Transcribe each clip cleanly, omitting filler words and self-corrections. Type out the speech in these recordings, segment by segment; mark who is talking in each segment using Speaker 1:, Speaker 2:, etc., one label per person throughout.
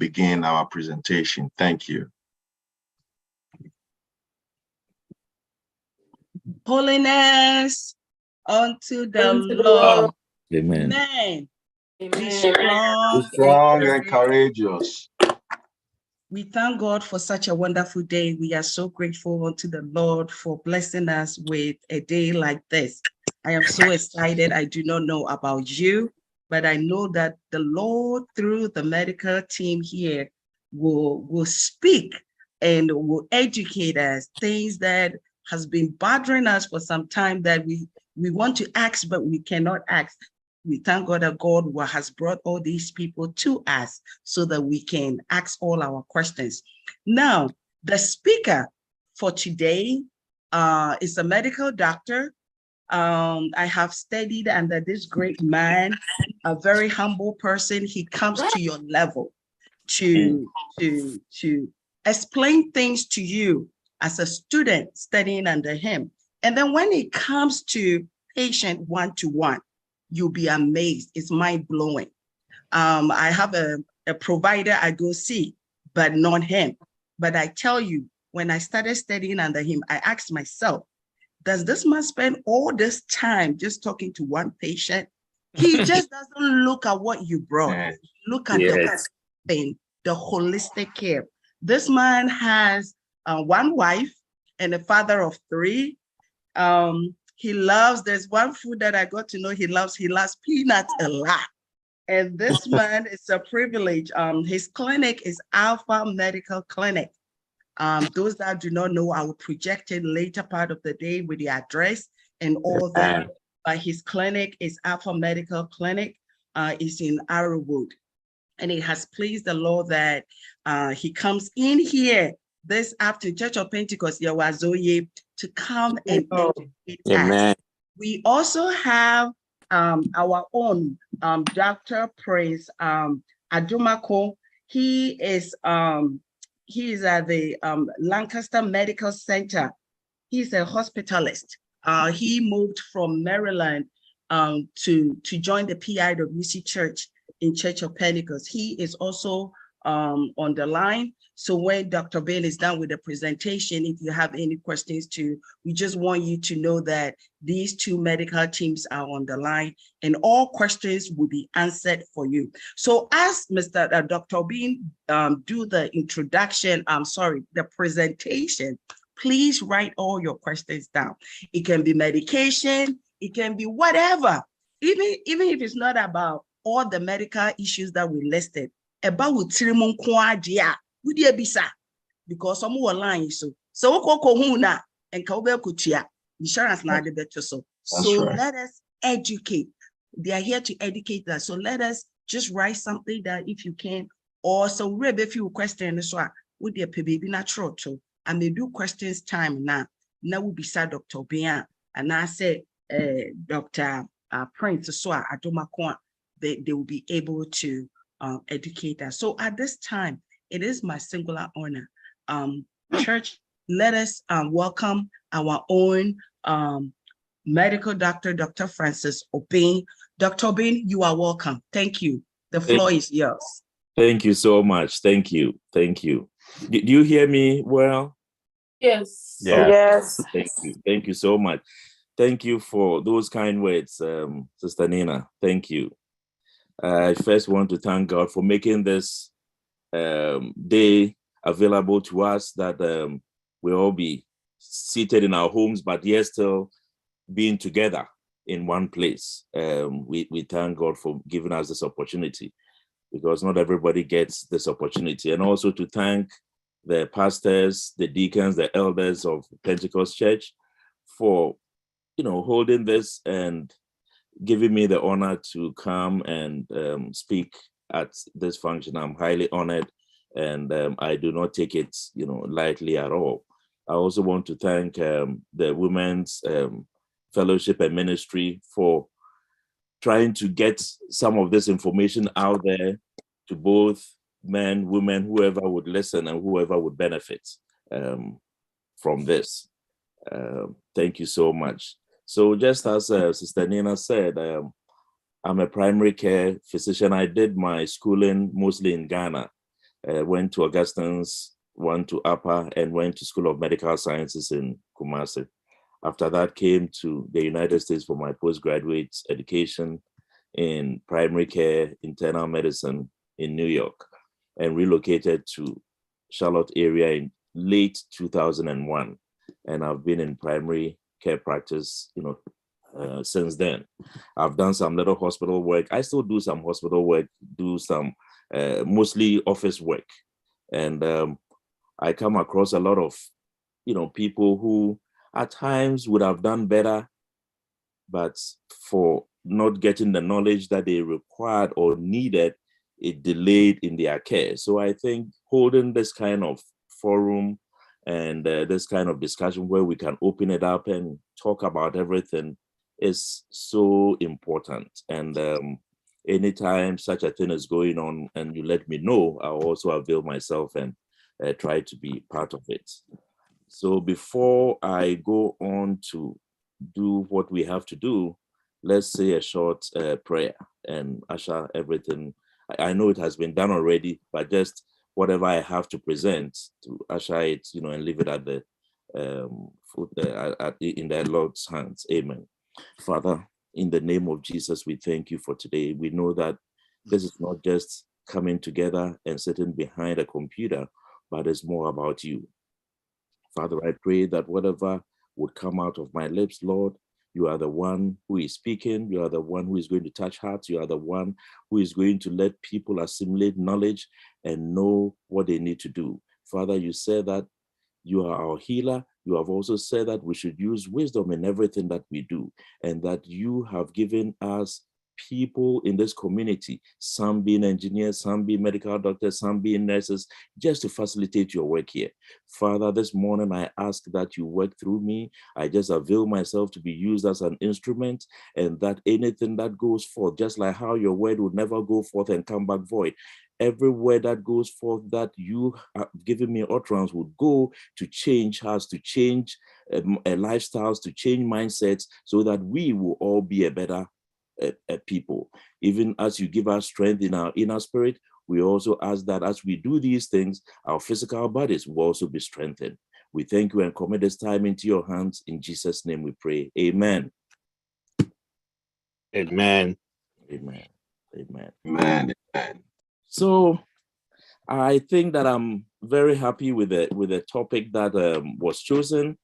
Speaker 1: begin our presentation. Thank you.
Speaker 2: Holiness unto the Lord.
Speaker 3: Amen.
Speaker 2: Amen. Be
Speaker 1: Be strong and courageous.
Speaker 2: We thank God for such a wonderful day. We are so grateful unto the Lord for blessing us with a day like this. I am so excited. I do not know about you, but I know that the Lord, through the medical team here, will speak and will educate us, things that has been bothering us for some time that we want to ask, but we cannot ask. We thank God that God has brought all these people to us so that we can ask all our questions. Now, the speaker for today is a medical doctor. I have studied under this great man, a very humble person. He comes to your level to explain things to you as a student studying under him. And then when it comes to patient one-to-one, you'll be amazed. It's mind-blowing. I have a provider I go see, but not him. But I tell you, when I started studying under him, I asked myself, does this man spend all this time just talking to one patient? He just doesn't look at what you brought. Look at the thing, the holistic care. This man has one wife and a father of 3. He loves, there's one food that I got to know he loves peanuts a lot. And this man is a privilege. His clinic is Alpha Medical Clinic. Those that do not know, I will project it later part of the day with the address and all that. But his clinic is Alpha Medical Clinic. It's in Arrowwood. And it has pleased the Lord that he comes in here this after Church of Pentecost, Yawazoye, to come and educate us. We also have our own Dr. Prince Adumako. He is at the Lancaster Medical Center. He's a hospitalist. He moved from Maryland to join the PIWC Church in Church of Pentecost. He is also on the line. So when Dr. Ben is done with the presentation, if you have any questions too, we just want you to know that these 2 medical teams are on the line and all questions will be answered for you. So as Dr. Ben do the introduction, the presentation, please write all your questions down. It can be medication, it can be whatever, even if it's not about all the medical issues that we listed, about because some were lying so and insurance na the better so let us educate. They are here to educate us, so let us just write something that if you can, or so maybe a few questions so with the baby natural too, and they do questions time now will be said Dr. Bian and I say Dr. Prince so Adumako, they will be able to educate us. So at this time, it is my singular honor. Church, let us welcome our own medical doctor, Dr. Francis Obin. Dr. Obin, you are welcome. Thank you. The floor is yours.
Speaker 3: Thank you so much. Thank you. Thank you. Do you hear me well?
Speaker 4: Yes.
Speaker 3: Yes. Thank you. Thank you so much. Thank you for those kind words, Sister Nina. Thank you. I first want to thank God for making this day available to us, that we'll all be seated in our homes, but yet still being together in one place. We thank God for giving us this opportunity, because not everybody gets this opportunity. And also to thank the pastors, the deacons, the elders of Pentecost Church for, holding this and giving me the honor to come and speak at this function. I'm highly honored, and I do not take it, lightly at all. I also want to thank the Women's Fellowship and Ministry for trying to get some of this information out there to both men, women, whoever would listen and whoever would benefit from this. Thank you so much. So just as Sister Nina said, I'm a primary care physician. I did my schooling mostly in Ghana. went to Augustine's, went to Upper, and went to School of Medical Sciences in Kumasi. After that, came to the United States for my postgraduate education in primary care, internal medicine in New York, and relocated to Charlotte area in late 2001. And I've been in primary care practice, since then. I've done some little hospital work. I still do some hospital work, do some mostly office work. And I come across a lot of, people who at times would have done better, but for not getting the knowledge that they required or needed, it delayed in their care. So I think holding this kind of forum and this kind of discussion where we can open it up and talk about everything is so important. And anytime such a thing is going on and you let me know, I'll also avail myself and try to be part of it. So before I go on to do what we have to do, let's say a short prayer and usher everything. I know it has been done already, but just whatever I have to present to usher it, and leave it at the in the Lord's hands. Amen. Father, in the name of Jesus, we thank you for today. We know that this is not just coming together and sitting behind a computer, but it's more about you. Father, I pray that whatever would come out of my lips, Lord, you are the one who is speaking. You are the one who is going to touch hearts. You are the one who is going to let people assimilate knowledge and know what they need to do. Father, you said that you are our healer. You have also said that we should use wisdom in everything that we do, and that you have given us people in this community, some being engineers, some being medical doctors, some being nurses, just to facilitate your work here. Father, this morning I ask that you work through me. I just avail myself to be used as an instrument, and that anything that goes forth, just like how your word would never go forth and come back void, every word that goes forth that you have given me utterance would go to change hearts, to change lifestyles, to change mindsets, so that we will all be a better people. Even as you give us strength in our inner spirit, we also ask that as we do these things, our physical bodies will also be strengthened. We thank you and commit this time into your hands. In Jesus' name we pray. Amen.
Speaker 1: Amen.
Speaker 3: Amen. Amen.
Speaker 1: Amen. Amen.
Speaker 3: So I think that I'm very happy with the topic that was chosen,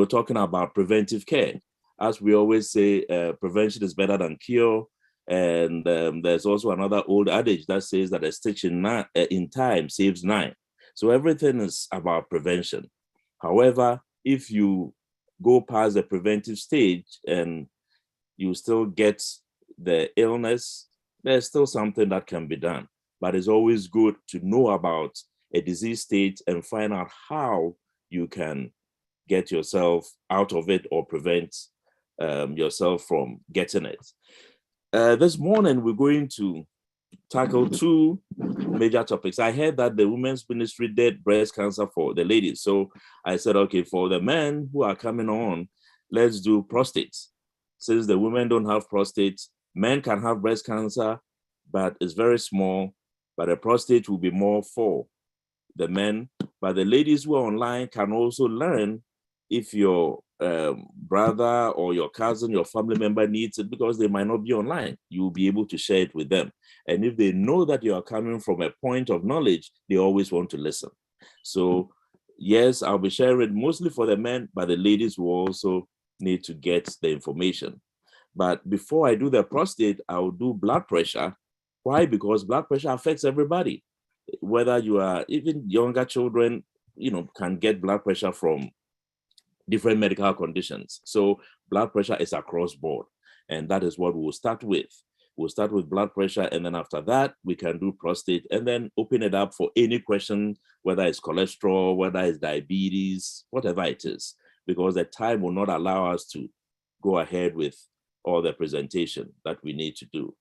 Speaker 3: talking about preventive care. As we always say, prevention is better than cure. And there's also another old adage that says that a stitch in time saves 9. So everything is about prevention. However, if you go past the preventive stage and you still get the illness, there's still something that can be done. But it's always good to know about a disease state and find out how you can get yourself out of it or prevent yourself from getting it. This morning, we're going to tackle 2 major topics. I heard that the women's ministry did breast cancer for the ladies. So I said, okay, for the men who are coming on, let's do prostate. Since the women don't have prostate, men can have breast cancer, but it's very small. But the prostate will be more for the men. But the ladies who are online can also learn if your brother or your cousin, your family member needs it, because they might not be online. You'll be able to share it with them. And if they know that you are coming from a point of knowledge, they always want to listen. So yes, I'll be sharing mostly for the men, but the ladies will also need to get the information. But before I do the prostate, I'll do blood pressure. Why? Because blood pressure affects everybody. Whether you are even younger children, can get blood pressure from different medical conditions. So blood pressure is across board. And that is what we'll start with. We'll start with blood pressure. And then after that, we can do prostate and then open it up for any question, whether it's cholesterol, whether it's diabetes, whatever it is, because the time will not allow us to go ahead with all the presentation that we need to do.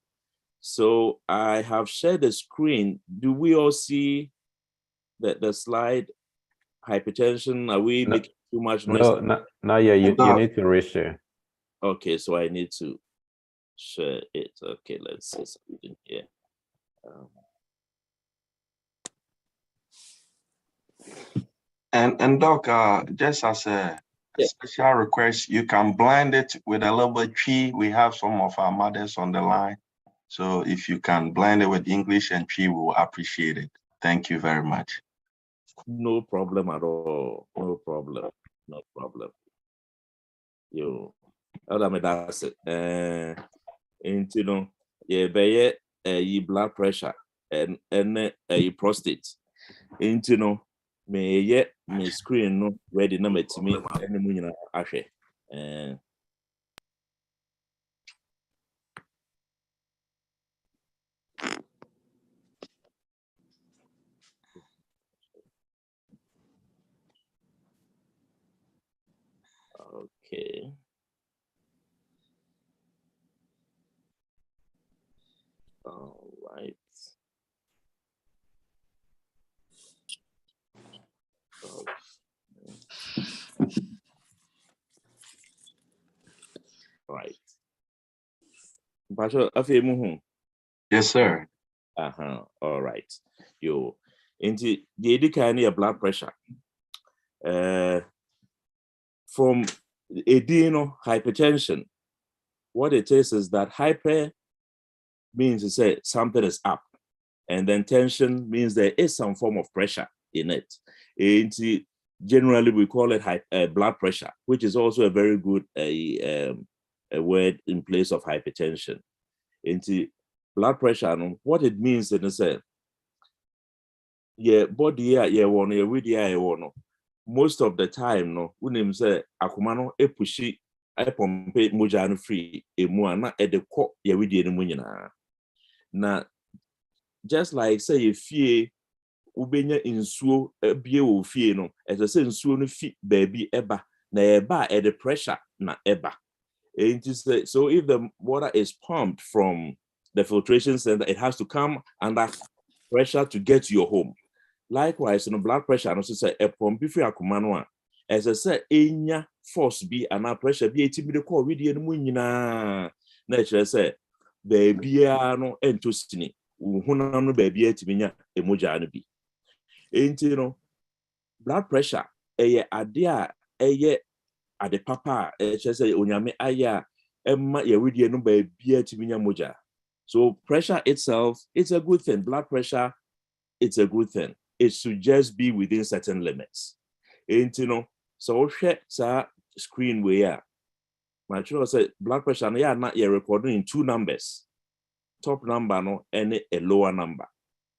Speaker 3: So I have shared the screen. Do we all see the slide? Hypertension, are we making too much noise?
Speaker 4: No, not yet. You need to reshare.
Speaker 3: Okay, so I need to share it. Okay, let's see something here.
Speaker 1: And Doc, just as a special request, you can blend it with a little bit tree. We have some of our mothers on the line. So if you can blend it with English and tree, we will appreciate it. Thank you very much.
Speaker 3: No problem at all. No problem. No problem. Yo, that's it. And you know, yeah, blood pressure and prostate. And you know, me screen no ready na metimi ene mu nyina ahwe. Okay. All right. Right. Pastor Afemuhu.
Speaker 1: Yes, sir.
Speaker 3: All right. Yo. Into the educated blood pressure. From adrenal hypertension, what it is that hyper means to say something is up, and then tension means there is some form of pressure in it. And generally, we call it blood pressure, which is also a very good a word in place of hypertension. Into blood pressure, what it means is that yeah, body most of the time, no, when say akumano pushi pompe moja no free emu na e de ko ye we no nyina. Na just like say you fie ubenya insuo bie wo fie no, as I say insuo no fi baby eba na eba e the pressure na eba. So if the water is pumped from the filtration center, it has to come under pressure to get to your home. Likewise, blood pressure, and also say a pump if you are command as I said, enya force be and our pressure be a timid call with the munina. Nature say, baby, no entustini, who baby at minya emojano be. Ain't you know, blood pressure, a idea, at the papa, say, unyame aya, emma, ya with the baby at minya moja. So, pressure itself, it's a good thing. Blood pressure, it's a good thing. It should just be within certain limits. And you know, so share screen where my children said blood pressure, and yeah, not yet recording in two numbers. Top number no and a lower number.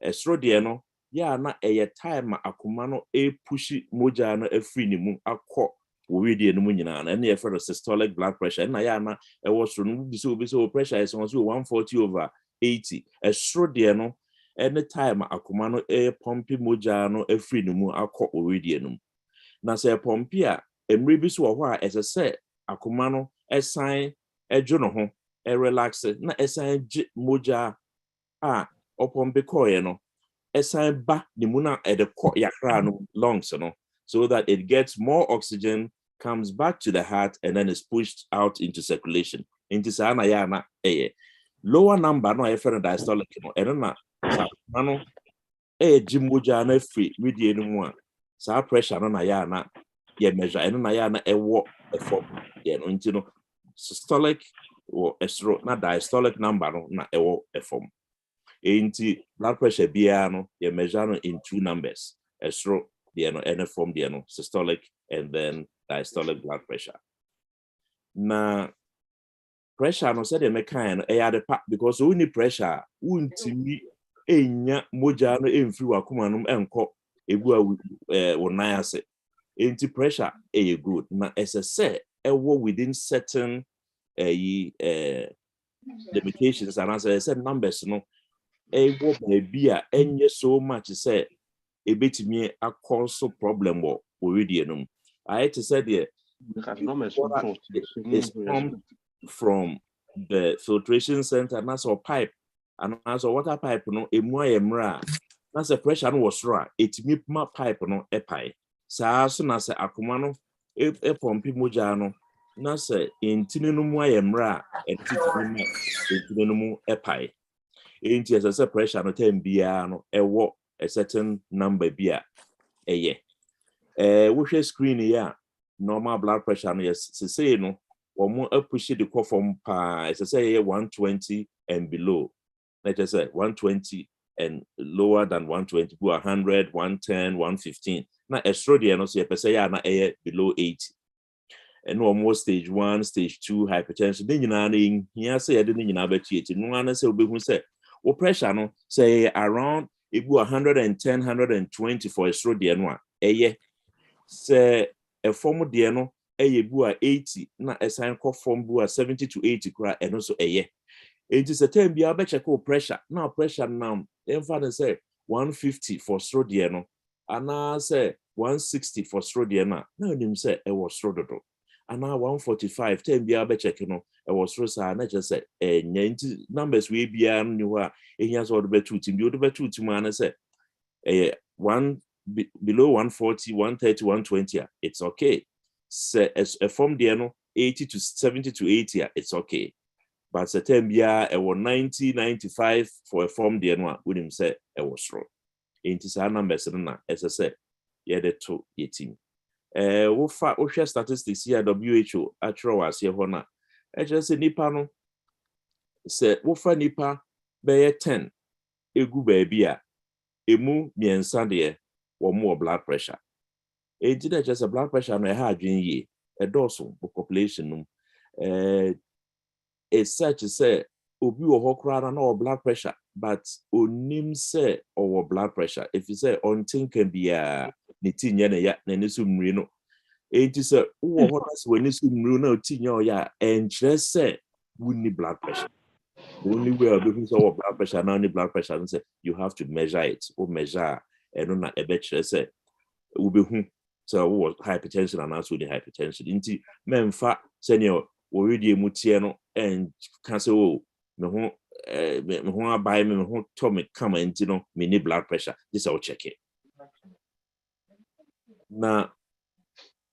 Speaker 3: Estro no, yeah, not a time akumano a pushy moja no a free nimu a cock already in munina and yeah for the systolic blood pressure. And Ayana I was so pressure is also 140/80. Estro no. Anytime akumano pompi moja no free no akọ already enum na say pompi a emre bi so wo a as I say akumano sign edwo no ho relax na sign moja a opompi koye no sign ba ni mu na de ko yakra no lungs no so that it gets more oxygen, comes back to the heart and then is pushed out into circulation into sana ya na lower number no friend diastolic no na ano jimoja na free with no sa pressure no na ya na ye measure na ya na ewo form ye no nti no systolic or estro na diastolic number no na ewo form nti blood pressure bia no ye measure no in two numbers estro the no any form the no systolic and then diastolic blood pressure na pressure no said the mekan no the part because we need pressure untimi enya moja no emfiri wakoma no enko ebu wonan ase enti pressure good na say within certain limitations and as I said numbers no baby a enye so much say ebetimi cause problem wo already enum I to say there is pumped from the filtration center and that's our pipe and as a water pipe no emu ayemra that's the pressure no was raw etimi ma pipe no epai saa so na se akoma no pompi moja no na se entini no mu ayemra entini no mu epai enti as a pressure no tem bia no ewo a certain number bia eye wohwe screen here normal blood pressure no yes say no omo push the call from pa say 120 and below. Let us say 120 and lower than 120, 100, 110, 115. Now estrogen no say say ya na below 80. And almost stage 1, stage 2 hypertension. Then you know here say didn't you know about it. No one say we say pressure no say around it 110, 120 for estrogen one. Say a form de no bu 80 na assign call form bu 70 to 80 kra and also it is a time be check pressure now in fact say 150 for estrogen no and I say 160 for estrogen na him say it was estrogen and now 145 10 be check no it was estrogen na just say numbers we be am you are here so the two team you the two team and say one below 140, 130, 120, it's okay. So a form there 80 to 70 to 80, it's okay. But certain year it was 90, 95 for a form there with him say it was wrong. Into sa numbers na as I said, yeah, the 218. We share statistics here WHO actually was here hona. I just say nipa no say we fa nipa be 10 egu baby a emu miensa de or more blood pressure. It did just a blood pressure no ha adwen ye a dorsal population it's such as say obi wo hokra na blood pressure but onim say or blood pressure if you say on tin can be ni tinye na ya na nisu mri no it is a wo hodas when nisu mri na tinye ya and just say we need blood pressure. The only way of doing so blood pressure now need blood pressure and say you have to measure it or measure and not a better say ube so what hypertension and also the hypertension inti memfa senior already mutiano and can say oh me ho buy me ho to me come into no me need blood pressure this I'll check it now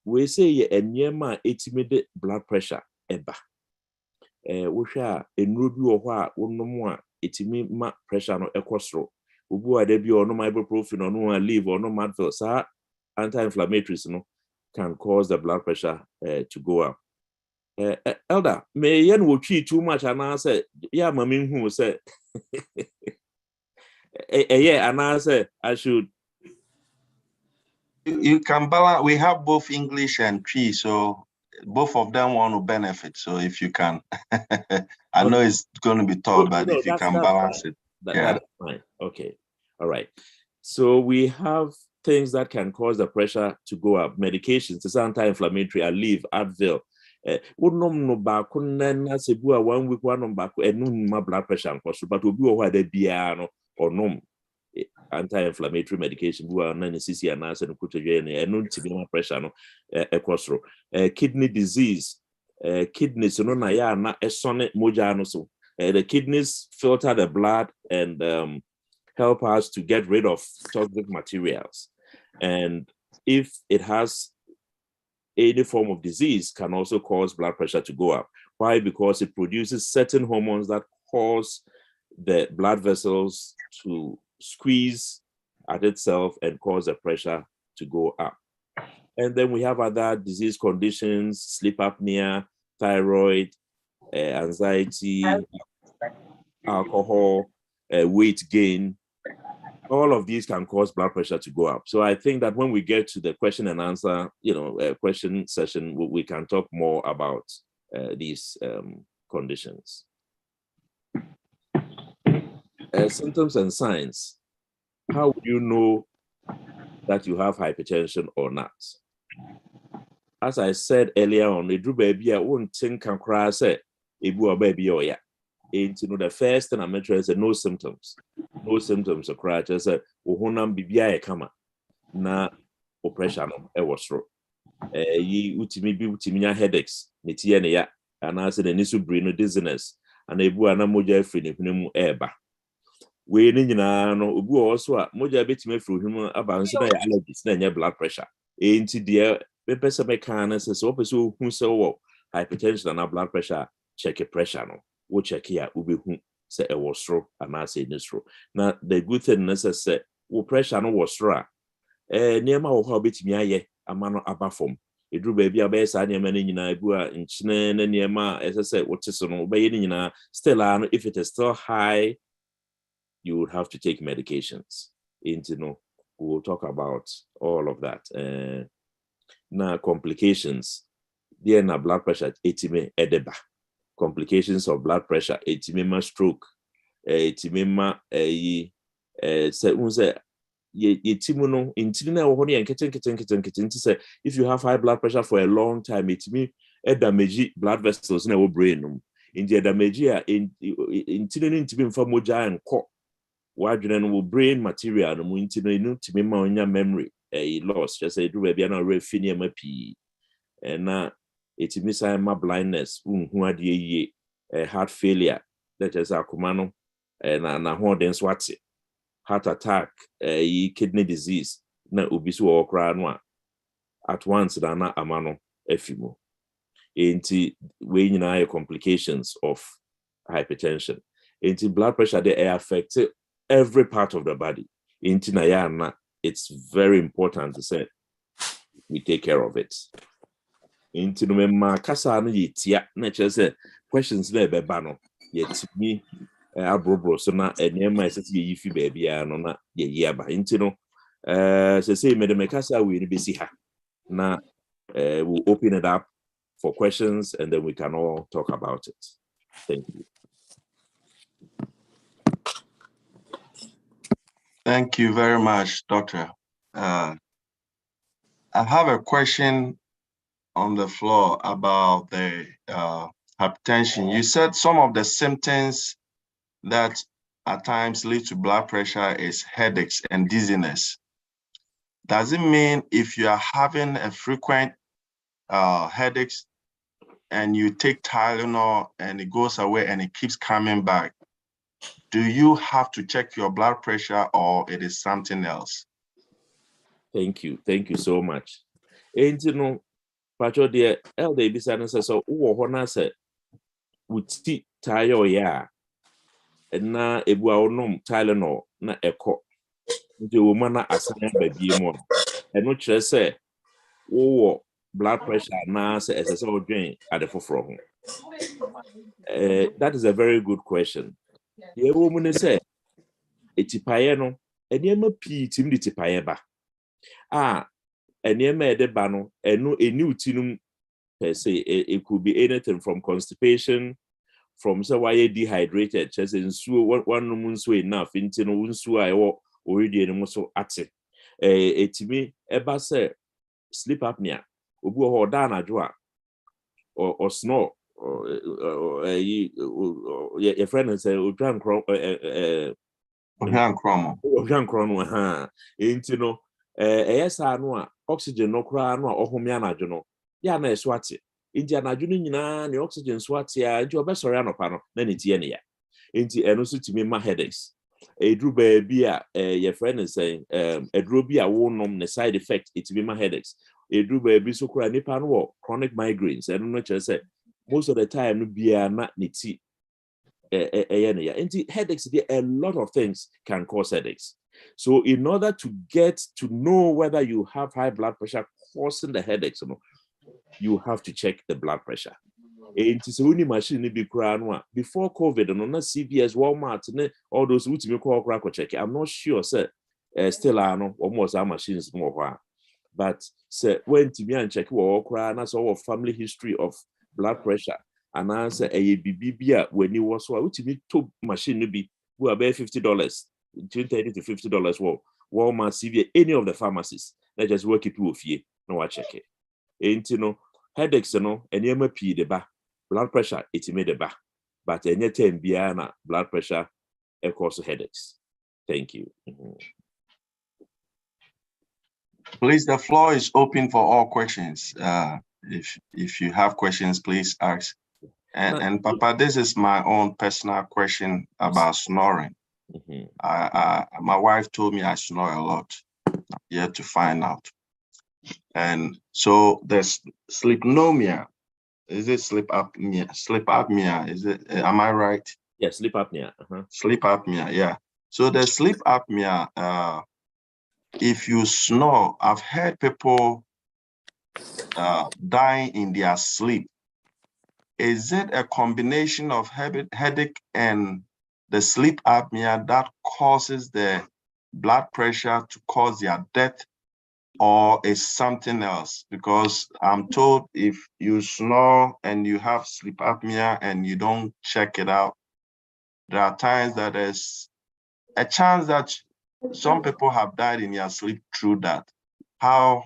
Speaker 3: we say a near estimate blood pressure eba we share enro bi wo ho a wonom a etimi ma pressure no ekosro obu a da bi ono ibuprofen ono a leave ono Advil sa anti-inflammatories no can cause the blood pressure to go up. Elder, may yen wo twi too much and I say yeah mama hu say yeah and I say I should
Speaker 1: you can balance. We have both English and Tree, so both of them want to benefit. So if you can, I know it's going to be tough, but if you can balance
Speaker 3: fine.
Speaker 1: it,
Speaker 3: That's fine. Okay, all right. So we have things that can cause the pressure to go up. Medications, it's anti-inflammatory, Aleve, Advil. No back na sebu 1 week one back no blood pressure but obi o hwa da bia no or anti-inflammatory medication who are non-CC and answer and put again and no pressure no ekosro kidney disease kidneys no na ya na esone moja no so the kidneys filter the blood and help us to get rid of toxic materials, and if it has any form of disease can also cause blood pressure to go up. Why? Because it produces certain hormones that cause the blood vessels to squeeze at itself and cause the pressure to go up. And then we have other disease conditions, sleep apnea, thyroid, anxiety, alcohol, weight gain. All of these can cause blood pressure to go up. So I think that when we get to the question and answer, question session, we can talk more about these conditions. Symptoms and signs. How would you know that you have hypertension or not? As I said earlier on, baby, I won't think and cry say baby or yeah. The first thing I mentioned is no symptoms. No symptoms of cry. Just say uhunam bibia kama na oppression was through. Ye utimi headaches, netia ne ya, and I said the nisu brain dizziness, and ebu anamoja free mu eba. We ni na no obu also a moja betime free him aba nso na allergies na blood pressure. Enti de be pese me kan say so person hu say wo hypertension and blood pressure, check your pressure no. We check here ubehu say e was through and I say this through. Now the good thing is say we pressure no was through. Niema wo ho betimi aye amano aba from. Edru baby abaya sa niema ne nyina ebu a nchine ne niema ese what so no obeye ne nyina still if it is still high, you would have to take medications. We will talk about all of that. Now complications. There na blood pressure etime edeba. Complications of blood pressure etime ma stroke. Etime ma if you have high blood pressure for a long time, it means a damage blood vessels in our brain. In the damage in moja and core. Will brain material to be my memory loss. Just say do a refinium and now it means my blindness, who had heart failure, that is our command and a horn swatty. Heart attack, kidney disease, na obisu okra no at once na amano efimo. Enti we nyina complications of hypertension. Enti blood pressure they affect every part of the body. Enti na ya na it's very important to say we take care of it. Enti no memma kasa no yetia na say questions na be ba no yetimi abrobro so na enema eseti ye yifi baby no na ye yaba nti no say me de mekasa we ni besi ha na we'll open it up for questions and then we can all talk about it. Thank you.
Speaker 1: Thank you very much, Doctor. I have a question on the floor about the hypertension. You said some of the symptoms that at times lead to blood pressure is headaches and dizziness. Does it mean if you are having a frequent headaches and you take Tylenol and it goes away and it keeps coming back, do you have to check your blood pressure or it is something else?
Speaker 3: Thank you so much. And you know, Pacho dear elder bisana says so hona say uti tayo ya na ebu a onom Tylenol na eko nti wo mana asanya baby mo eno kire say wo blood pressure na say ese odwen ade foforo ho. That is a very good question. Ye wo mu ne say etipaye no enema pii tim de tipaye ba enema ede ba no eno eni utinum per se. It could be anything from constipation, from say why dehydrated, just nsuo one nsuo enough into no nsuo a already no so ate etimi eba say sleep apnea obi ho da na jo a or snore your friend say odwan kron ha into no eyesa no a oxygen no kra no a ohomia na jo no ya na eso ate inti anadwo no nyina ne oxygen so ate a inti obesori anopa no na ne tie ne ya inti eno so timi ma headaches edru baby a your friend is saying edru bi a wonom ne side effect itimi ma headaches edru baby so kura nipa no chronic migraines eno no chere say most of the time no bia na ne ti inti headaches there a lot of things can cause headaches. So in order to get to know whether you have high blood pressure causing the headaches, you have to check the blood pressure. It is only machine be before COVID and on CVS, Walmart, all those which me call check. I'm not sure, sir. Still I know almost our machines more. But sir, when to me and check what that's our family history of blood pressure. And answer a BBB when you was what to me to machine be who are about $50, between $30 to $50. Walmart, CVS, any of the pharmacies. Let's just work it with you. No, I check it. Ain't headaches enema pii de ba blood pressure itime de ba but any time bia na blood pressure cause headaches. Thank you.
Speaker 1: Please, the floor is open for all questions. If you have questions, please ask. And Papa, this is my own personal question about snoring. My wife told me I snore a lot. I'm here to find out. And so there's sleepnomia. Is it sleep apnea? Sleep apnea, is it? Am I right?
Speaker 3: Yes, sleep apnea.
Speaker 1: Sleep apnea, yeah. So the sleep apnea, if you snore, I've heard people dying in their sleep. Is it a combination of headache and the sleep apnea that causes the blood pressure to cause their death, or is something else? Because I'm told if you snore and you have sleep apnea and you don't check it out, there are times that there's a chance that some people have died in their sleep through that. How,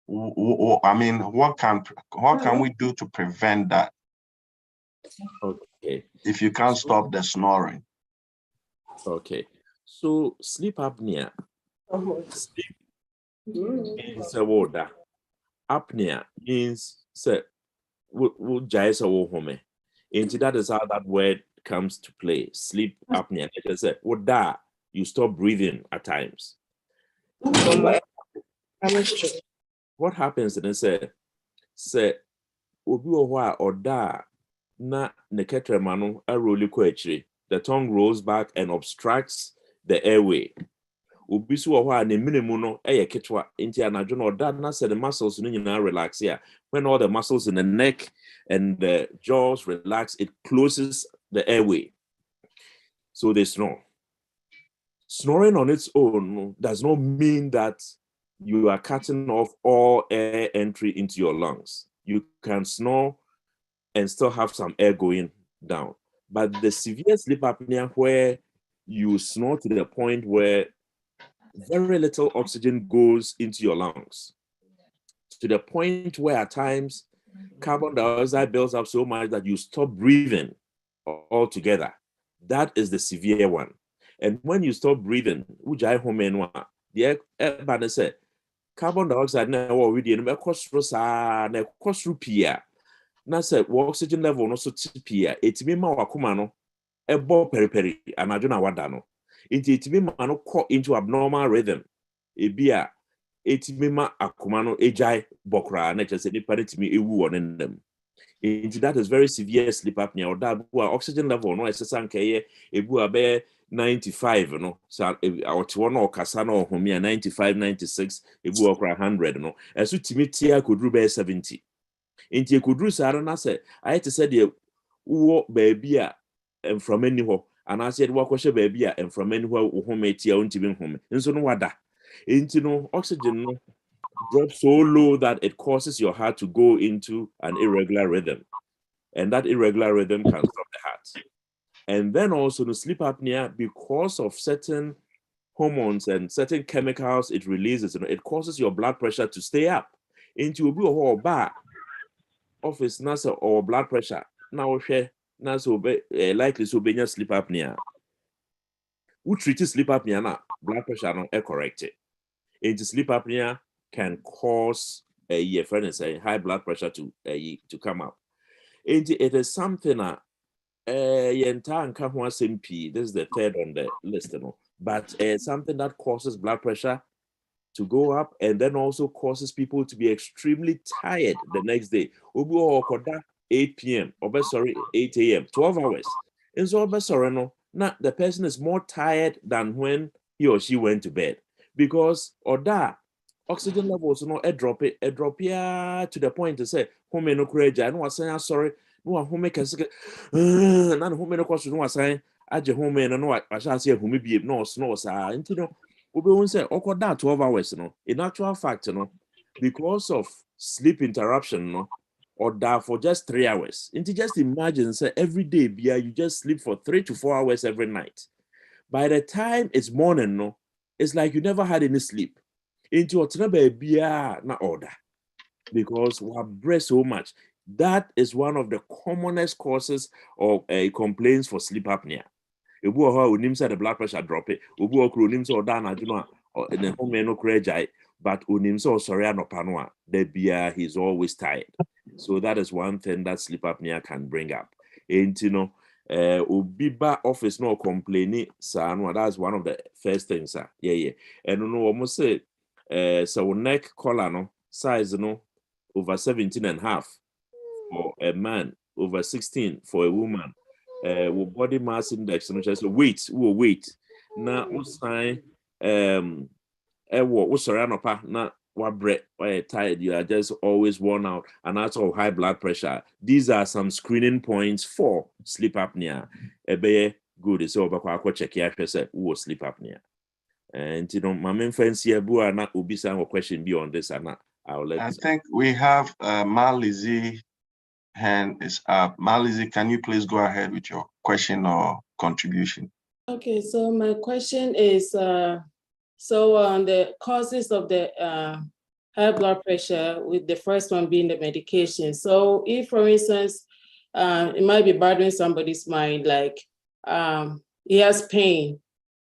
Speaker 1: I mean, what can we do to prevent that?
Speaker 3: Okay.
Speaker 1: If you can't stop the snoring.
Speaker 3: Okay. So sleep apnea. Sleep means a word. Apnea means say jais or home. And that is how that word comes to play. Sleep apnea. It is a that you stop breathing at times. So what happens then say obi or da na neketremano a rolly quechi. The tongue rolls back and obstructs the airway. Obi so wa ne minimum no ketwa inti anadwo no da na say the muscles no nyina relax here. When all the muscles in the neck and the jaws relax, it closes the airway. So they snore. Snoring on its own does not mean that you are cutting off all air entry into your lungs. You can snore and still have some air going down. But the severe sleep apnea where you snore to the point where very little oxygen goes into your lungs, to the point where at times carbon dioxide builds up so much that you stop breathing altogether. That is the severe one. And when you stop breathing, the air say carbon dioxide na already in na say oxygen level no so tipia etimi ma wakoma no ebo periperi anadwo na wada no etimi ma no call into abnormal rhythm ebia etimi ma akoma no ejai bokra na chese nipa etimi ewu wonenam. That is very severe sleep apnea or that oxygen level no esesa nkeye ebu abe 95 no so awotwo no okasa no ohomia 95 96 ebu okra 100 no eso timi tia kodru be 70. Inti ekudru sara na se ayete se de wo baabi a emframa ni ho ana se de wakɔhye baabi a emframa ni ho wo home tia ontimi home nso no wada. Inti no oxygen no drops so low that it causes your heart to go into an irregular rhythm, and that irregular rhythm can stop the heart. And then also the sleep apnea, because of certain hormones and certain chemicals it releases, it causes your blood pressure to stay up. Into a whole bar office nasa or blood pressure now share nasa likely so be sleep apnea. Who treats sleep apnea na blood pressure no correct it. Into sleep apnea can cause a friend and say high blood pressure to come up. It is something that this is the third on the list, but something that causes blood pressure to go up and then also causes people to be extremely tired the next day. 8 p.m. or 8 a.m. 12 hours. And so now the person is more tired than when he or she went to bed because oxygen levels drop to the point to say home no courage and was saying sorry no home can say none home no cost no was saying aje home no I shall say home be no snow sa you we won't say 12 hours in actual fact because of sleep interruption or that for just 3 hours. Just imagine say every day you just sleep for 3 to 4 hours every night. By the time it's morning it's like you never had any sleep. Into a baby na order because we have breathed so much. That is one of the commonest causes of complaints for sleep apnea. If we are the blood pressure drop it, we are but he's always tired. So that is one thing that sleep apnea can bring up. And Ubiba office no complaining, that's one of the first things. Yeah. And almost say so neck collar size over 17 and a half for a man, over 16 for a woman. Body mass index weight now sign what sorry na breath, you're tired, you are just always worn out, and also high blood pressure. These are some screening points for sleep apnea. Good, so check your sleep apnea. And my main friends here, not Ubisa or question beyond this, and I'll let.
Speaker 1: I think we have Malizi hand is up. Malizi, can you please go ahead with your question or contribution?
Speaker 5: Okay, so my question is, so on the causes of the high blood pressure, with the first one being the medication. So if, for instance, it might be bothering somebody's mind, like he has pain,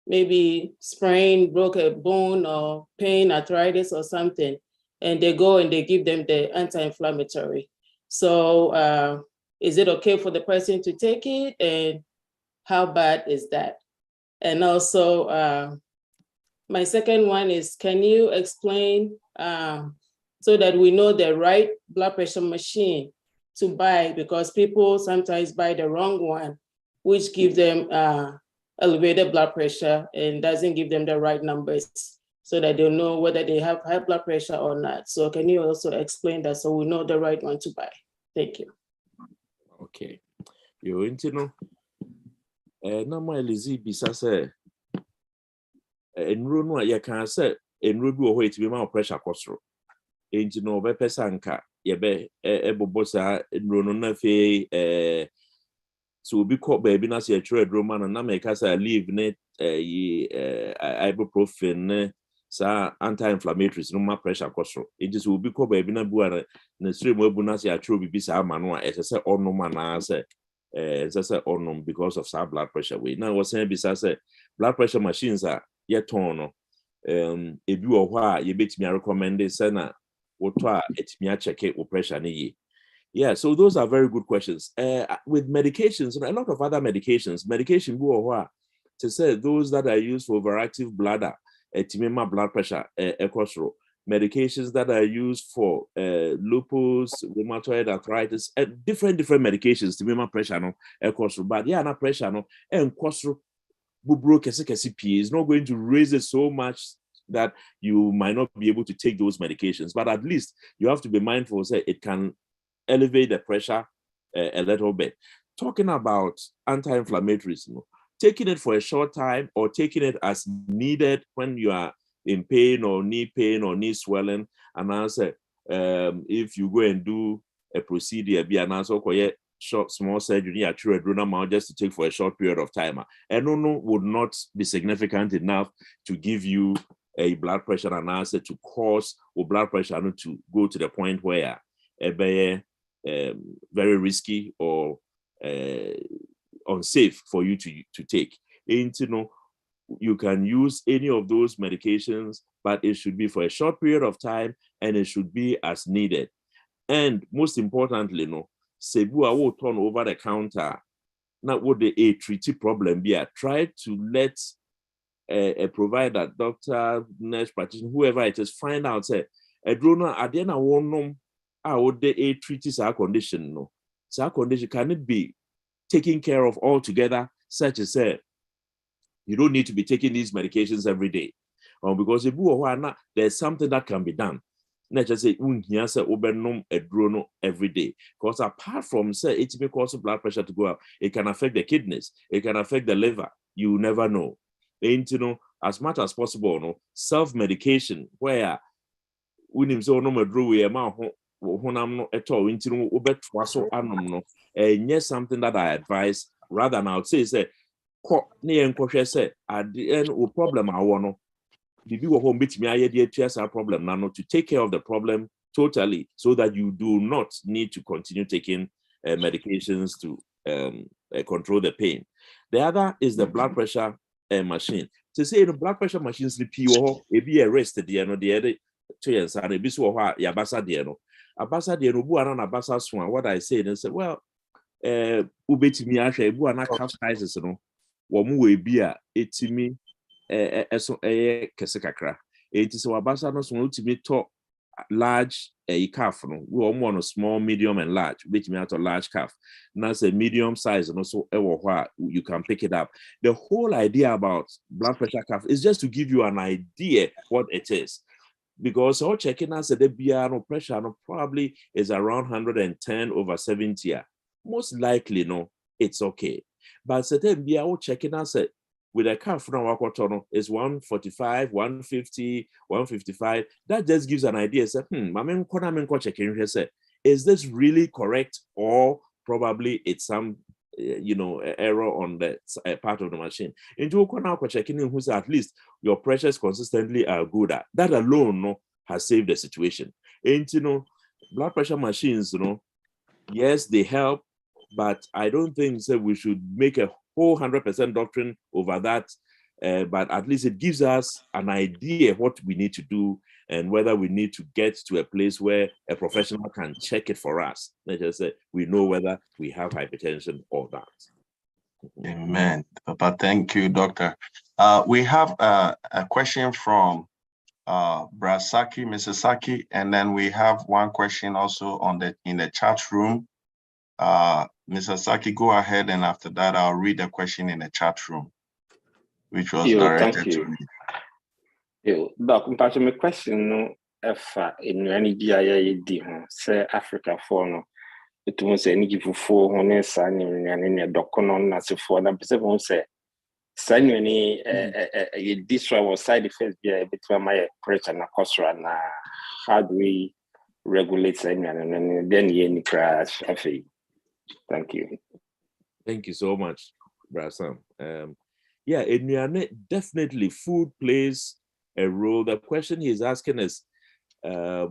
Speaker 5: maybe sprain, broke a bone, or pain, arthritis or something, and they go and they give them the anti-inflammatory. So is it okay for the person to take it, and how bad is that? And also, my second one is, can you explain so that we know the right blood pressure machine to buy, because people sometimes buy the wrong one, which gives them elevated blood pressure and doesn't give them the right numbers, so that they'll know whether they have high blood pressure or not. So can you also explain that so we know the right one to buy? Thank you.
Speaker 3: Okay. You into know. No more Lizzie bisa say enro no ya kan say enro bi wo ho etibi ma pressure kosoro enti no be pesanka ye be ebobo sa enro no na fe so obi ko ba bi na se tire droma na make say leave ne ibuprofen ne sa anti-inflammatories no ma pressure kosoro enti so obi ko ba bi na buara na sire mo abu na se atro bibi sa ama no a ese onoma na say onum because of some blood pressure way. Now was saying besides blood pressure machines are yet torn. If you are you bet me recommend it, sena what it me check it with pressure ni. Yeah, so those are very good questions. With medications, a lot of other medication to say those that are used for overactive bladder, timima blood pressure, medications that are used for lupus, rheumatoid arthritis, different medications to make pressure no but yeah, na pressure no and bubro kesi is not going to raise it so much that you might not be able to take those medications, but at least you have to be mindful say it can elevate the pressure a little bit. Talking about anti-inflammatories, taking it for a short time or taking it as needed when you are in pain or knee swelling, and answer if you go and do a procedure, be an answer short small surgery at amount just to take for a short period of time, and no would not be significant enough to give you a blood pressure and answer to cause or blood pressure to go to the point where very risky or unsafe for you to take. You can use any of those medications, but it should be for a short period of time and it should be as needed. And most importantly, Sebu will turn over the counter. Not what the treaty problem be. Try to let a provider, doctor, nurse practitioner, whoever it is, find out say a drone at the end of one would the treaty our condition. No, so our condition can it be taken care of altogether, such as say you don't need to be taking these medications every day. Because there's something that can be done. Not just say a drone every day. Because apart from say it may cause blood pressure to go up, it can affect the kidneys, it can affect the liver. You never know. And as much as possible, self-medication where we so no drew yes, something that I advise rather than I would say at the end problem I want problem now to take care of the problem totally so that you do not need to continue taking medications to control the pain. The other is the blood pressure machine. To say the blood pressure machines the PO it be arrested the other 2 years and it be so yabasa abasa abasa swan. What I said and said, well, ubetimi ahwe ebu ana capsizes no wo mu we bi a etimi eso kese kakra enti se wabasa no so utimi to large calf no we mo no small, medium and large ubetimi ato large calf na say medium size no so ewo ho you can pick it up. The whole idea about blood pressure calf is just to give you an idea what it is. because all checking us at the BR pressure probably is around 110/70. Most likely, no, it's okay. But certain BR checking us with a car from our quarter is 145, 150, 155. That just gives an idea. Say, checking say, is this really correct, or probably it's some error on the part of the machine? Into checking in who's at least your pressures consistently are good at. That alone has saved the situation. And blood pressure machines, yes, they help, but I don't think that we should make a whole 100% doctrine over that. But at least it gives us an idea what we need to do and whether we need to get to a place where a professional can check it for us. Let's just say we know whether we have hypertension or not.
Speaker 1: Amen. Papa, thank you, Doctor. We have a question from Brasaki, Mrs. Saki, and then we have one question also in the chat room. Mrs. Saki, go ahead, and after that, I'll read the question in the chat room, which was directed to me.
Speaker 6: Doc, my question no, if in any DIA, say Africa for no, it won't say any give for one and a doconon as if for them, won't say. Sign any this one was side effects between my pressure and cost and how do we regulate and then any crash? Thank you.
Speaker 3: Thank you so much, Brasam. Yeah, definitely food plays a role. The question he's asking is the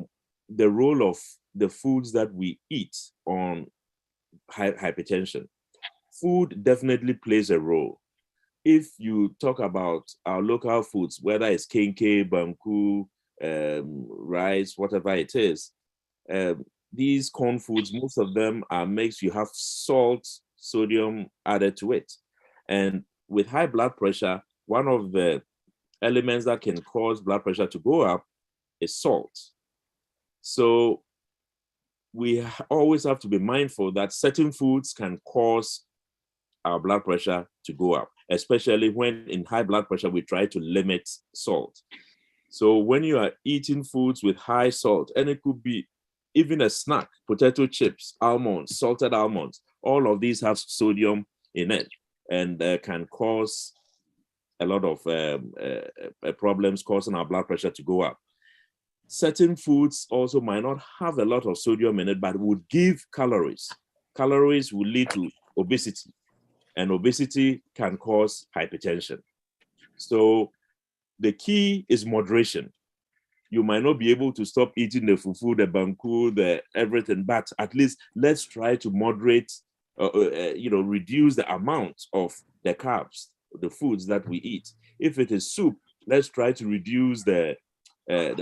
Speaker 3: role of the foods that we eat on hypertension. Food definitely plays a role. If you talk about our local foods, whether it's kenke, banku, rice, whatever it is, these corn foods, most of them are mixed. You have salt, sodium added to it. And with high blood pressure, one of the elements that can cause blood pressure to go up is salt. So we always have to be mindful that certain foods can cause our blood pressure to go up, especially when in high blood pressure, we try to limit salt. So when you are eating foods with high salt, and it could be even a snack, potato chips, almonds, salted almonds, all of these have sodium in it and can cause a lot of problems, causing our blood pressure to go up. Certain foods also might not have a lot of sodium in it, but would give calories. Calories will lead to obesity, and obesity can cause hypertension. So the key is moderation. You might not be able to stop eating the fufu, the banku, the everything, but at least let's try to moderate, reduce the amount of the carbs, the foods that we eat. If it is soup, let's try to reduce the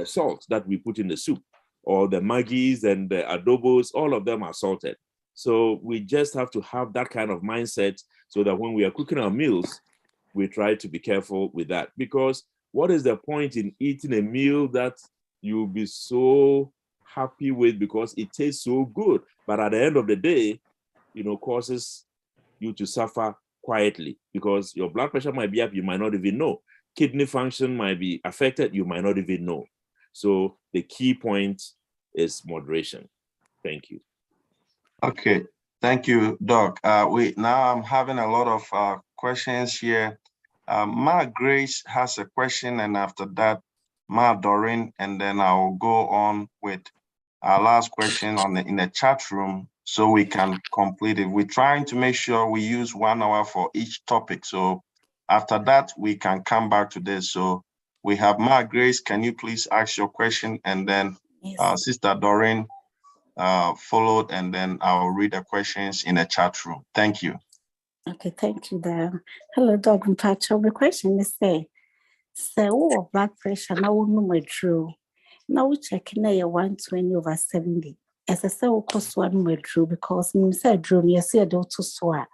Speaker 3: salt that we put in the soup, or the magis and the adobos, all of them are salted. So we just have to have that kind of mindset so that when we are cooking our meals, we try to be careful with that. Because what is the point in eating a meal that you'll be so happy with because it tastes so good, but at the end of the day, causes you to suffer quietly because your blood pressure might be up, you might not even know. Kidney function might be affected, you might not even know. So the key point is moderation. Thank you.
Speaker 1: Okay, thank you, Doc. Now I'm having a lot of questions here. Ma Grace has a question, and after that, Ma Doreen, and then I'll go on with our last question in the chat room so we can complete it. We're trying to make sure we use 1 hour for each topic. So after that, we can come back to this. So we have Ma Grace. Can you please ask your question? And then Sister Doreen followed, and then I'll read the questions in the chat room. Thank you.
Speaker 7: Okay, thank you, Dan. Hello, Dr. Pacho. The question is blood pressure now no true. Now we check in 120/70. As I say, of course, one true because you said drew me, I said to swear.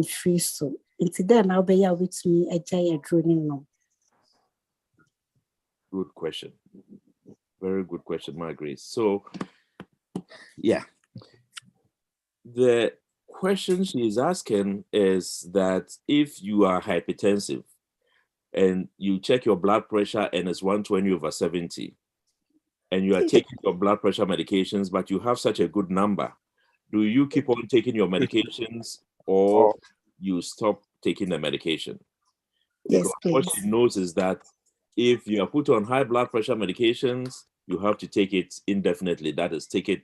Speaker 7: Free so. Into then I'll be with me a giant drawing no.
Speaker 3: Good question. Very good question, Margaret. So, yeah. The question she is asking is that if you are hypertensive and you check your blood pressure and it's 120/70, and you are taking your blood pressure medications, but you have such a good number, do you keep on taking your medications or you stop taking the medication?
Speaker 7: Yes,
Speaker 3: Because what
Speaker 7: please.
Speaker 3: she knows is that if you are put on high blood pressure medications, you have to take it indefinitely. That is, take it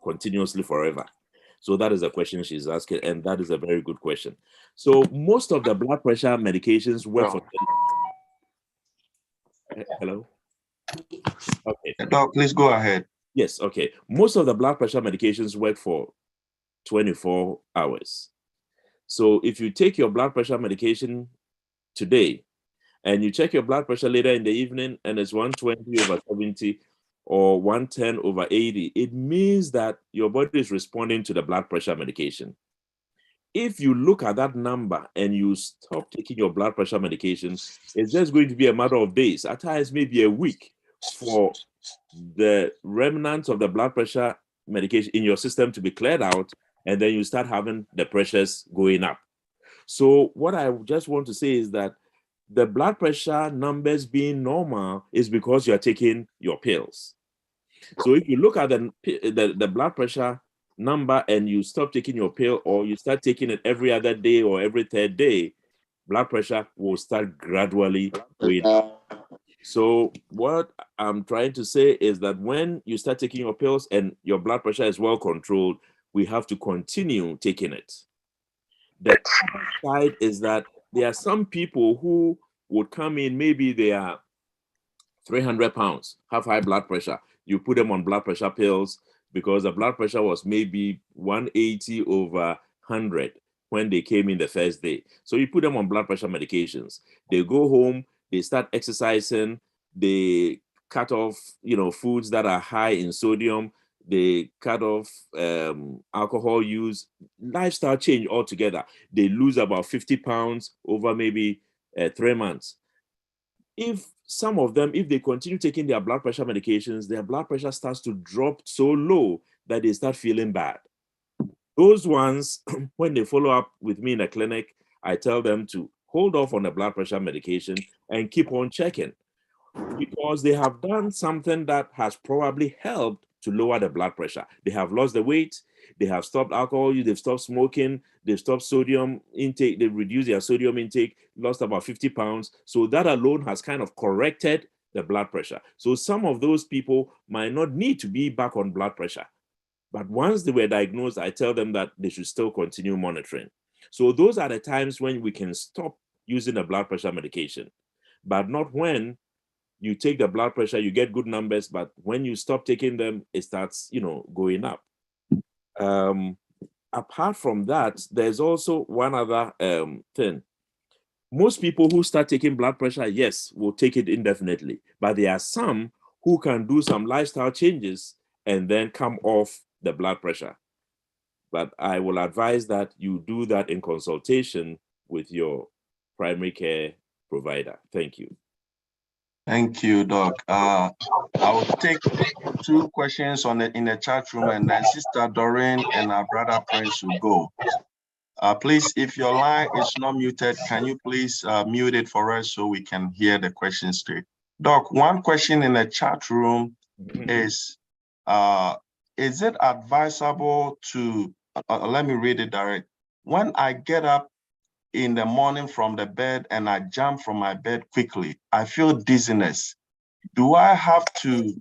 Speaker 3: continuously forever. So that is a question she's asking, and that is a very good question. So most of the blood pressure medications work for... Hello? Okay.
Speaker 1: Doc, please go ahead.
Speaker 3: Yes, okay. Most of the blood pressure medications work for 24 hours. So if you take your blood pressure medication today and you check your blood pressure later in the evening and it's 120/70 or 110/80, it means that your body is responding to the blood pressure medication. If you look at that number and you stop taking your blood pressure medication, it's just going to be a matter of days, at times maybe a week, for the remnants of the blood pressure medication in your system to be cleared out, and then you start having the pressures going up. So what I just want to say is that the blood pressure numbers being normal is because you are taking your pills. So if you look at the blood pressure number and you stop taking your pill, or you start taking it every other day or every third day, blood pressure will start gradually going up. So what I'm trying to say is that when you start taking your pills and your blood pressure is well controlled, we have to continue taking it. The other side is that there are some people who would come in, maybe they are 300 pounds, have high blood pressure. You put them on blood pressure pills because the blood pressure was maybe 180/100 when they came in the first day. So you put them on blood pressure medications. They go home, they start exercising, they cut off, foods that are high in sodium, they cut off alcohol use, lifestyle change altogether. They lose about 50 pounds over maybe 3 months. If some of them, if they continue taking their blood pressure medications, their blood pressure starts to drop so low that they start feeling bad. Those ones, when they follow up with me in a clinic, I tell them to hold off on the blood pressure medication and keep on checking, because they have done something that has probably helped to lower the blood pressure. They have lost the weight, they have stopped alcohol use, they've stopped smoking, they've stopped sodium intake, they've reduced their sodium intake, lost about 50 pounds. So that alone has kind of corrected the blood pressure. So some of those people might not need to be back on blood pressure. But once they were diagnosed, I tell them that they should still continue monitoring. So those are the times when we can stop using the blood pressure medication, but not when you take the blood pressure, you get good numbers, but when you stop taking them, it starts, going up. Apart from that, there's also one other thing. Most people who start taking blood pressure, yes, will take it indefinitely, but there are some who can do some lifestyle changes and then come off the blood pressure. But I will advise that you do that in consultation with your primary care provider. Thank you.
Speaker 1: Thank you, Doc. I will take 2 questions in the chat room, and then Sister Doreen and our brother Prince will go. Please, if your line is not muted, can you please mute it for us so we can hear the question straight? Doc, one question in the chat room is it advisable to, let me read it direct. When I get up in the morning from the bed and I jump from my bed quickly, I feel dizziness. Do I have to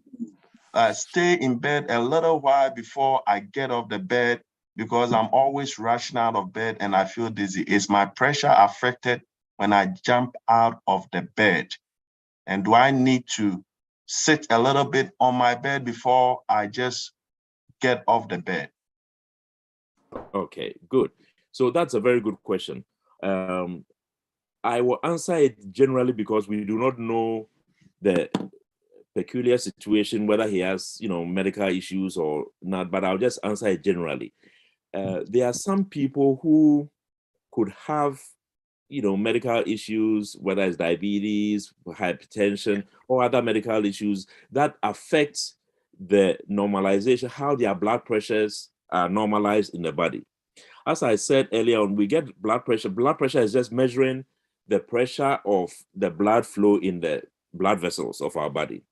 Speaker 1: stay in bed a little while before I get off the bed, because I'm always rushing out of bed and I feel dizzy? Is my pressure affected when I jump out of the bed? And do I need to sit a little bit on my bed before I just get off the bed?
Speaker 3: Okay, good. So that's a very good question. I will answer it generally because we do not know the peculiar situation, whether he has, medical issues or not, but I'll just answer it generally. There are some people who could have, medical issues, whether it's diabetes, hypertension, or other medical issues that affect the normalization, how their blood pressures are normalized in the body. As I said earlier on, we get blood pressure. Blood pressure is just measuring the pressure of the blood flow in the blood vessels of our body.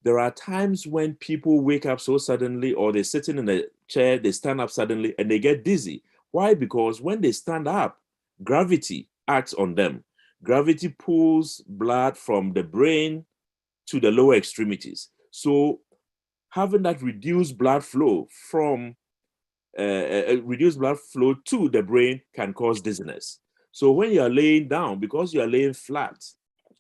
Speaker 3: there are times when people wake up so suddenly, or they're sitting in a chair, they stand up suddenly and they get dizzy. Why? Because when they stand up, gravity acts on them. Gravity pulls blood from the brain to the lower extremities. So having that reduced blood flow from reduced blood flow to the brain can cause dizziness. So when you are laying down, because you are laying flat,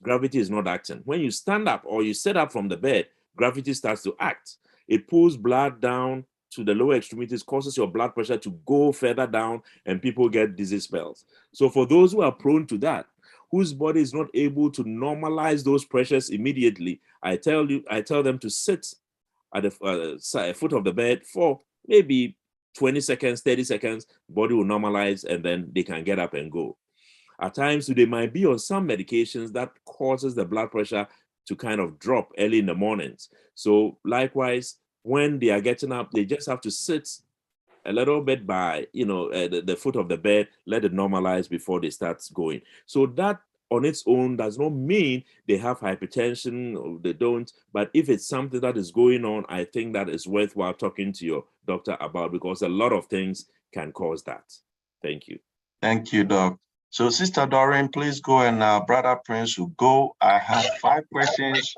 Speaker 3: gravity is not acting. When you stand up or you sit up from the bed, gravity starts to act. It pulls blood down to the lower extremities, causes your blood pressure to go further down, and people get dizzy spells. So for those who are prone to that, whose body is not able to normalize those pressures immediately, I tell them to sit at the foot of the bed for maybe 20 seconds, 30 seconds, body will normalize, and then they can get up and go. At times, they might be on some medications that causes the blood pressure to kind of drop early in the mornings. So likewise, when they are getting up, they just have to sit a little bit by, the foot of the bed, let it normalize before they start going. So that on its own does not mean they have hypertension or they don't, but if it's something that is going on, I think that is worthwhile talking to your doctor about, because a lot of things can cause that. Thank you.
Speaker 1: Thank you, Doc. So Sister Doreen, please go, and Brother Prince will go. I have 5 questions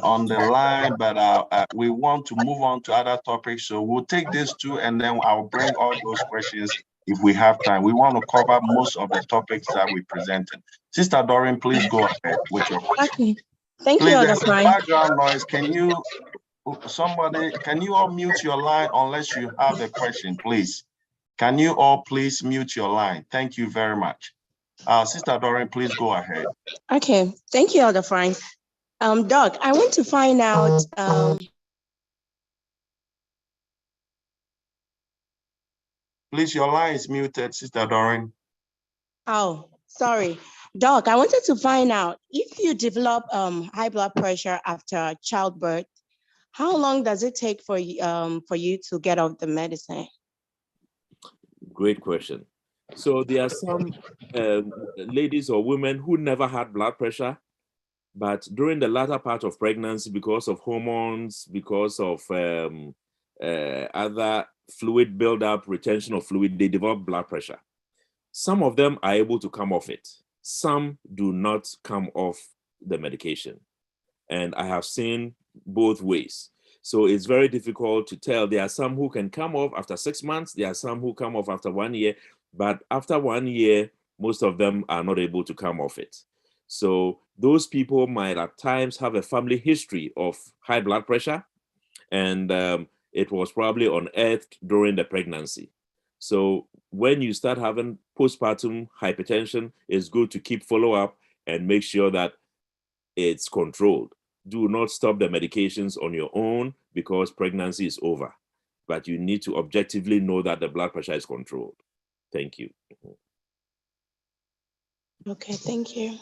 Speaker 1: on the line, but we want to move on to other topics. So we'll take these 2, and then I'll bring all those questions if we have time. We want to cover most of the topics that we presented. Sister Doreen, please go ahead with your question.
Speaker 8: Okay. Thank
Speaker 1: Please,
Speaker 8: you,
Speaker 1: there's
Speaker 8: Elder Frank.
Speaker 1: background noise. Can you all mute your line unless you have a question, please? Can you all please mute your line? Thank you very much. Sister Doreen, please go ahead.
Speaker 8: Okay. Thank you, Elder Frank. Doc, I want to find out.
Speaker 1: Please, your line is muted, Sister Doreen.
Speaker 8: Oh, sorry. Doc, I wanted to find out if you develop high blood pressure after childbirth, how long does it take for you to get off the medicine?
Speaker 3: Great question. So there are some ladies or women who never had blood pressure, but during the latter part of pregnancy, because of hormones, because of other fluid buildup, retention of fluid, they develop blood pressure. Some of them are able to come off it. Some do not come off the medication. And I have seen both ways. So it's very difficult to tell. There are some who can come off after 6 months. There are some who come off after 1 year. But after 1 year, most of them are not able to come off it. So those people might at times have a family history of high blood pressure, and it was probably unearthed during the pregnancy. So when you start having postpartum hypertension, it's good to keep follow-up and make sure that it's controlled. Do not stop the medications on your own because pregnancy is over, but you need to objectively know that the blood pressure is controlled. Thank you.
Speaker 8: Okay, thank you.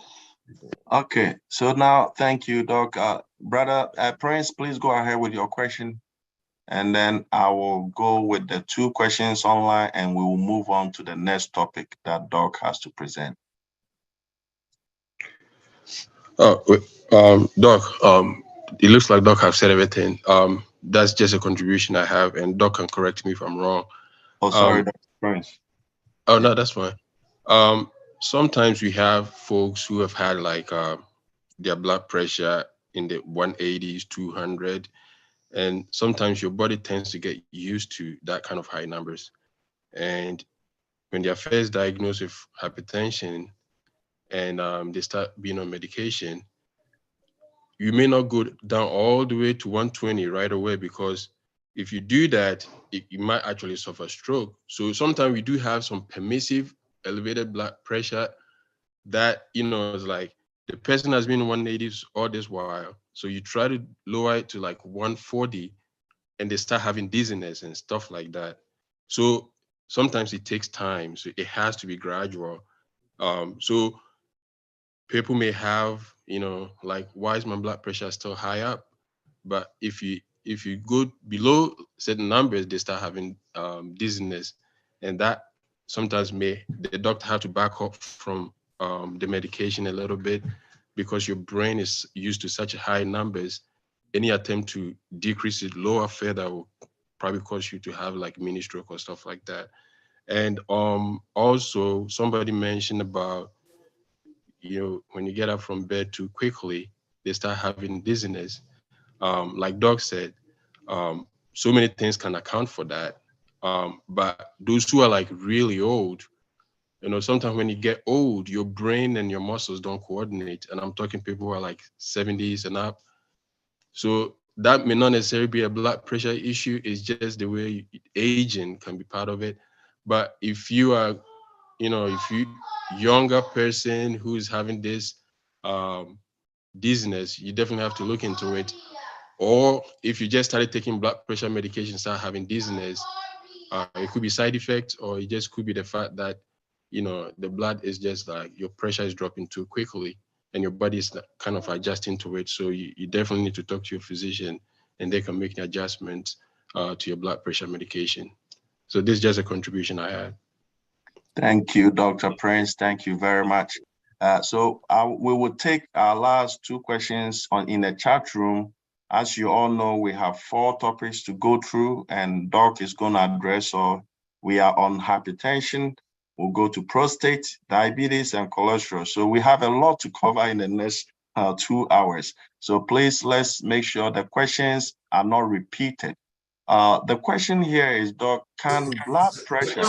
Speaker 1: Okay, so now, thank you, Doc. Brother Prince, please go ahead with your question. And then I will go with the 2 questions online, and we will move on to the next topic that Doc has to present.
Speaker 9: Doc, it looks like Doc have said everything. That's just a contribution I have, and Doc can correct me if I'm wrong.
Speaker 1: Oh, sorry, Dr. Prince.
Speaker 9: Oh, no, that's fine. Sometimes we have folks who have had like their blood pressure in the 180s, 200, and sometimes your body tends to get used to that kind of high numbers. And when they're first diagnosed with hypertension and they start being on medication, you may not go down all the way to 120 right away, because if you do that, you might actually suffer stroke. So sometimes we do have some permissive elevated blood pressure that, is like the person has been in 180s all this while. So you try to lower it to like 140 and they start having dizziness and stuff like that. So sometimes it takes time. So it has to be gradual. So people may have, like, why is my blood pressure still high up? But if you go below certain numbers, they start having dizziness, and that sometimes the doctor have to back up from the medication a little bit, because your brain is used to such high numbers any attempt to decrease it lower further will probably cause you to have like mini stroke or stuff like that. And also somebody mentioned about, when you get up from bed too quickly, they start having dizziness. Like Doc said, so many things can account for that. But those who are like really old, sometimes when you get old, your brain and your muscles don't coordinate. And I'm talking people who are like 70s and up. So that may not necessarily be a blood pressure issue. It's just the way aging can be part of it. But if you are, if you younger person who's having this dizziness, you definitely have to look into it. Or if you just started taking blood pressure medication, start having dizziness, it could be side effects, or it just could be the fact that, the blood is just like your pressure is dropping too quickly and your body is kind of adjusting to it. So you definitely need to talk to your physician and they can make the adjustments to your blood pressure medication. So this is just a contribution I had.
Speaker 1: Thank you, Dr. Prince. Thank you very much. So we will take our last two questions in the chat room. As you all know, we have 4 topics to go through, and Doc is going to address all. We are on hypertension. We'll go to prostate, diabetes, and cholesterol. So we have a lot to cover in the next 2 hours. So please, let's make sure the questions are not repeated. The question here is, Doc, can blood pressure...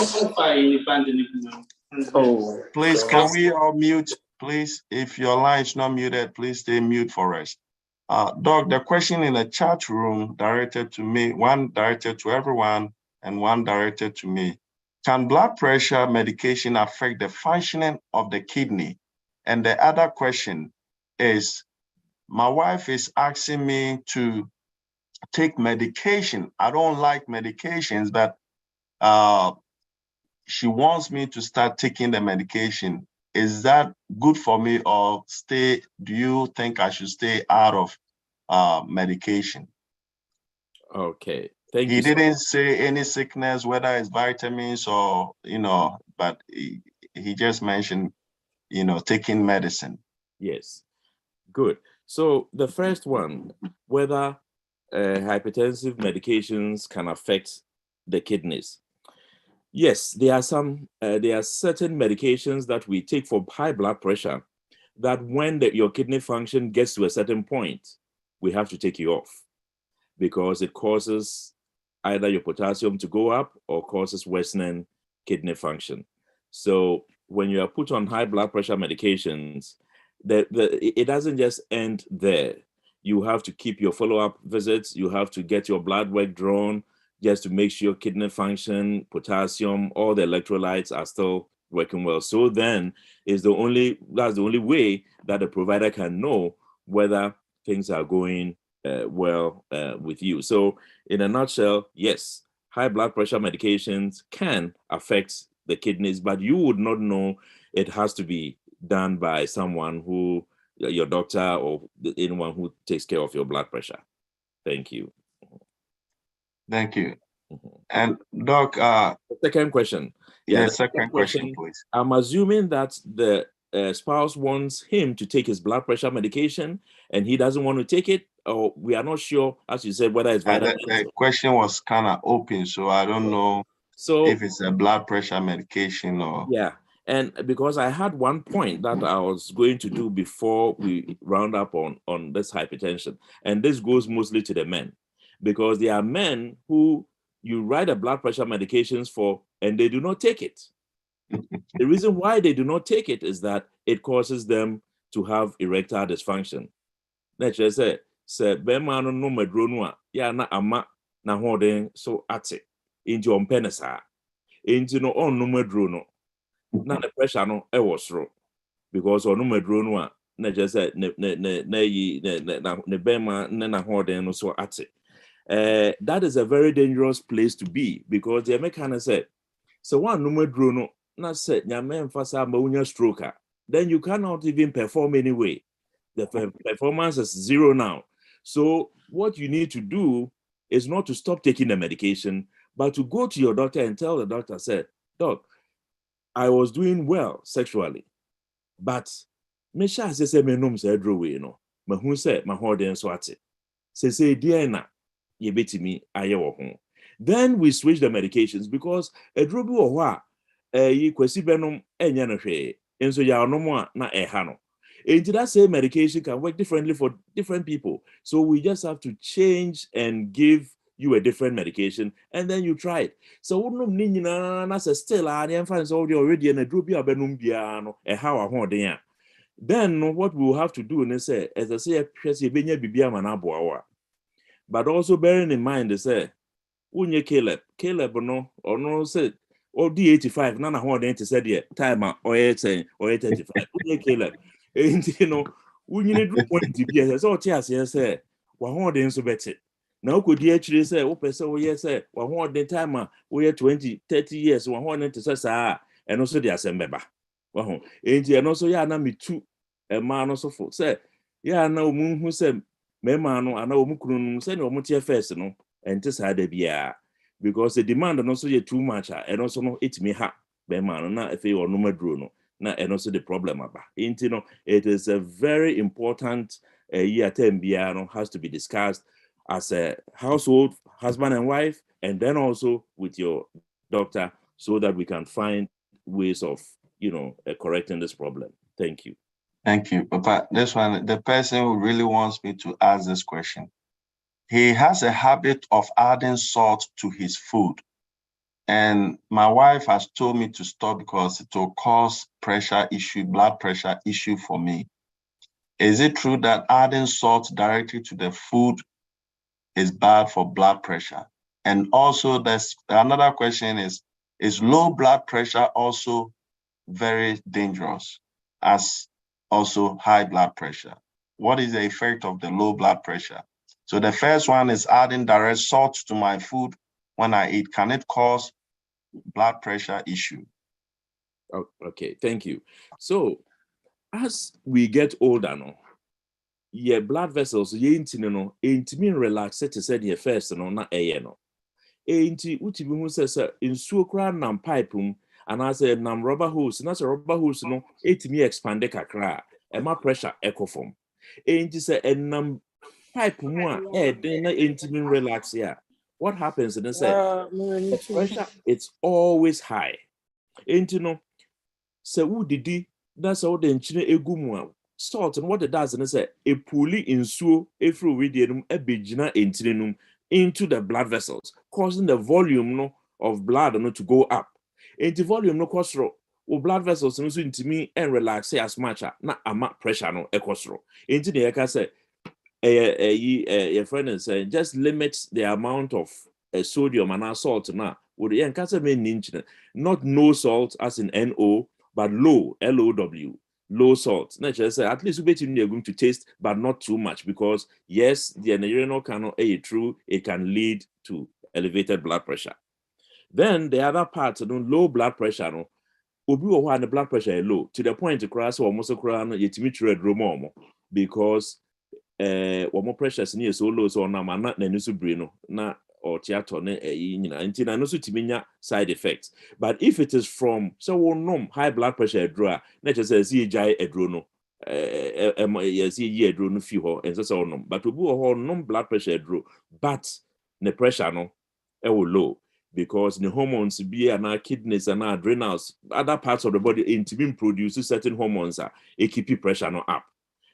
Speaker 6: Oh,
Speaker 1: please, can we all mute, please? If your line is not muted, please stay mute for us. Doc, the question in the chat room directed to me, one directed to everyone and one directed to me. Can blood pressure medication affect the functioning of the kidney? And the other question is, my wife is asking me to take medication. I don't like medications, but she wants me to start taking the medication. Is that good for me, or do you think I should stay out of medication?
Speaker 3: Okay, thank you.
Speaker 1: He didn't say any sickness, whether it's vitamins or, but he just mentioned, taking medicine.
Speaker 3: Yes, good. So the first one, whether hypertensive medications can affect the kidneys. Yes, there are certain medications that we take for high blood pressure that when your kidney function gets to a certain point, we have to take you off because it causes either your potassium to go up or causes worsening kidney function. So when you are put on high blood pressure medications, it doesn't just end there. You have to keep your follow-up visits. You have to get your blood work drawn just to make sure kidney function, potassium, all the electrolytes are still working well. So then that's the only way that the provider can know whether things are going well with you. So in a nutshell, yes, high blood pressure medications can affect the kidneys, but you would not know. It has to be done by someone who, your doctor or anyone who takes care of your blood pressure. Thank you.
Speaker 1: Thank you. And Doc,
Speaker 3: the second question.
Speaker 1: Yeah, the second question, please.
Speaker 3: I'm assuming that the spouse wants him to take his blood pressure medication and he doesn't want to take it, or we are not sure, as you said, whether it's vitamins.
Speaker 1: The question was kind of open, so I don't know if it's a blood pressure medication or...
Speaker 3: Yeah, and because I had one point that I was going to do before we round up on this hypertension, and this goes mostly to the men, because there are men who you write a blood pressure medications for and they do not take it. The reason why they do not take it is that it causes them to have erectile dysfunction. Let's just say bema no medronua ya na ama na hoden so ate into on penisa into no on no medrono na the pressure no e was soro because on no medronua na just say ne bema na hoden no so ate. That is a very dangerous place to be, because the American said, so one number drone not said nyame mfasa maunya stroke, then you cannot even perform anyway. The performance is zero now. So what you need to do is not to stop taking the medication, but to go to your doctor and tell the doctor, said, Doc, I was doing well sexually, but me sha say me num say draw we no. Me hu say my hoden so ate. say Diana, ye beti me aye wo ho. Then we switch the medications because a drobi wo ho a yi kwasi benom enya no hwe. Enso ya no mo na eha no. And that same medication can work differently for different people. So we just have to change and give you a different medication, and then you try it. So na still already in a drobia benum biano a how I want. Then what we'll have to do is say, as I say, but also bearing in mind they say, unye Caleb no or no said or D85 none of what to said yet time or 10 or 35 unye Caleb. And you know, when you need point to be as all tears, yes, say, what so better. Now could you actually say, oh, person, yes, say, what the time we are 20, 30 years, 100 to say, and also the assembly. Well, and also, yeah, na me too, a man also for say, yeah, no moon who said, Memano, I know Mukunum, send or Mutia first, no, and to say the beer because the demand and also too much, and also no, it me ha, Bemano, not if you or no madruno. And also the problem about it is a very important year term has to be discussed as a household husband and wife, and then also with your doctor, so that we can find ways of correcting this problem. Thank you.
Speaker 1: Thank you, Papa. This one, the person who really wants me to ask this question. He has a habit of adding salt to his food. And my wife has told me to stop because it will cause blood pressure issue for me. Is it true that adding salt directly to the food is bad for blood pressure? And also there's another question is low blood pressure also very dangerous as also high blood pressure? What is the effect of the low blood pressure? So the first one is adding direct salt to my food when I eat. Can it cause blood pressure issue?
Speaker 3: Oh, okay, thank you. So as we get older now, your blood vessels intimi relax to say the first no na no. Enti utibi hu say nsuo kra nam pipe and I say nam rubber hose na say rubber hose no etimi expand kakra e ma pressure ekofom. Enti say enam pipe mu a den na intimi relax here. What happens is the pressure it's always high. Enti no say who didi that's all the nchine egu mu salt and what it does is say a puli insuo efru widienum ebegina entinenum into the blood vessels, causing the volume of blood to go up. Into volume no costro or blood vessels no into me and relax as much na ama pressure no ekostro. Into the eka say your friend is saying just limit the amount of sodium and salt na would the mean not no salt as in NO but low LOW. Low salt. Say at least you're going to taste, but not too much, because yes, the urinal canal true, it can lead to elevated blood pressure. Then the other part, low blood pressure, no, the blood pressure is low to the point to cross almost because one more pressure is near so low, so not na or theater side effects. But if it is from high blood pressure draw, nature says adrono but we blood pressure draw, but the pressure no low because the hormones be our kidneys and our adrenals, other parts of the body in produce certain hormones it keep pressure no up.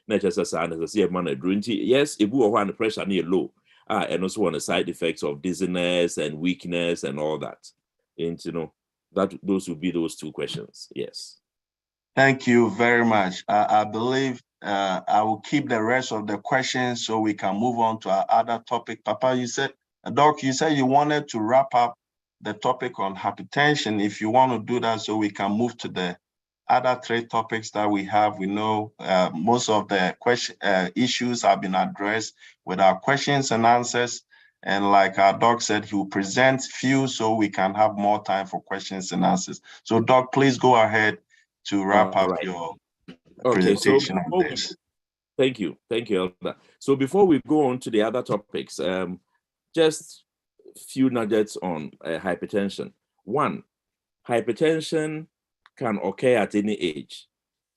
Speaker 3: Nature says yes, it will the pressure near low. And also on the side effects of dizziness and weakness and all that. And that those would be those two questions. Yes.
Speaker 1: Thank you very much. I believe I will keep the rest of the questions so we can move on to our other topic. Papa, you said, Doc, you said you wanted to wrap up the topic on hypertension. If you want to do that, so we can move to the other three topics that we have. We know most of the issues have been addressed with our questions and answers. And like our doc said, he will present few so we can have more time for questions and answers. So Doc, please go ahead to wrap up your presentation on this.
Speaker 3: Thank you, Elder. So before we go on to the other topics, just few nuggets on hypertension. One, hypertension can occur at any age.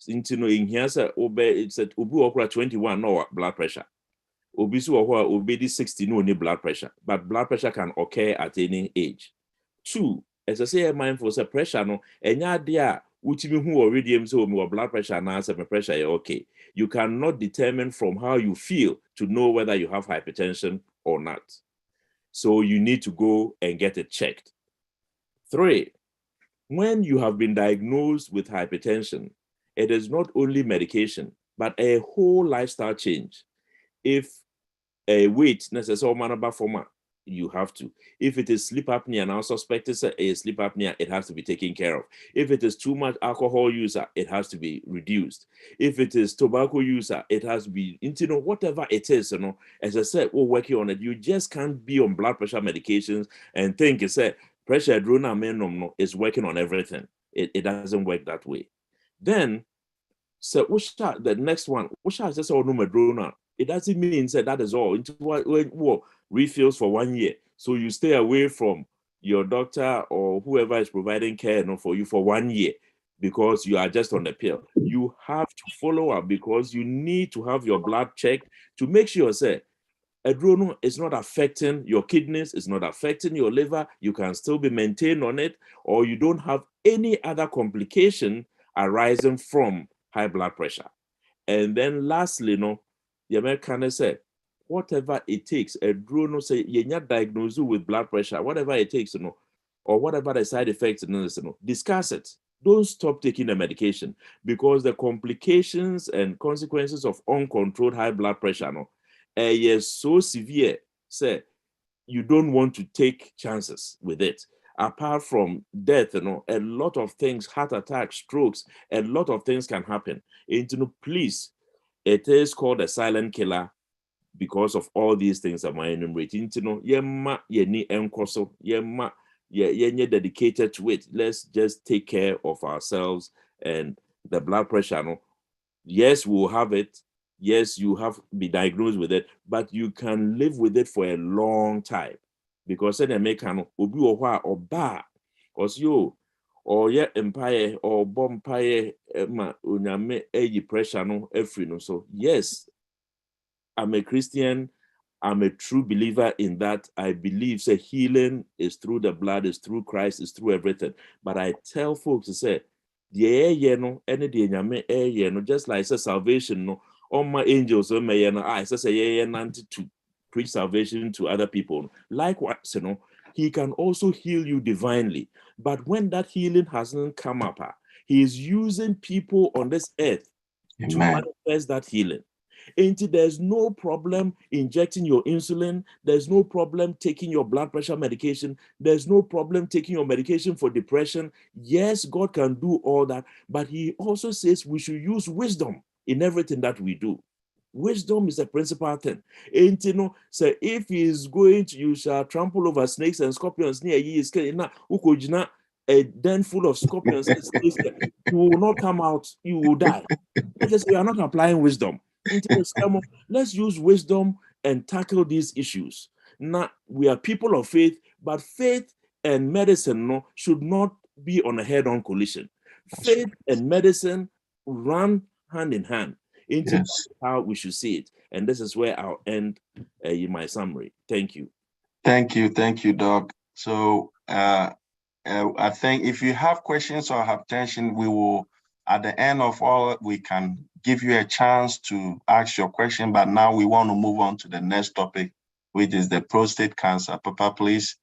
Speaker 3: In here, it's at 21 no blood pressure. Obese or obedi 60 no need blood pressure, but blood pressure can occur at any age. 2, as I say, mindful say pressure no, enya dia utimi hu already so me blood pressure and answer my pressure okay. You cannot determine from how you feel to know whether you have hypertension or not. So you need to go and get it checked. 3, when you have been diagnosed with hypertension, it is not only medication, but a whole lifestyle change. If a weight necessary format, you have to. If it is sleep apnea, now suspect it's a sleep apnea, it has to be taken care of. If it is too much alcohol user, it has to be reduced. If it is tobacco user, it has to be, whatever it is, as I said, we're working on it. You just can't be on blood pressure medications and think it's a pressure adrenaline is working on everything. It doesn't work that way. Then, so the next one, just all numadrona. It doesn't mean that is all. Into what refills for 1 year. So you stay away from your doctor or whoever is providing care for you for 1 year because you are just on the pill. You have to follow up because you need to have your blood checked to make sure adrenal is not affecting your kidneys, it's not affecting your liver. You can still be maintained on it, or you don't have any other complication arising from high blood pressure. And then lastly, the American said, whatever it takes, adrenal say you're not diagnosed with blood pressure, whatever it takes, or whatever the side effects, discuss it. Don't stop taking the medication because the complications and consequences of uncontrolled high blood pressure, is so severe, say you don't want to take chances with it. Apart from death, a lot of things, heart attacks, strokes, a lot of things can happen. Please, it is called a silent killer because of all these things I'm enumerating. Yemma yeni enkoso, yemma yenye dedicated to it. Let's just take care of ourselves and the blood pressure. Yes, we'll have it. Yes, you have been diagnosed with it, but you can live with it for a long time because then American obi or ba or you or yeah empire or bompire ma unyame pressure no every no. So yes, I'm a Christian. I'm a true believer in that. I believe healing is through the blood, is through Christ, is through everything. But I tell folks to say, just like salvation, all my angels, I say, to preach salvation to other people. Likewise, he can also heal you divinely. But when that healing hasn't come up, he is using people on this earth to manifest that healing. There's no problem injecting your insulin. There's no problem taking your blood pressure medication. There's no problem taking your medication for depression. Yes, God can do all that, but he also says we should use wisdom in everything that we do. Wisdom is a principal thing. So if he is going to, you shall trample over snakes and scorpions near ye is a den full of scorpions and snakes, you will not come out, you will die. Because we are not applying wisdom. Let's use wisdom and tackle these issues. Now, we are people of faith, but faith and medicine should not be on a head-on collision. Faith and medicine run hand in hand. That's how we should see it. And this is where I'll end in my summary. Thank you.
Speaker 1: Thank you, Doc. So I think if you have questions or hypertension, we will, at the end of all, we can give you a chance to ask your question. But now we want to move on to the next topic, which is the prostate cancer. Papa, please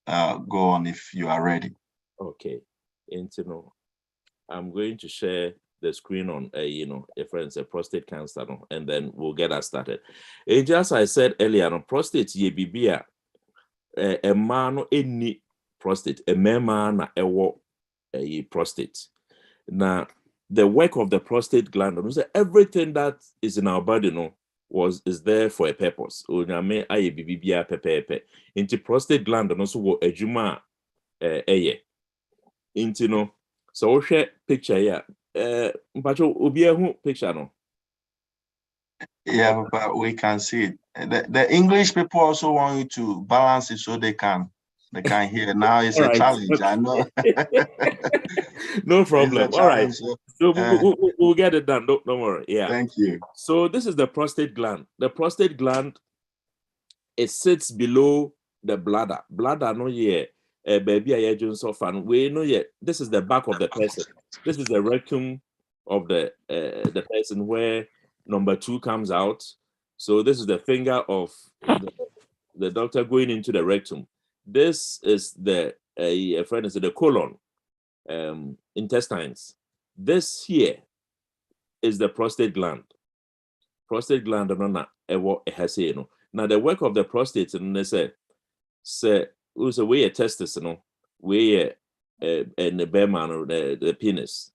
Speaker 1: go on if you are ready.
Speaker 3: Okay. I'm going to share the screen on, if it's a prostate cancer, and then we'll get us started. Just as I said earlier, prostate, a man any prostate, a man na a prostate. Now, the work of the prostate gland, everything that is in our body, is there for a purpose. Into prostate gland, and also a juma, into so share picture here. But picture no.
Speaker 1: Yeah, but we can see it. The English people also want you to balance it so they can They can't hear. Now it's
Speaker 3: All
Speaker 1: a
Speaker 3: right.
Speaker 1: challenge. I know.
Speaker 3: No problem.
Speaker 1: It's a
Speaker 3: All right.
Speaker 1: challenge.
Speaker 3: So we'll get it done. Don't worry. Yeah.
Speaker 1: Thank you.
Speaker 3: So this is the prostate gland. The prostate gland, it sits below the bladder. Bladder, no, yeah. Baby, I just so fun. We know yet. This is the back of the person. This is the rectum of the person where number 2 comes out. So this is the finger of the doctor going into the rectum. This is the a friend is the colon, intestines. This here is the prostate gland. Prostate gland, no. Now the work of the prostate, and they say was a way a testis, way and the bearman or the penis.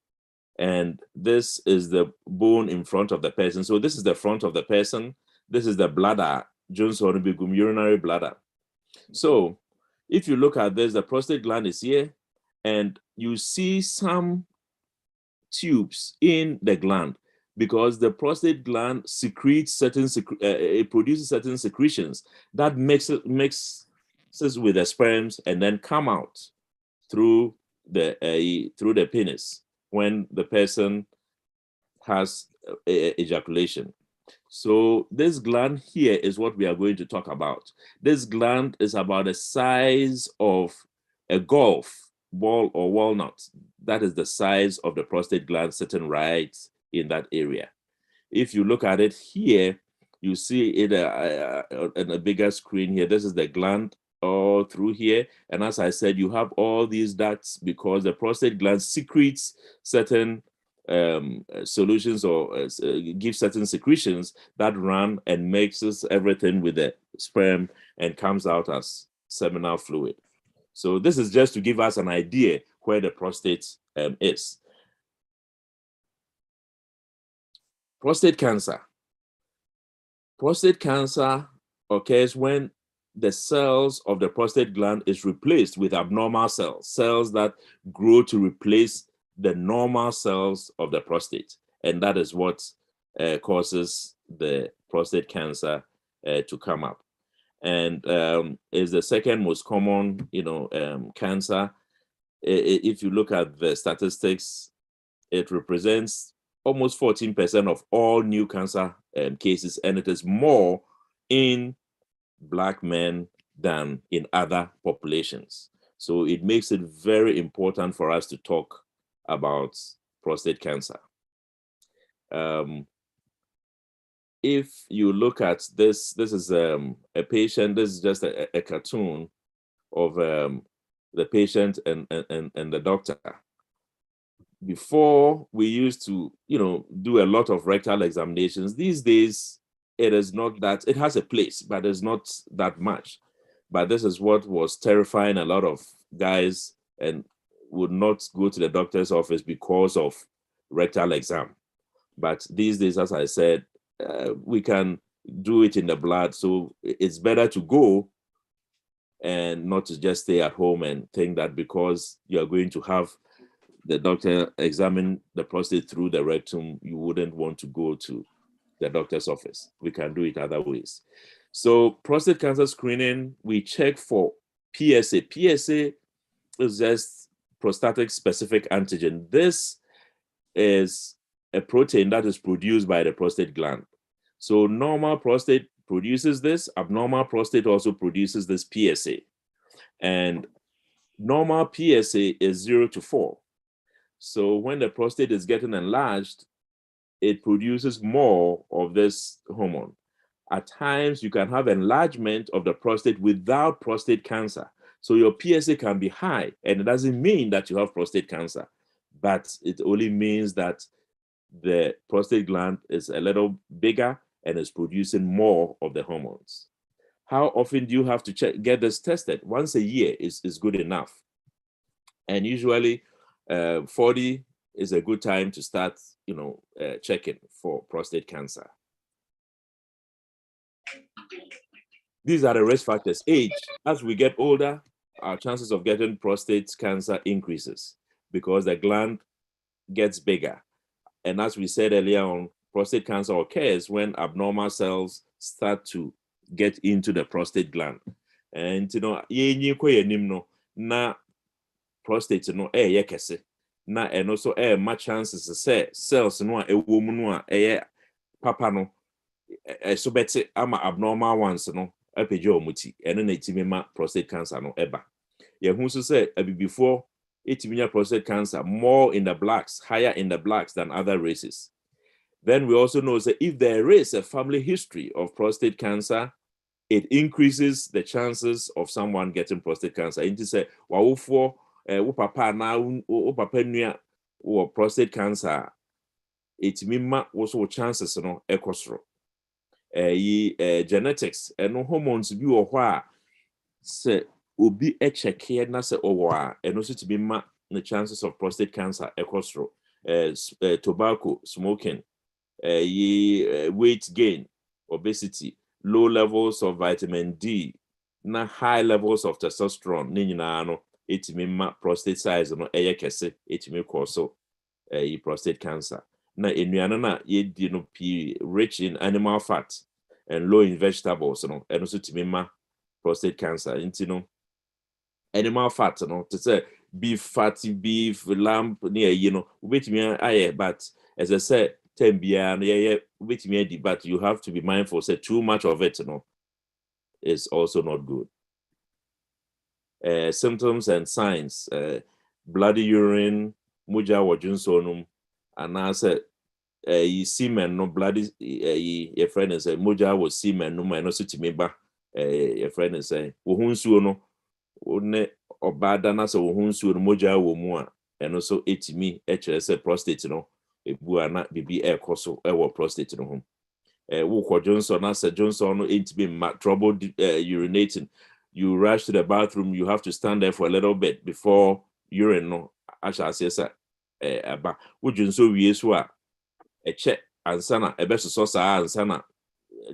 Speaker 3: And this is the bone in front of the person. So this is the front of the person. This is the bladder, urinary bladder. So if you look at this, the prostate gland is here, and you see some tubes in the gland because the prostate gland secretes certain, it produces certain secretions that mixes with the sperms and then come out through the penis when the person has ejaculation. So this gland here is what we are going to talk about. This gland is about the size of a golf ball or walnut. That is the size of the prostate gland sitting right in that area. If you look at it here, you see it in a bigger screen here. This is the gland all through here. And as I said, you have all these ducts because the prostate gland secretes certain solutions or give certain secretions that run and mixes everything with the sperm and comes out as seminal fluid. So this is just to give us an idea where the prostate is. Prostate cancer. Prostate cancer occurs when the cells of the prostate gland is replaced with abnormal cells that grow to replace the normal cells of the prostate. And that is what causes the prostate cancer to come up. And is the second most common, cancer. If you look at the statistics, it represents almost 14% of all new cancer cases, and it is more in Black men than in other populations. So it makes it very important for us to talk about prostate cancer. If you look at this, this is a patient, this is just a cartoon of the patient and the doctor. Before, we used to, do a lot of rectal examinations. These days, it is not that, it has a place, but it's not that much. But this is what was terrifying a lot of guys and would not go to the doctor's office because of rectal exam. But these days, as I said, we can do it in the blood. So it's better to go and not to just stay at home and think that because you're going to have the doctor examine the prostate through the rectum, you wouldn't want to go to the doctor's office. We can do it other ways. So prostate cancer screening, we check for PSA. PSA is just prostatic specific antigen. This is a protein that is produced by the prostate gland. So normal prostate produces this, abnormal prostate also produces this PSA. And normal PSA is 0 to 4. So when the prostate is getting enlarged, it produces more of this hormone. At times, you can have enlargement of the prostate without prostate cancer. So your PSA can be high, and it doesn't mean that you have prostate cancer, but it only means that the prostate gland is a little bigger and is producing more of the hormones. How often do you have to get this tested? Once a year is good enough. And usually 40 is a good time to start, checking for prostate cancer. These are the risk factors. Age. As we get older, our chances of getting prostate cancer increases because the gland gets bigger. And as we said earlier on, prostate cancer occurs when abnormal cells start to get into the prostate gland. and ye no na prostate no ye kese na eno so much chances say cells no a ewo mu no a papa no so beti ama abnormal ones no apeje omuti eno na etimi ma prostate cancer no eba ye hu so say before etimi prostate cancer more in the blacks, higher in the blacks than other races. Then we also know that if there is a family history of prostate cancer, it increases the chances of someone getting prostate cancer. Into say, wa for papa na papa nua or prostate cancer, it mima also chances no ekosro. Genetics and hormones bi or wha say obi check here na say owa and also to be ma the chances of prostate cancer ekosro. Tobacco, smoking, weight gain, obesity, low levels of vitamin D, na high levels of testosterone, no, etimi ma prostate size no kese, etimi cause prostate cancer. Na enuana na di no p rich in animal fat and low in vegetables no, and also timi ma prostate cancer. No animal fat no, to say beef, fatty beef, lamb, near wait me but as I said, 10 wait me but you have to be mindful, say too much of it is also not good. Symptoms and signs, bloody urine, muja wajunsonum, and I said semen no bloody your friend is a muja was semen no man also to me ba your friend is saying uhunsu no one obada na so uhunsu no muja wo mu a eno so etimi say prostate no ebu ana bibi ekoso ewo prostate no ho wo Johnson na say Johnson no etimi trouble urinating, you rush to the bathroom, you have to stand there for a little bit before urine no asha say aba wo Johnson wie so a check ansana ebeso so sa ansana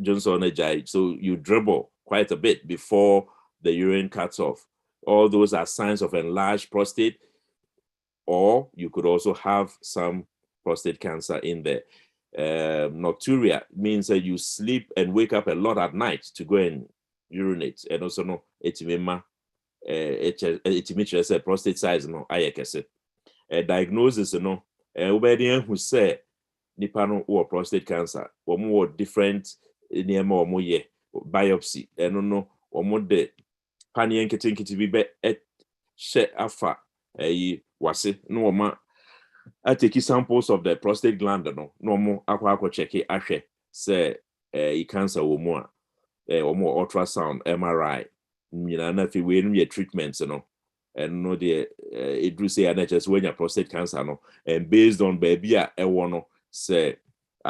Speaker 3: Johnson ejai, so you dribble quite a bit before the urine cuts off. All those are signs of enlarged prostate, or you could also have some prostate cancer in there. Nocturia means that you sleep and wake up a lot at night to go and urinate, and also no etimema etimitre prostate size no ayekese. Diagnosis no obedient who say nipa no or prostate cancer or more different near more ye biopsy and no or more de panian kiti be et she afa wase no ma I take samples of the prostate gland no more aqua check it ashe say cancer or more ultrasound MRI na fi we no treatments no and no the it do say NHS when your prostate cancer no and based on baby a no say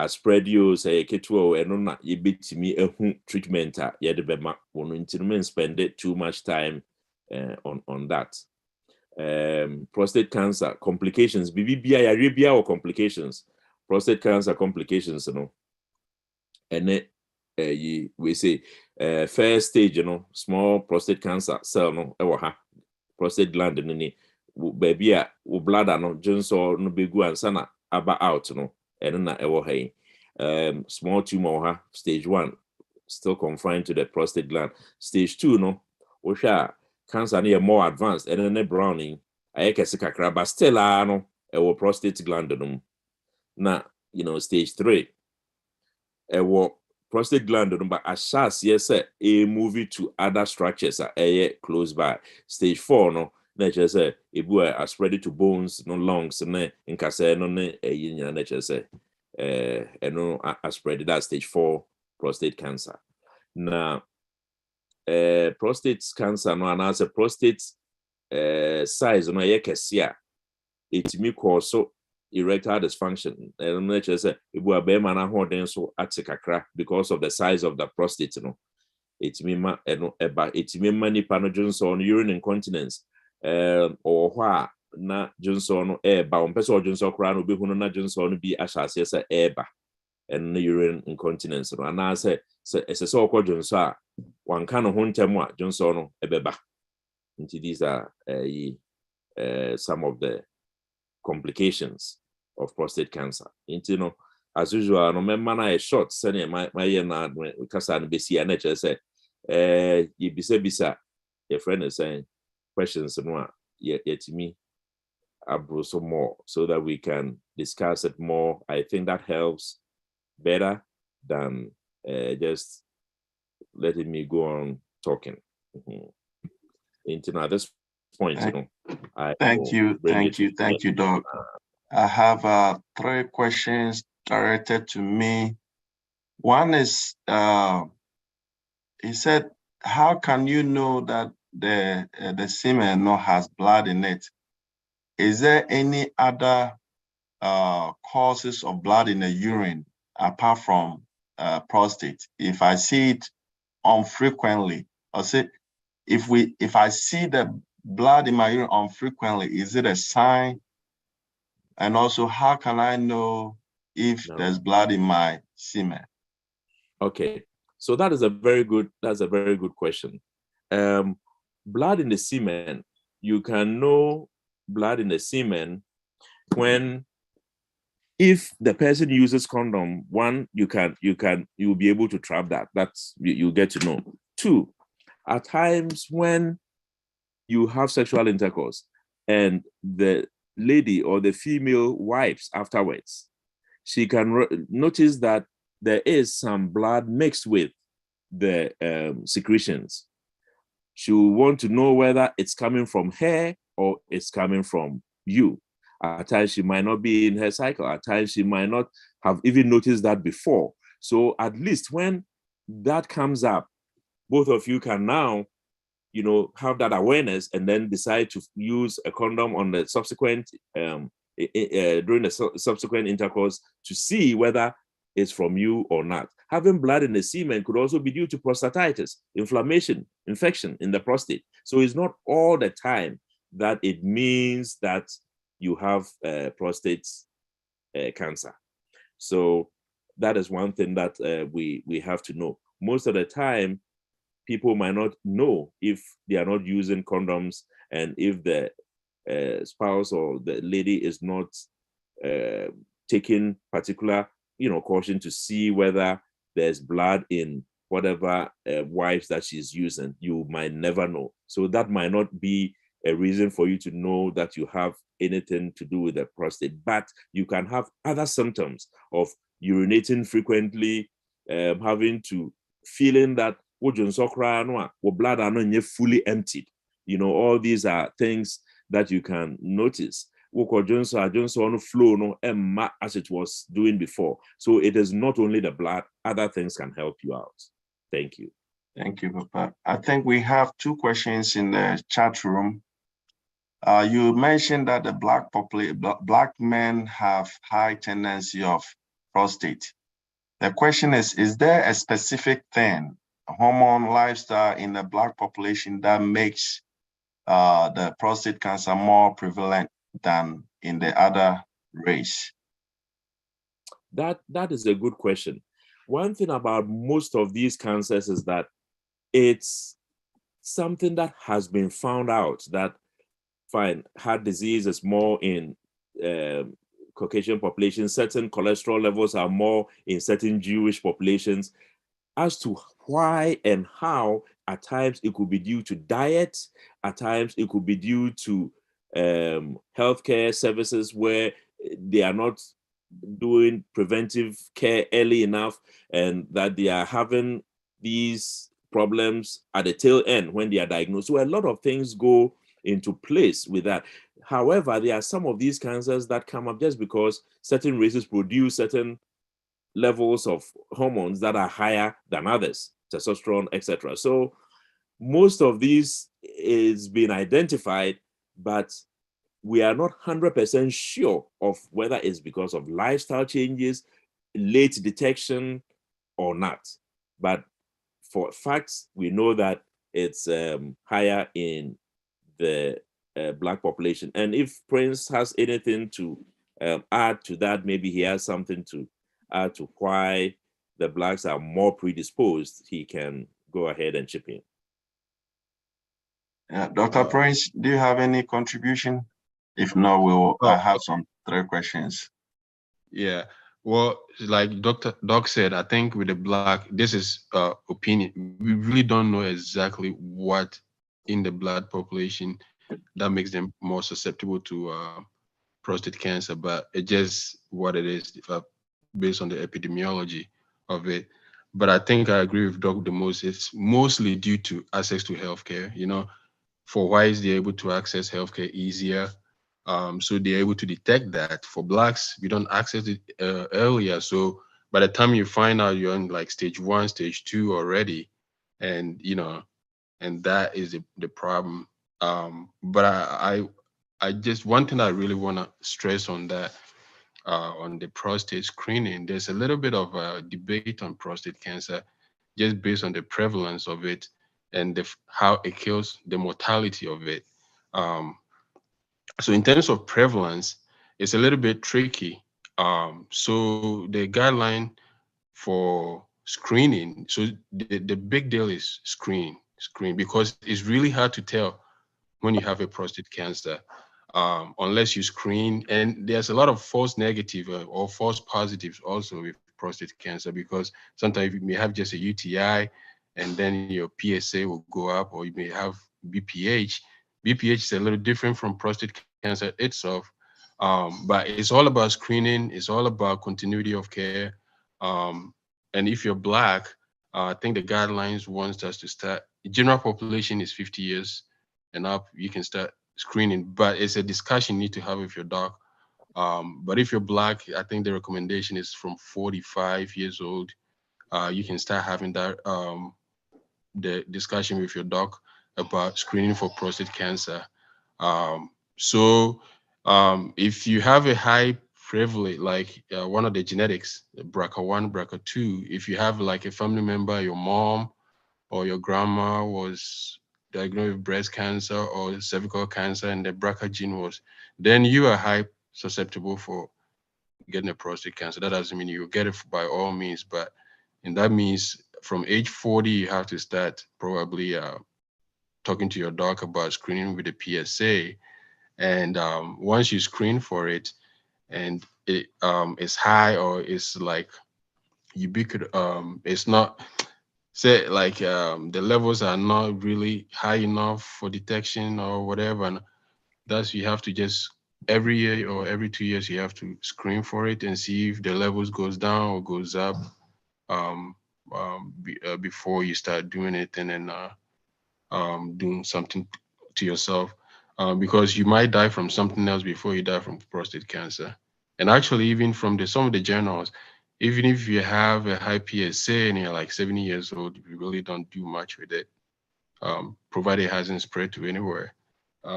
Speaker 3: spread you say keto and no na ye bitimi ehu treatment a ye de bema wono ntino spend it too much time on that. Prostate cancer complications bibia ya rebia or complications, prostate cancer complications no and we say first stage small prostate cancer cell no ewo ha prostate gland ni baby a wo bladder no jonso no begu ansa na aba out no eno na ewo ha small tumor ha stage 1 still confined to the prostate gland. Stage 2 no wo hwa cancer na more advanced and then browning ayekese kakra but still no ewo prostate gland no na stage 3 ewo prostate gland no but ashas yes a movie to other structures close by. Stage 4 no na just say ebu are spread to bones no lungs na nkase no ne yinya na just say no spread that stage 4 prostate cancer. Now prostate cancer no and as a prostate size no kese it me cause so erectile dysfunction and na just say ebu abema na hoden so atikakra because of the size of the prostate no it me ma no eba it me ma nipa no Johnson urine incontinence or wha na Johnson no eba on person Johnson kra no be hu no na Johnson no bi ashase say eba and urine incontinence no na say ese okọ Johnson a wan kan ho ntem a Johnson no ebeba. These are some of the complications of prostate cancer. As usual, no member na short send my na kasa no be see NHS say You bisa, your friend is saying questions and yet to me, abro some more so that we can discuss it more. I think that helps better than just letting me go on talking. Into at this point,
Speaker 1: thank you, Doc. I have 3 questions directed to me. One is, he said, how can you know that the semen not has blood in it? Is there any other causes of blood in the urine apart from prostate? If I see it unfrequently, or say if I see the blood in my urine unfrequently, is it a sign? And also, how can I know if there's blood in my semen?
Speaker 3: Okay, so that's a very good question. Blood in the semen, you can know blood in the semen when, if the person uses condom, one, you'll be able to trap that. That's you get to know. 2, at times when you have sexual intercourse and the lady or the female wipes afterwards, she can notice that there is some blood mixed with the secretions. She will want to know whether it's coming from her or it's coming from you. At times she might not be in her cycle. At times she might not have even noticed that before. So at least when that comes up, both of you can now, have that awareness and then decide to use a condom on the subsequent, during the subsequent intercourse to see whether it's from you or not. Having blood in the semen could also be due to prostatitis, inflammation, infection in the prostate. So it's not all the time that it means that you have prostate cancer. So that is one thing that we have to know. Most of the time, people might not know if they are not using condoms, and if the spouse or the lady is not taking particular caution to see whether there's blood in whatever wipes that she's using. You might never know. So that might not be a reason for you to know that you have anything to do with the prostate, but you can have other symptoms of urinating frequently, having to feeling that blood are not fully emptied. All these are things that you can notice. Flow as it was doing before. So it is not only the blood, other things can help you out. Thank you.
Speaker 1: Thank you, Papa. I think we have 2 questions in the chat room. You mentioned that the black men have high tendency of prostate. The question is there a specific thing, hormone, lifestyle in the black population that makes the prostate cancer more prevalent than in the other race?
Speaker 3: That is a good question. One thing about most of these cancers is that it's something that has been found out that heart disease is more in Caucasian populations. Certain cholesterol levels are more in certain Jewish populations. As to why and how, at times it could be due to diet, at times it could be due to healthcare services where they are not doing preventive care early enough, and that they are having these problems at the tail end when they are diagnosed. So a lot of things go into place with that. However, there are some of these cancers that come up just because certain races produce certain levels of hormones that are higher than others, testosterone, etc. So most of these is being identified, but we are not 100% sure of whether it's because of lifestyle changes, late detection, or not. But for facts, we know that it's higher in the Black population. And if Prince has anything to add to that, maybe he has something to add to why the Blacks are more predisposed, he can go ahead and chip in.
Speaker 1: Dr. Prince, do you have any contribution? If not, I have some 3 questions.
Speaker 9: Yeah, Well, like Doc said, I think with the black, this is opinion. We really don't know exactly what in the blood population that makes them more susceptible to prostate cancer, but it's just what it is based on the epidemiology of it. But I think I agree with Doc the most. It's mostly due to access to healthcare. You know, for whites, they're able to access healthcare easier. So they're able to detect that. For blacks, we don't access it earlier. So by the time you find out you're in like stage 1, stage 2 already, and you know, and that is the problem. But I just one thing I really want to stress on the prostate screening. There's a little bit of a debate on prostate cancer, just based on the prevalence of it and how it kills, the mortality of it. Um, so in terms of prevalence, it's a little bit tricky. So the guideline for screening, so the big deal is screen, because it's really hard to tell when you have a prostate cancer, unless you screen. And there's a lot of false negative or false positives also with prostate cancer, because sometimes you may have just a UTI and then your PSA will go up, or you may have BPH. BPH is a little different from prostate cancer itself, but it's all about screening. It's all about continuity of care. And if you're black, I think the guidelines wants us to start. General population is 50 years and up. You can start screening, but it's a discussion you need to have with your doc. But if you're black, I think the recommendation is from 45 years old. You can start having that the discussion with your doc about screening for prostate cancer. So if you have a high privilege, like one of the genetics, BRCA1, BRCA2, if you have like a family member, your mom or your grandma was diagnosed with breast cancer or cervical cancer and the BRCA gene was, then you are high susceptible for getting a prostate cancer. That doesn't mean you get it by all means, but and that means from age 40, you have to start probably talking to your doc about screening with the PSA. And once you screen for it and it is high or it's like ubiquitous, it's not, say like the levels are not really high enough for detection or whatever, and that's, you have to just every year or every 2 years you have to screen for it and see if the levels goes down or goes up, before you start doing it and then doing something to yourself, because you might die from something else before you die from prostate cancer. And actually, even from some of the journals, even if you have a high PSA and you're like 70 years old, you really don't do much with it, provided it hasn't spread to anywhere,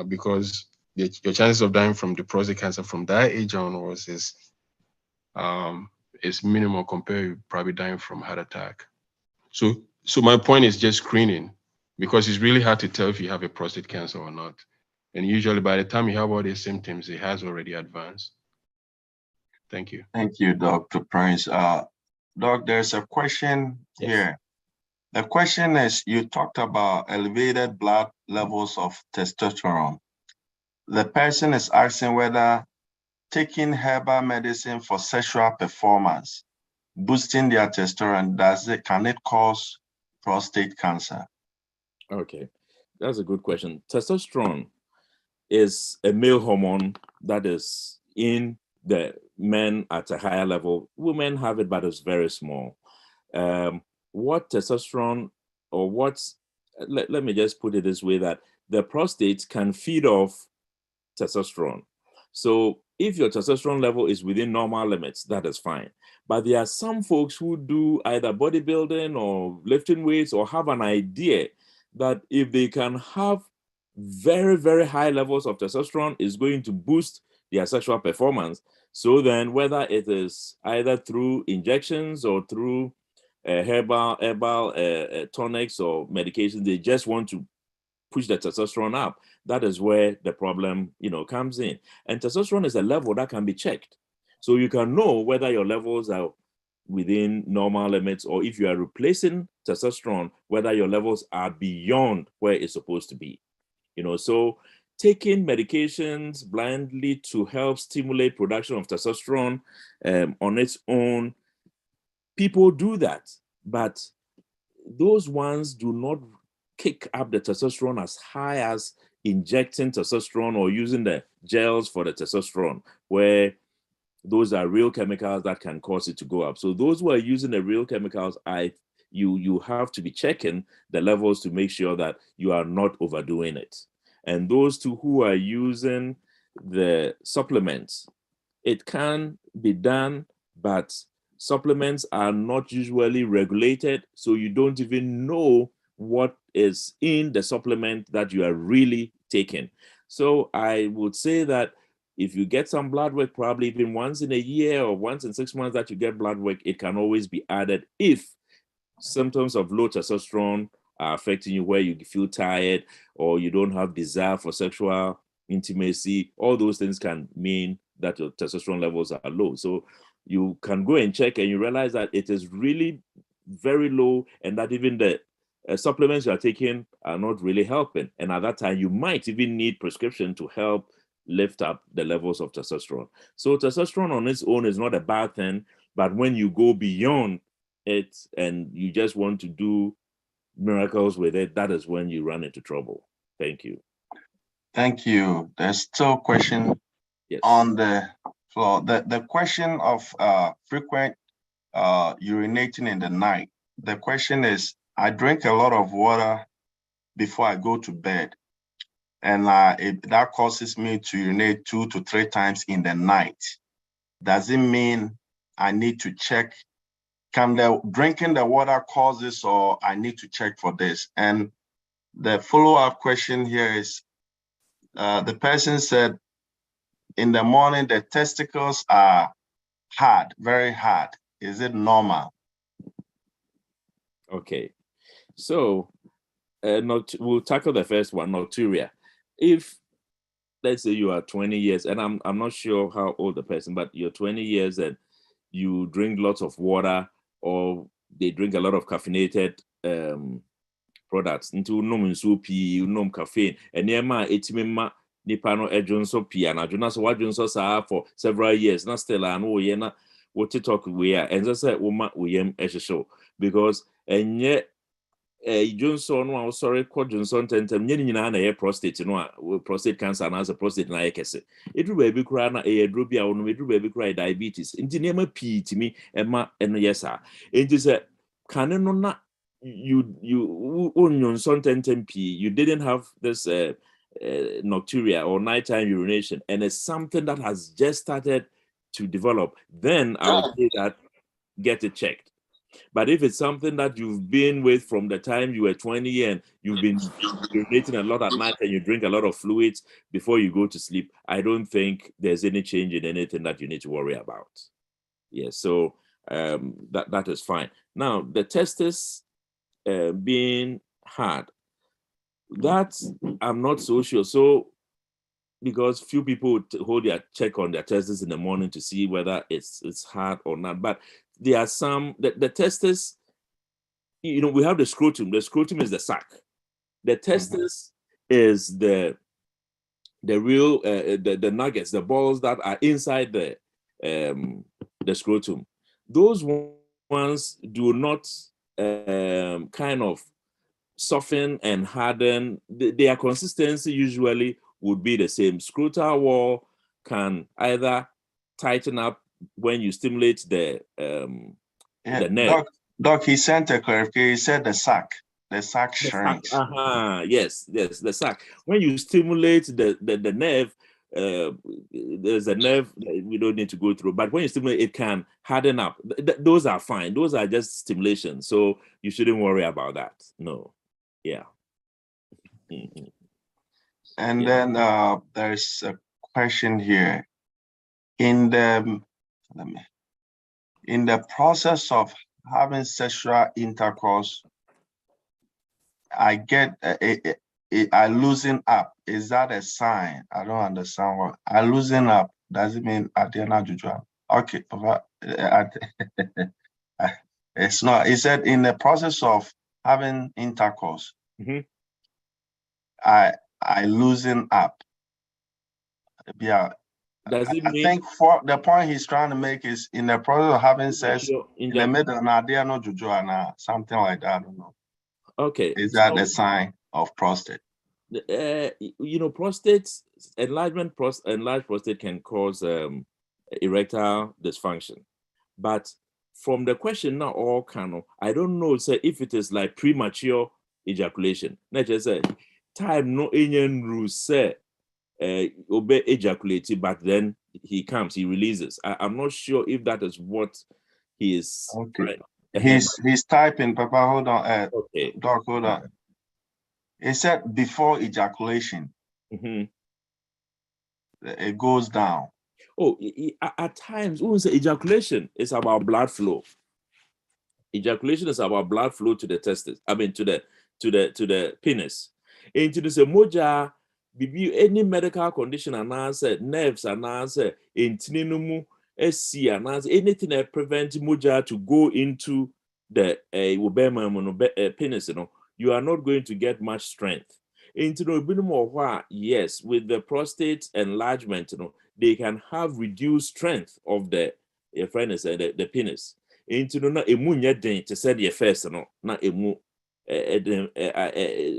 Speaker 9: because your chances of dying from the prostate cancer from that age onwards is minimal compared to probably dying from heart attack. So my point is just screening, because it's really hard to tell if you have a prostate cancer or not. And usually by the time you have all these symptoms, it has already advanced. Thank you.
Speaker 1: Thank you, Dr. Prince. Doc, there's a question here. The question is, you talked about elevated blood levels of testosterone. The person is asking whether taking herbal medicine for sexual performance, boosting their testosterone, can it cause prostate cancer?
Speaker 3: Okay, that's a good question. Testosterone is a male hormone that is in the men at a higher level. Women have it, but it's very small. What testosterone, or what's, let me just put it this way, that the prostate can feed off testosterone. So if your testosterone level is within normal limits, that is fine. But there are some folks who do either bodybuilding or lifting weights or have an idea that if they can have very, very high levels of testosterone, is going to boost their sexual performance. So then whether it is either through injections or through herbal tonics or medications, they just want to push the testosterone up. That is where the problem, comes in. And testosterone is a level that can be checked. So you can know whether your levels are within normal limits, or if you are replacing testosterone, whether your levels are beyond where it's supposed to be. So taking medications blindly to help stimulate production of testosterone on its own, people do that, but those ones do not kick up the testosterone as high as injecting testosterone or using the gels for the testosterone, where those are real chemicals that can cause it to go up. So those who are using the real chemicals, you have to be checking the levels to make sure that you are not overdoing it. And those two who are using the supplements, it can be done, but supplements are not usually regulated, so you don't even know what is in the supplement that you are really taking. So I would say that if you get some blood work, probably even once in a year or once in 6 months that you get blood work, it can always be added if symptoms of low testosterone are affecting you, where you feel tired or you don't have desire for sexual intimacy. All those things can mean that your testosterone levels are low. So you can go and check and you realize that it is really very low, and that even the supplements you are taking are not really helping. And at that time, you might even need prescription to help lift up the levels of testosterone. So testosterone on its own is not a bad thing, but when you go beyond it and you just want to do miracles with it, that is when you run into trouble. Thank you.
Speaker 1: Thank you. There's still a question on the floor. The question of frequent urinating in the night. The question is, I drink a lot of water before I go to bed, and that causes me to urinate 2 to 3 times in the night. Does it mean I need to check? Can drinking the water cause this, or I need to check for this? And the follow-up question here is, the person said, in the morning, the testicles are hard, very hard. Is it normal?
Speaker 3: Okay, so we'll tackle the first one, nocturia. If, let's say you are 20 years, and I'm not sure how old the person, but you're 20 years and you drink lots of water, or they drink a lot of caffeinated products, into nom caffeine, and near etimema nipa no edwonso pia na adwona so wadwonso saa for several years, na still an wo ye na what to talk we are, and just say woman we am ehyeso, because enye Johnson no sorry ko Johnson tentem nye nyina na ye prostate no prostate cancer na as a prostate na ye kese edru ba bi kura na e edru bia wo no edru ba bi kura diabetes nti nema pii timi ema eno yesa nti se kane no na you Johnson tentem pii, you didn't have this nocturia or nighttime urination, and it's something that has just started to develop, then I would say that get it checked. But if it's something that you've been with from the time you were 20 and you've been urinating a lot at night and you drink a lot of fluids before you go to sleep, I don't think there's any change in anything that you need to worry about. Yes, so that is fine. Now, the testes being hard, that I'm not so sure. So, because few people hold their check on their testes in the morning to see whether it's hard or not. But there are some, the testes, you know, we have the scrotum. The scrotum is the sac. The testes is the real, the nuggets, the balls that are inside the scrotum. Those ones do not kind of soften and harden. Their consistency usually would be the same. Scrotal wall can either tighten up when you stimulate the nerve.
Speaker 1: Doc, he sent a clarification. He said the sac shrinks.
Speaker 3: Yes, the sac. When you stimulate the nerve, there's a nerve that we don't need to go through, but when you stimulate, it can harden up. Those are fine. Those are just stimulation, so you shouldn't worry about that. No, yeah.
Speaker 1: And then there's a question here. In the process of having sexual intercourse, I get I loosen up. Is that a sign? I don't understand what I loosen up. Does it mean Adriana Juju? Okay, it's not. He said in the process of having intercourse, I I loosen up. Yeah.
Speaker 3: Does it
Speaker 1: I
Speaker 3: mean
Speaker 1: think for the point he's trying to make is in the process of having sex in the middle, nadia no juju and something like that. I don't know.
Speaker 3: Okay.
Speaker 1: Is that a sign of prostate?
Speaker 3: You know, prostate enlarged prostate can cause erectile dysfunction. But from the question now, all kind of, I don't know, say if it is like premature ejaculation. Not just say time no Indian rules say obey ejaculate, but then he comes, he releases. I'm not sure if that is what he is.
Speaker 1: Okay. He's typing, Papa. Hold on.
Speaker 3: Okay.
Speaker 1: Doc, hold on. He said before ejaculation, it goes down.
Speaker 3: Oh, at times, we say ejaculation is about blood flow. Ejaculation is about blood flow to the testes. I mean, to the penis. Into the moja, any medical condition and answer nerves and answer intininumu SC and answer anything that prevents moja to go into the penis. You know, you are not going to get much strength. Into the yes, with the prostate enlargement, you know, they can have reduced strength of the penis. Into no na emu nya den te said the first no na emu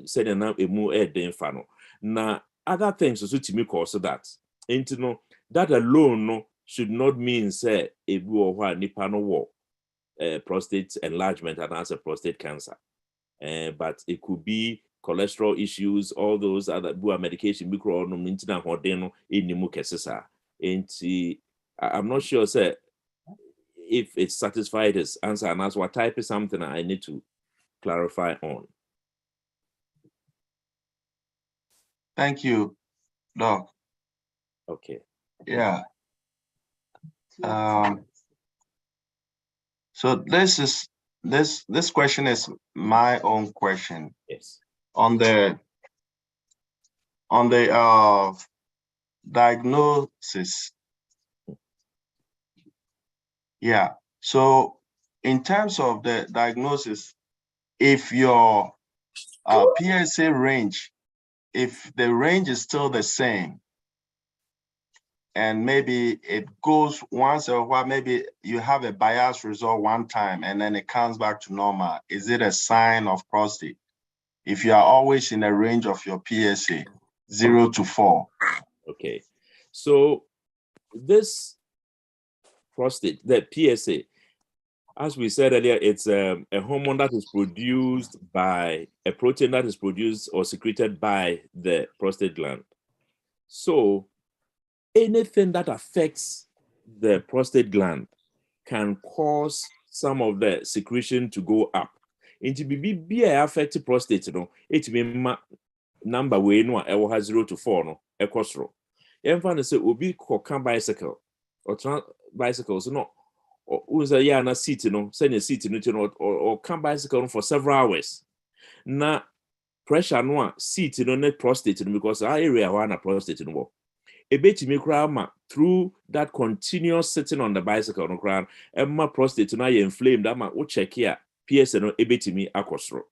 Speaker 3: said na emu den fa no na other things also to me cause that into no that alone no should not mean say ebu or nipa no wo prostate enlargement and as a prostate cancer, but it could be cholesterol issues, all those other medication micro no mintina hodeno enimu kesesa. I'm not sure say if it's satisfied his answer, and that's what type is something I need to clarify on.
Speaker 1: Thank you, Doc.
Speaker 3: Okay.
Speaker 1: Yeah. So this question is my own question.
Speaker 3: Yes.
Speaker 1: On the diagnosis. Yeah. So in terms of the diagnosis, if your PSA range, if the range is still the same, and maybe it goes once in a while, maybe you have a biased result one time and then it comes back to normal, is it a sign of prostate? If you are always in the range of your PSA, 0 to 4.
Speaker 3: Okay. So this prostate, the PSA, as we said earlier, it's a hormone that is produced by a protein that is produced or secreted by the prostate gland. So anything that affects the prostate gland can cause some of the secretion to go up. Into be affect prostate, no, it may number way no 0 to 4 no ekosro. Emfa say obi koka bicycle or bicycles no or say na seat no send a seat no or come bicycle for several hours. Na pressure no seat no net prostate no because our area one prostate no. Ebetimi kra through that continuous sitting on the bicycle no kra emma prostate no ye inflamed ama wo check here PSA no ebetimi akosro.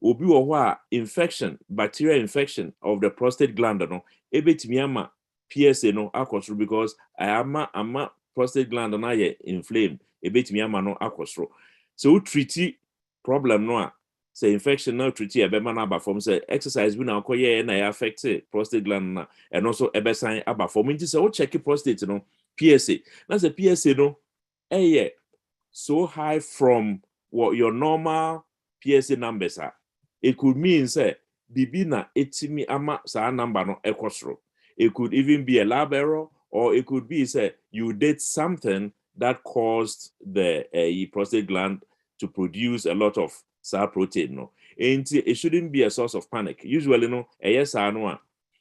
Speaker 3: Obi wo ho a infection, bacterial infection of the prostate gland no ebetimi ama PSA no akosro because ama prostate gland no ye inflamed ebetimi ama no akosro. So treat problem no say infection now treat e be man aba form say exercise we na koye na affect prostate gland na and also e be sign aba form nti say o check prostate no PSA na say PSA no so high from what your normal PSA numbers are. It could mean say bibi na etimi ama sa number no ekosro. It could even be a lab error, or it could be say you did something that caused the prostate gland to produce a lot of SAR protein. No, and it shouldn't be a source of panic. Usually, no, yes, I know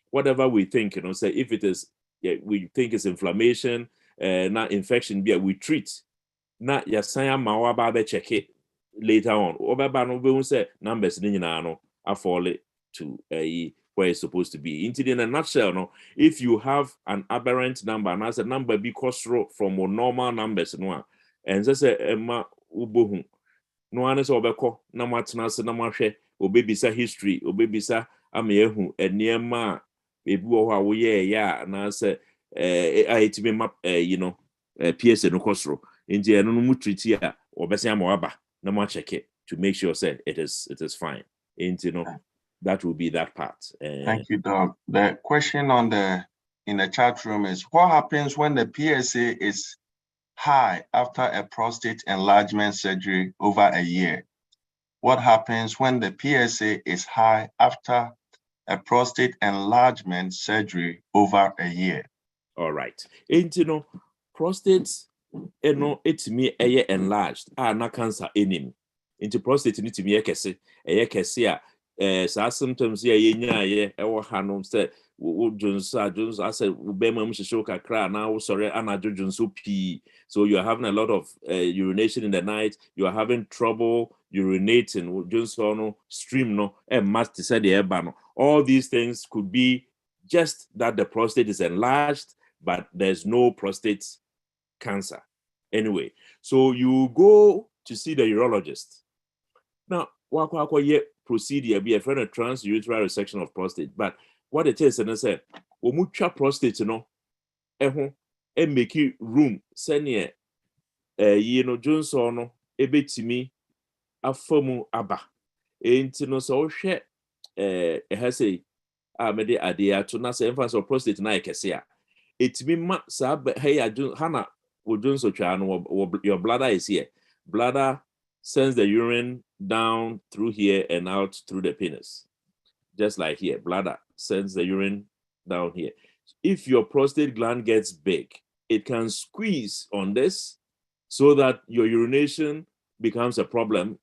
Speaker 3: whatever we think, say if it is, we think it's inflammation, not infection, we treat. Not yasaya mawaba be check it later on. Obaba no we say numbers ni no are fall to where it's supposed to be. In a nutshell, no, if you have an aberrant number, and as a number be costro from normal numbers, no, and just say emma ubohu. No one is obeko, no matnas, no mache, obebisa history, obebisa ama ehu eniema ebi wo ho wo ye ya na say itimi map you know PSA no kosro nti eno no mu treat ya obese ama waba na mo check it to make sure say it is fine. And you know, that will be that part.
Speaker 1: Thank you, Doc. The question in the chat room is, what happens when the PSA is high after a prostate enlargement surgery over a year? What happens when the PSA is high after a prostate enlargement surgery over a year?
Speaker 3: All right. And you know, prostate, you know, it's me enlarged. Na cancer enim. Into prostate need to be a kese sa symptoms ye ewo hanom say Jones I said bema mshisho kakra now sorry anajo Jones p. So you are having a lot of urination in the night, you are having trouble urinating, Jones no stream no must say the air. All these things could be just that the prostate is enlarged, but there's no prostate cancer. Anyway, so you go to see the urologist. Now, procedure be a friend of transurethral resection of prostate, but what it is, and I said, mucha prostate, you know, and make you room, send you know, Johnson, no, ebetimi, afomu aba, ain't no so share, has a mede idea to not say emphasis of prostate na kesia. It me ma sab hey Hannah would so your bladder is here. Bladder sends the urine down through here and out through the penis. Just like here, bladder sends the urine down here. If your prostate gland gets big, it can squeeze on this so that your urination becomes a problem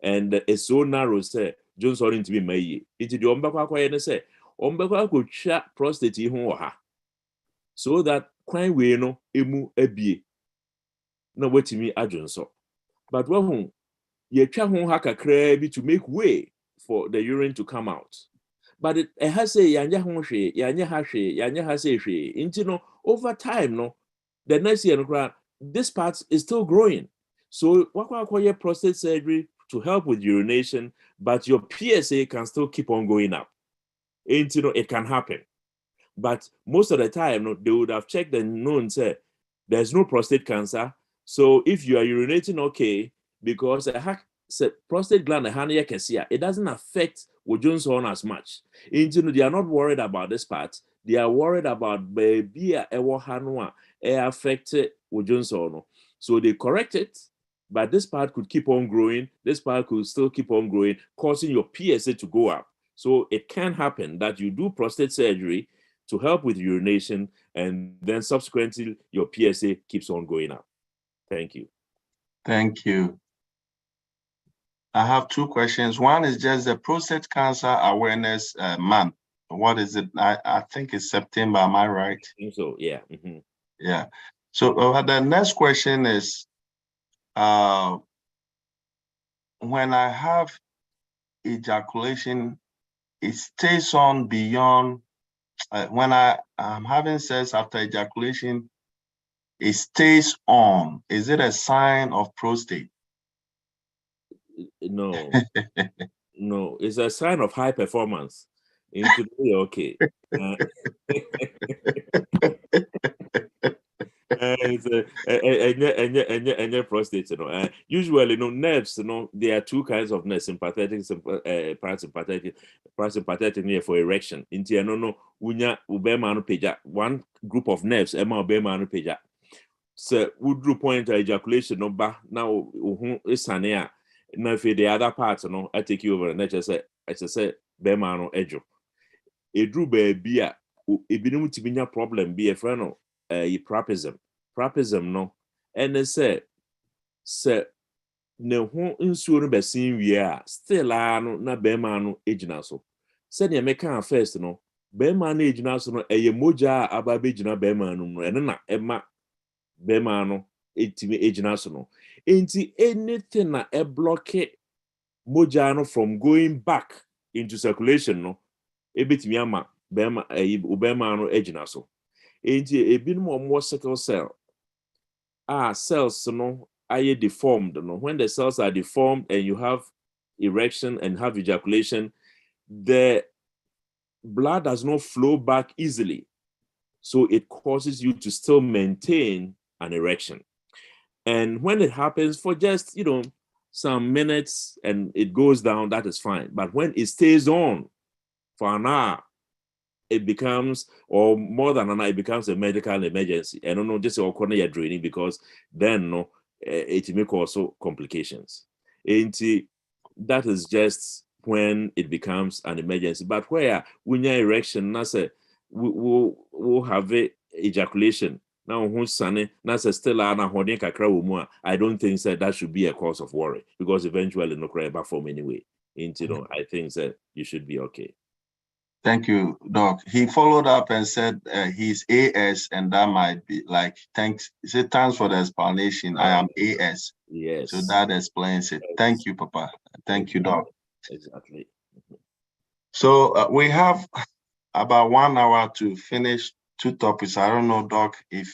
Speaker 3: and it's so narrow, say, Jones ought to be made. Into the umbaka say, umbaka could chat prostate so that crime we no emu ebie. No wait to me ajonso. But when ye try hon haka crabby to make way for the urine to come out. But it has a yanya honshe, yanya hashe, yanya hashe, into over time, no, the next year, this part is still growing. So what prostate surgery to help with urination, but your PSA can still keep on going up. And it can happen. But most of the time, they would have checked and known, say, there's no prostate cancer. So if you are urinating okay, because prostate gland, it doesn't affect Jones horn as much. They are not worried about this part. They are worried about baby affected Jones horn. So they correct it, but this part could keep on growing. This part could still keep on growing, causing your PSA to go up. So it can happen that you do prostate surgery to help with urination, and then subsequently your PSA keeps on going up. Thank you.
Speaker 1: Thank you. I have two questions. One is just the prostate cancer awareness month. What is it? I think it's September. Am I right?
Speaker 3: I think so, yeah. Mm-hmm.
Speaker 1: Yeah. So the next question is, when I have ejaculation, it stays on beyond, when I'm having sex after ejaculation, it stays on. Is it a sign of prostate?
Speaker 3: No, no, it's a sign of high performance. Okay. It's a prostate, usually, nerves, there are two kinds of nerves, sympathetic, parasympathetic. Parasympathetic for erection. One group of nerves, so would do point to ejaculation number now it's an now if the other parts I take you over and I just say bema ejo a drew baby a bit to be a problem be a friend of propism no and they say no who insure be seen we are still na bema no ejina so said you make first bema no ejina so no moja aba bejina bema no and na emma bema no etimi ejina so no enti anything na block moja no from going back into circulation no ebetimi ama bema no ejina so enti ebinum more sickle cell cells no are deformed no when the cells are deformed and you have erection and have ejaculation, the blood does not flow back easily. So it causes you to still maintain an erection. And when it happens for just, some minutes and it goes down, that is fine. But when it stays on for an hour, it becomes, or more than an hour, it becomes a medical emergency. And not just a corner draining, because then it may cause complications. And that is just when it becomes an emergency. But where when your erection, we'll have ejaculation. Now, still I don't think that should be a cause of worry, because eventually no cry back from anyway. I think that you should be okay.
Speaker 1: Thank you, Doc. He followed up and said he's AS, and that might be like, thanks. He said, thanks for the explanation. I am AS.
Speaker 3: Yes.
Speaker 1: So that explains it. Yes. Thank you, Papa. Thank you, Doc.
Speaker 3: Exactly.
Speaker 1: So we have about 1 hour to finish 2 topics. I don't know, Doc, if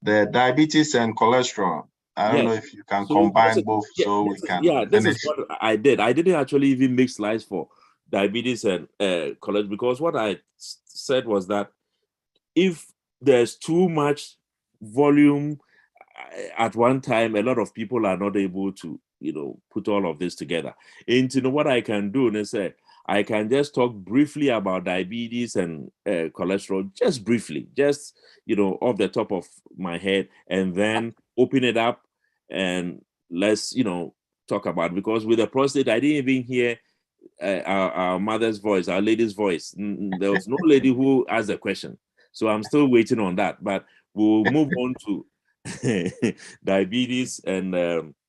Speaker 1: the diabetes and cholesterol. I don't know if you can combine both, so we can finish.
Speaker 3: This is what I did. I didn't actually even make slides for diabetes and cholesterol, because what I said was that if there's too much volume at one time, a lot of people are not able to, put all of this together. And what I can do is say, I can just talk briefly about diabetes and cholesterol, just briefly, just, off the top of my head, and then open it up and let's, talk about it. Because with the prostate, I didn't even hear our mother's voice, our lady's voice. There was no lady who asked a question. So I'm still waiting on that, but we'll move on to diabetes and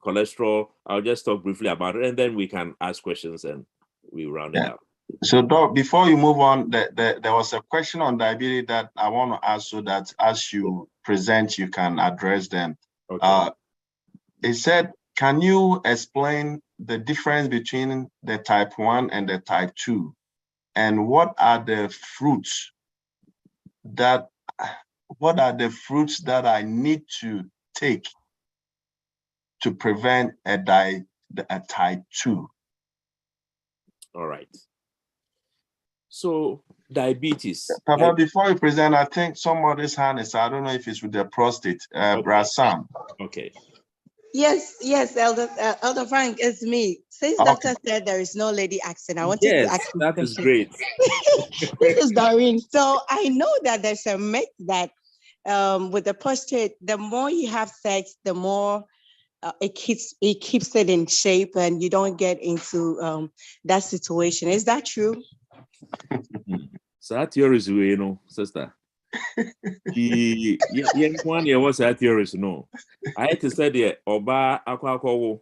Speaker 3: cholesterol. I'll just talk briefly about it, and then we can ask questions and we round it up.
Speaker 1: So, Doc, before you move on, there was a question on diabetes that I want to ask, so that as you present, you can address them.
Speaker 3: Okay.
Speaker 1: It said, can you explain the difference between the type 1 and the type 2? And what are the fruits that I need to take to prevent a type 2?
Speaker 3: All right. So diabetes.
Speaker 1: Papa, before you present, I think somebody's hand is, I don't know if it's with the prostate. Brasam.
Speaker 3: Okay.
Speaker 8: Yes, Elder Frank, it's me. Since doctor said there is no lady accent, I wanted to ask
Speaker 3: that is great.
Speaker 8: This is Doreen. So I know that there's a myth that with the prostate, the more you have sex, the more it keeps it in shape, and you don't get into that situation. Is that true?
Speaker 3: So that theory is, sister. One year was that theory, no. I had to study Oba Aquaco.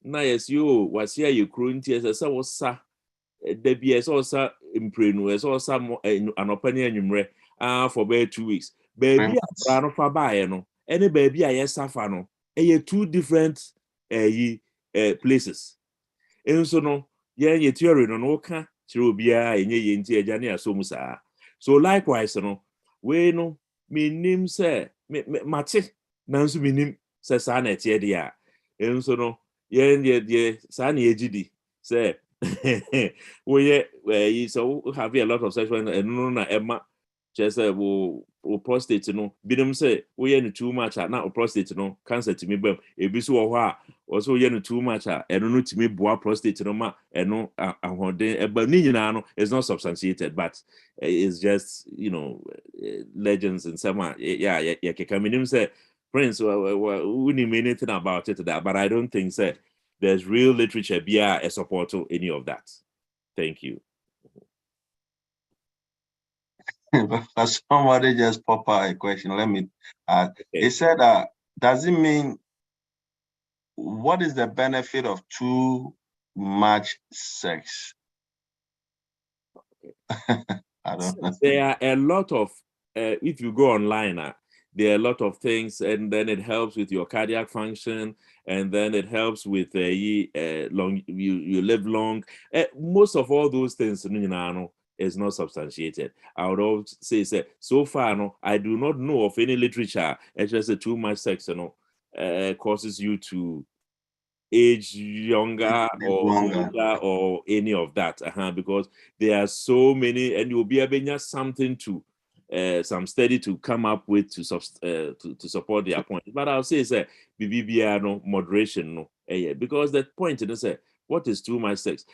Speaker 3: Na yes, you was here, you crunty as a was sa. The BS also imprenu as also an opinion numre for about 2 weeks. Baby, I ran for buy no. Any baby I suffer no. And 2 different places. And so no, ye theory no can through bia and ye inti ajani asomusa. So likewise, we no me nim say mate nanso me nim say sa na tie dia. And so no ye sa na ejidi say we so have a lot of sexual and no na emma just wo prostate no binom say we no too much na prostate no cancer to me bam ebi so wo ha also no too much and no to me boa prostate no ma no ahoden but ni nyina no is not substantiated, but it's just legends and some can minim say Prince we need anything about it that, but I don't think say there's real literature bia a support to any of that. Thank you.
Speaker 1: Somebody just pop out a question. Let me It said does it mean, what is the benefit of too much sex? I don't know.
Speaker 3: There are a lot of if you go online there are a lot of things, and then it helps with your cardiac function, and then it helps with long you live long. Most of all those things is not substantiated. I would also say so far I do not know of any literature just too much sex causes you to age younger or older or any of that, because there are so many, and you'll be able to something to some study to come up with to support their point. But I'll say it's a BBBR no moderation no, because the point is what is too much sex?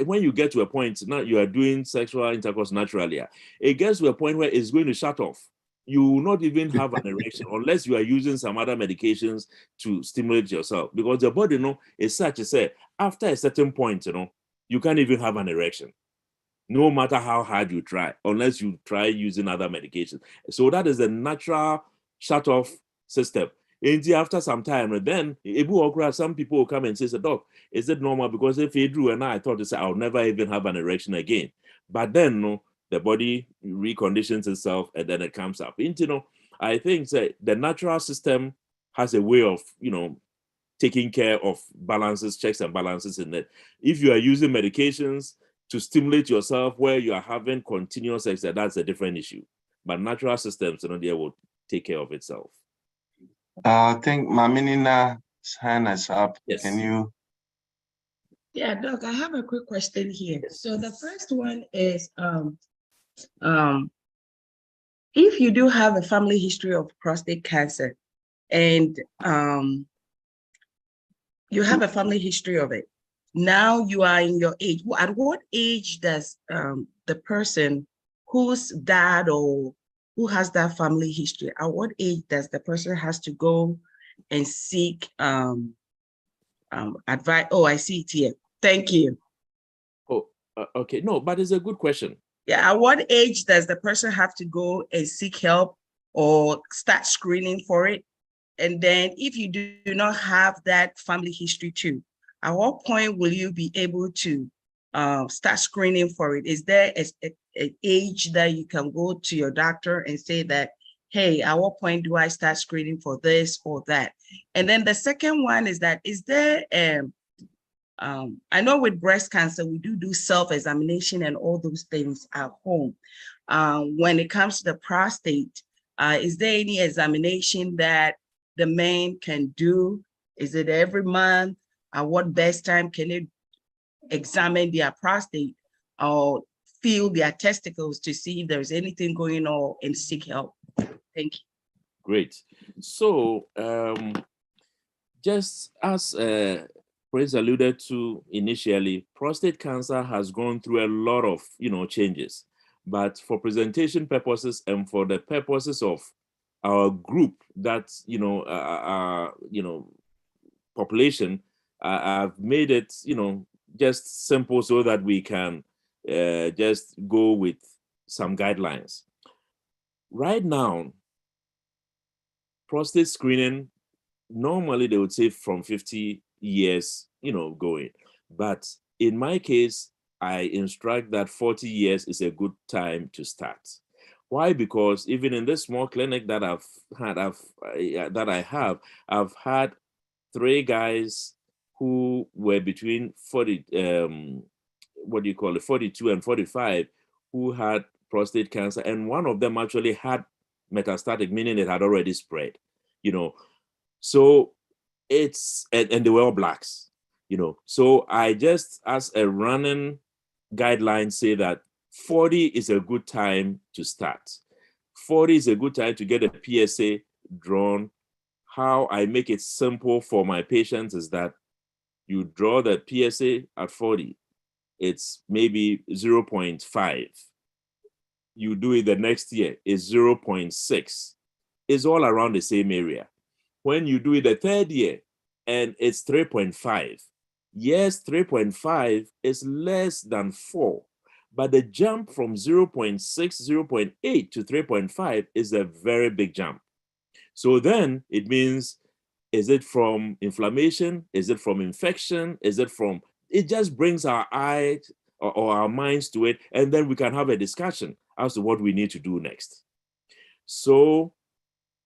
Speaker 3: When you get to a point now you are doing sexual intercourse naturally, it gets to a point where it's going to shut off. You will not even have an erection unless you are using some other medications to stimulate yourself, because the body is such as say after a certain point, you can't even have an erection, no matter how hard you try, unless you try using other medications. So that is a natural shut-off system. And after some time, then some people will come and say, "Doc, is it normal?" Because if you drew and I thought to say, "I'll never even have an erection again." But then, the body reconditions itself and then it comes up. I think the natural system has a way of, taking care of balances, checks and balances in it. If you are using medications to stimulate yourself where you are having continuous sex, that's a different issue. But natural systems, they will take care of itself.
Speaker 1: I think Maminina's hand is up.
Speaker 3: Yes.
Speaker 1: Can you?
Speaker 2: Yeah, Doc, I have a quick question here. So the first one is, if you do have a family history of prostate cancer and you have a family history of it, now you are in your age, at what age does the person whose dad or who has that family history, at what age does the person has to go and seek advice? Oh, I see it here. Thank you.
Speaker 3: Oh, okay. No, but it's a good question.
Speaker 2: Yeah, at what age does the person have to go and seek help or start screening for it? And then if you do not have that family history too, at what point will you be able to start screening for it? Is there an age that you can go to your doctor and say that, hey, at what point do I start screening for this or that? And then the second one is that, is there, I know with breast cancer, we do self-examination and all those things at home. When it comes to the prostate, is there any examination that the man can do? Is it every month? At what best time can it examine their prostate or feel their testicles to see if there's anything going on and seek help? Thank you.
Speaker 3: Great. So just as Prince alluded to initially, prostate cancer has gone through a lot of changes. But for presentation purposes and for the purposes of our group, that's population, I've made it just simple so that we can just go with some guidelines. Right now, prostate screening, normally they would say from 50 years, going. But in my case, I instruct that 40 years is a good time to start. Why? Because even in this small clinic that I've had 3 guys who were between 42 and 45 who had prostate cancer, and one of them actually had metastatic, meaning it had already spread, So it's, and they were all blacks, So I just, as a running guideline, say that 40 is a good time to start. 40 is a good time to get a PSA drawn. How I make it simple for my patients is that you draw the PSA at 40. It's maybe 0.5. You do it the next year, it's 0.6. It's all around the same area. When you do it the third year and it's 3.5, yes, 3.5 is less than 4, but the jump from 0.6, 0.8 to 3.5 is a very big jump. So then it means, is it from inflammation? Is it from infection? Is it from, it just brings our eyes or our minds to it, and then we can have a discussion as to what we need to do next. So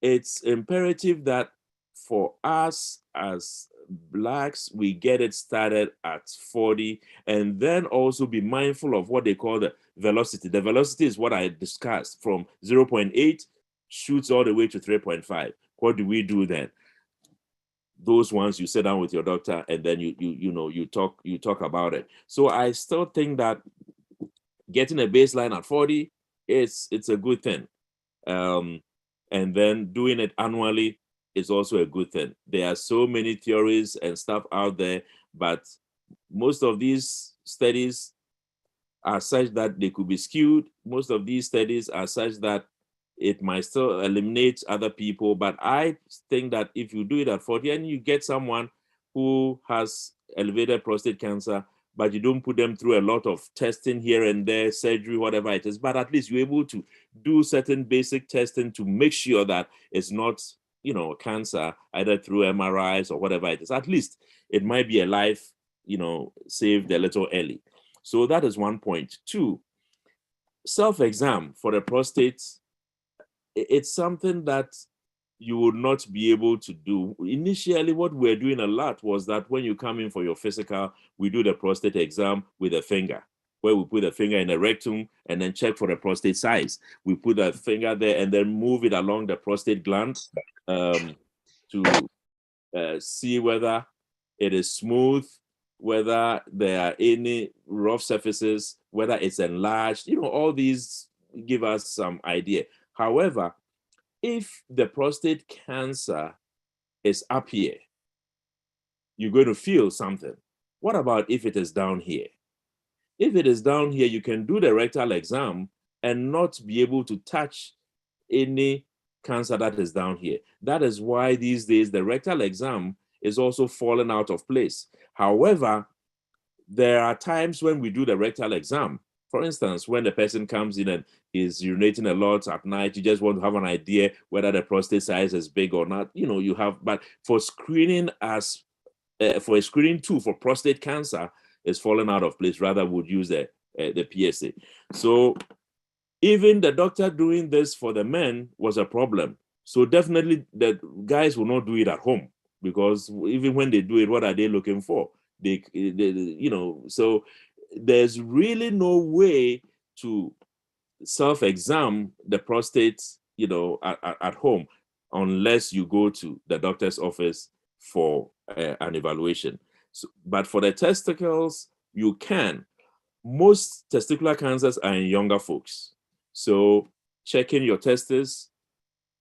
Speaker 3: it's imperative that for us as blacks, we get it started at 40, and then also be mindful of what they call the velocity. The velocity is what I discussed, from 0.8 shoots all the way to 3.5. What do we do then? those ones you sit down with your doctor and then you talk about it. So I still think that getting a baseline at 40, it's a good thing. And then doing it annually is also a good thing. There are so many theories and stuff out there, but most of these studies are such that they could be skewed. Most of these studies are such that it might still eliminate other people. But I think that if you do it at 40 and you get someone who has elevated prostate cancer, but you don't put them through a lot of testing here and there, surgery, whatever it is, but at least you're able to do certain basic testing to make sure that it's not, cancer, either through MRIs or whatever it is. At least it might be a life, saved a little early. So that is one point. Two, self-exam for the prostate, it's something that you would not be able to do. Initially, what we're doing a lot was that when you come in for your physical, we do the prostate exam with a finger, where we put a finger in the rectum and then check for the prostate size. We put a finger there and then move it along the prostate gland to see whether it is smooth, whether there are any rough surfaces, whether it's enlarged. All these give us some idea. However, if the prostate cancer is up here, you're going to feel something. What about if it is down here? If it is down here, you can do the rectal exam and not be able to touch any cancer that is down here. That is why these days the rectal exam is also falling out of place. However, there are times when we do the rectal exam. For instance, when the person comes in and is urinating a lot at night, you just want to have an idea whether the prostate size is big or not. But for screening for a screening tool for prostate cancer is falling out of place. Rather, would use the PSA. So even the doctor doing this for the men was a problem. So definitely the guys will not do it at home, because even when they do it, what are they looking for? So there's really no way to self-exam the prostate, at home, unless you go to the doctor's office for an evaluation. But for the testicles, you can. Most testicular cancers are in younger folks. So checking your testes,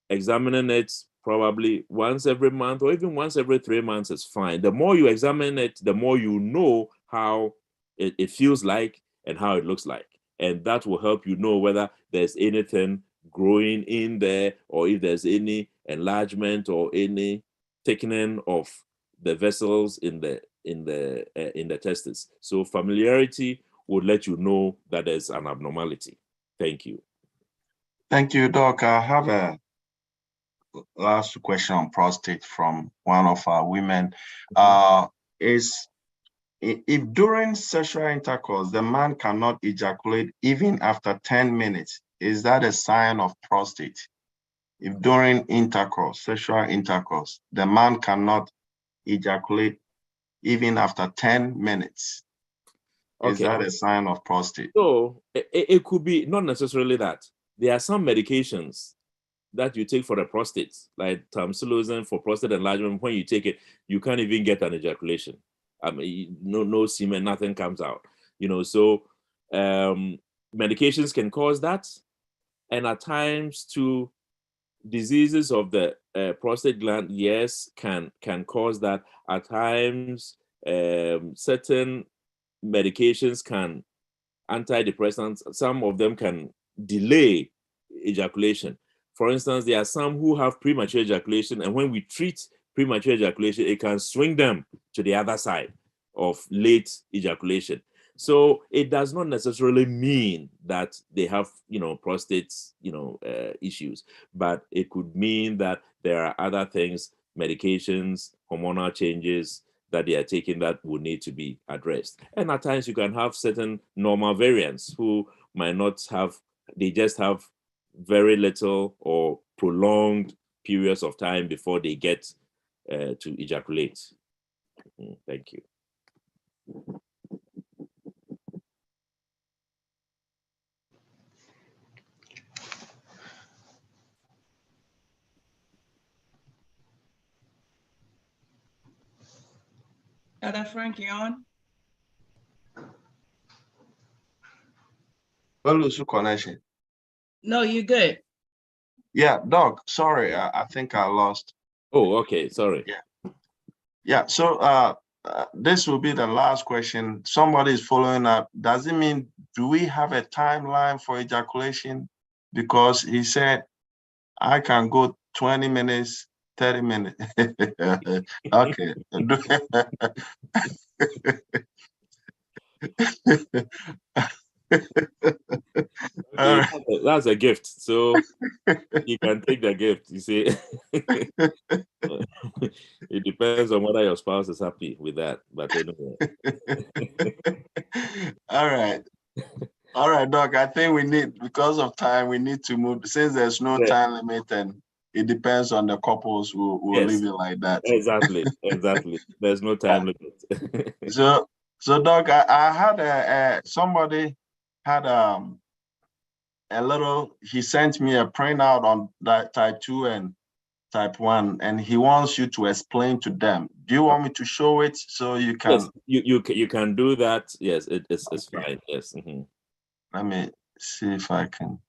Speaker 3: examining it probably once every month or even once every 3 months is fine. The more you examine it, the more you know how it feels like and how it looks like. And that will help you know whether there's anything growing in there, or if there's any enlargement or any thickening of the vessels in the testes. So familiarity would let you know that there's an abnormality. Thank you.
Speaker 1: Thank you, Doc. I have a last question on prostate from one of our women. If during sexual intercourse, the man cannot ejaculate even after 10 minutes, is that a sign of prostate? If during sexual intercourse, the man cannot ejaculate even after 10 minutes, is that a sign of prostate?
Speaker 3: So it could be not necessarily that. There are some medications that you take for the prostate, like tamsulosin for prostate enlargement. When you take it, you can't even get an ejaculation. I mean, no semen, nothing comes out. So medications can cause that, and at times too, diseases of the prostate gland, yes, can cause that. At times, certain medications can, antidepressants, some of them can delay ejaculation. For instance, there are some who have premature ejaculation, and when we treat premature ejaculation, it can swing them to the other side of late ejaculation. So it does not necessarily mean that they have, prostate, issues, but it could mean that there are other things, medications, hormonal changes that they are taking that will need to be addressed. And at times you can have certain normal variants who might not have, they just have very little or prolonged periods of time before they get to ejaculate. Thank you.
Speaker 2: Dr. Frank, you on?
Speaker 1: Well, lose connection.
Speaker 2: No, you good.
Speaker 1: Yeah, Doc, sorry, I think I lost.
Speaker 3: Oh, okay, sorry.
Speaker 1: Yeah, so this will be the last question. Somebody is following up. Does it mean, do we have a timeline for ejaculation? Because he said, I can go 20 minutes, 30 minutes. Okay.
Speaker 3: Okay, that's a gift. So you can take the gift. You see, it depends on whether your spouse is happy with that. But anyway.
Speaker 1: All right, Doc. I think we need, because of time, we need to move. Since there's no time limit and it depends on the couples, we'll leave it like that.
Speaker 3: Exactly. There's no time limit.
Speaker 1: So Doc, I had somebody had a little, he sent me a printout on that type 2 and type 1, and he wants you to explain to them. Do you want me to show it so you can?
Speaker 3: Yes, you can do that. Yes, it's fine. Yes. Mm-hmm.
Speaker 1: Let me see if I can.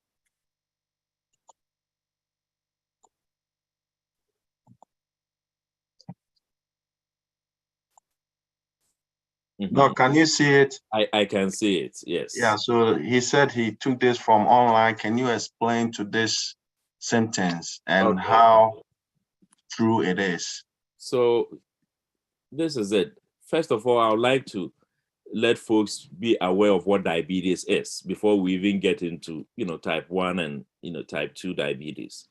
Speaker 3: Mm-hmm.
Speaker 1: No, can you see it?
Speaker 3: I can see it, yes.
Speaker 1: Yeah, so he said he took this from online. Can you explain to this sentence and how true it is?
Speaker 3: So this is it. First of all, I would like to let folks be aware of what diabetes is before we even get into, type 1 and, type 2 diabetes.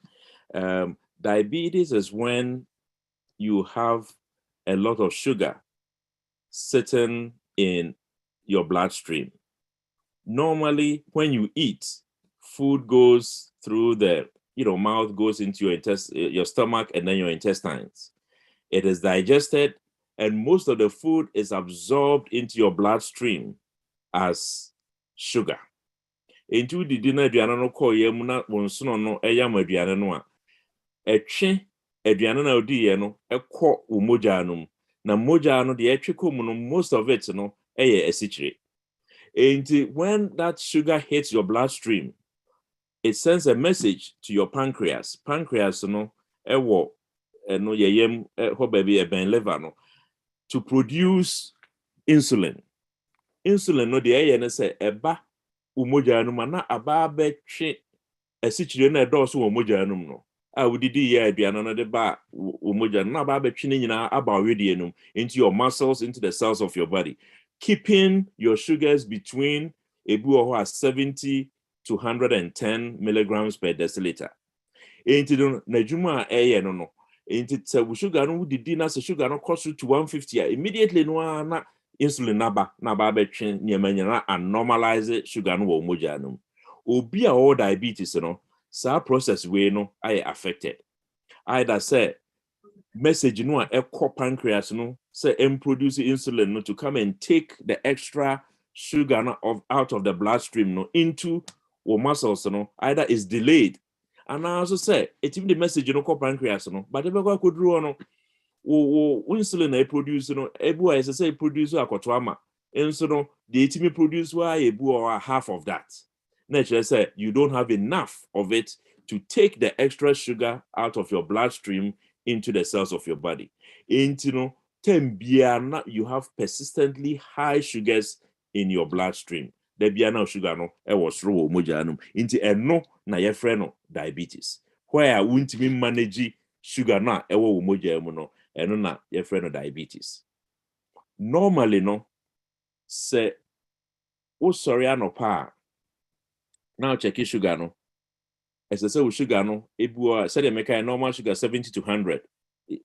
Speaker 3: Diabetes is when you have a lot of sugar sitting in your bloodstream. Normally, when you eat, food goes through the mouth, goes into your stomach and then your intestines. It is digested, and most of the food is absorbed into your bloodstream as sugar. Into the dinner aduane no kɔ yam na wonsono no ɛyam aduane no a ɛtwe aduane na odi no ɛkɔ wo mogya no mu. Na mogya no de ɛtwe kɔ mu no, most of it no ɛyɛ asikyire. And when that sugar hits your bloodstream, it sends a message to your pancreas. Pancreas no ɛwɔ no yɛyam hɔ baabi ɛbɛn liver no to produce insulin. Insulin no de ɛyɛ ne sɛ ɛba wo mogya no mu na aba bɛtwe asikyire na ɛdɔɔso wɔ mogya no mu no. A wodidi yɛ aduane no de ba wo mogya no na aba bɛtwe ne nyinaa aba ɔwedeɛ no mu into your muscles, into the cells of your body, keeping your sugars between 70 to 110 milligrams per deciliter. Enti no na dwuma a ɛyɛ no no. Enti sɛ wo sugar no wodidi na sɛ sugar no kɔ so to 150 a immediately no na insulin naba na aba bɛtwe nneɛma nyinaa and normalize sugar no wɔ mogya no mu. Obi a ɔwɔ diabetes no, sa process way no ay affected. Either say message no a ɛkɔ pancreas no say produce insulin no to come and take the extra sugar no out of the bloodstream no into or muscles no either is delayed. And I also say it even the message no kɔ pancreas no, but if I could draw no insulin I produce no ebu I say produce akoto ama. And so no the itimi produce why ebu or half of that. Nature say you don't have enough of it to take the extra sugar out of your bloodstream into the cells of your body. Into no tembiana you have persistently high sugars in your bloodstream. The biana sugar no was raw mojanum into no na your friend no diabetes. Where won't me manage sugar na ewo mojamu no and na your friend no diabetes. Normally no say oh sorry anopa. Now check your sugar no. As I say, sugar no, said they make a normal sugar 70 to 100,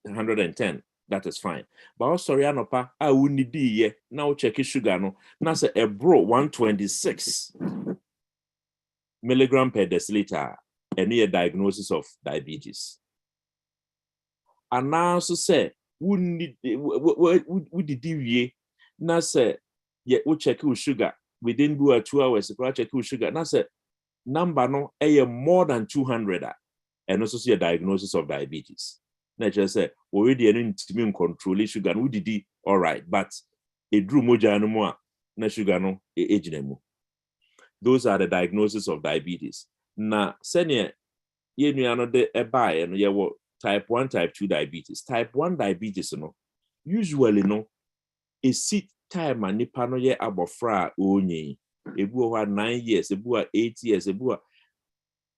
Speaker 3: 110. That is fine. But also sorry, anopa, I wouldn't be ye. Now check your sugar no. Now say a bro 126 milligram per deciliter, and near diagnosis of diabetes. And now so say wouldn't did ye? Now say yeah, we check your sugar within 2 hours. Check your sugar. Now say number no more than 200 and also see a diagnosis of diabetes. Nature say already an intimate control sugar no didi all right, but a drew moja no more, na sugar no ejinemu. Those are the diagnosis of diabetes. Na senior ye no de eba and ye wo type 1, type 2 diabetes. Type 1 diabetes no usually no a sit time and nipa no ye abofra onyi. Ebu wa 9 years, ebu wa 8 years, ebu wa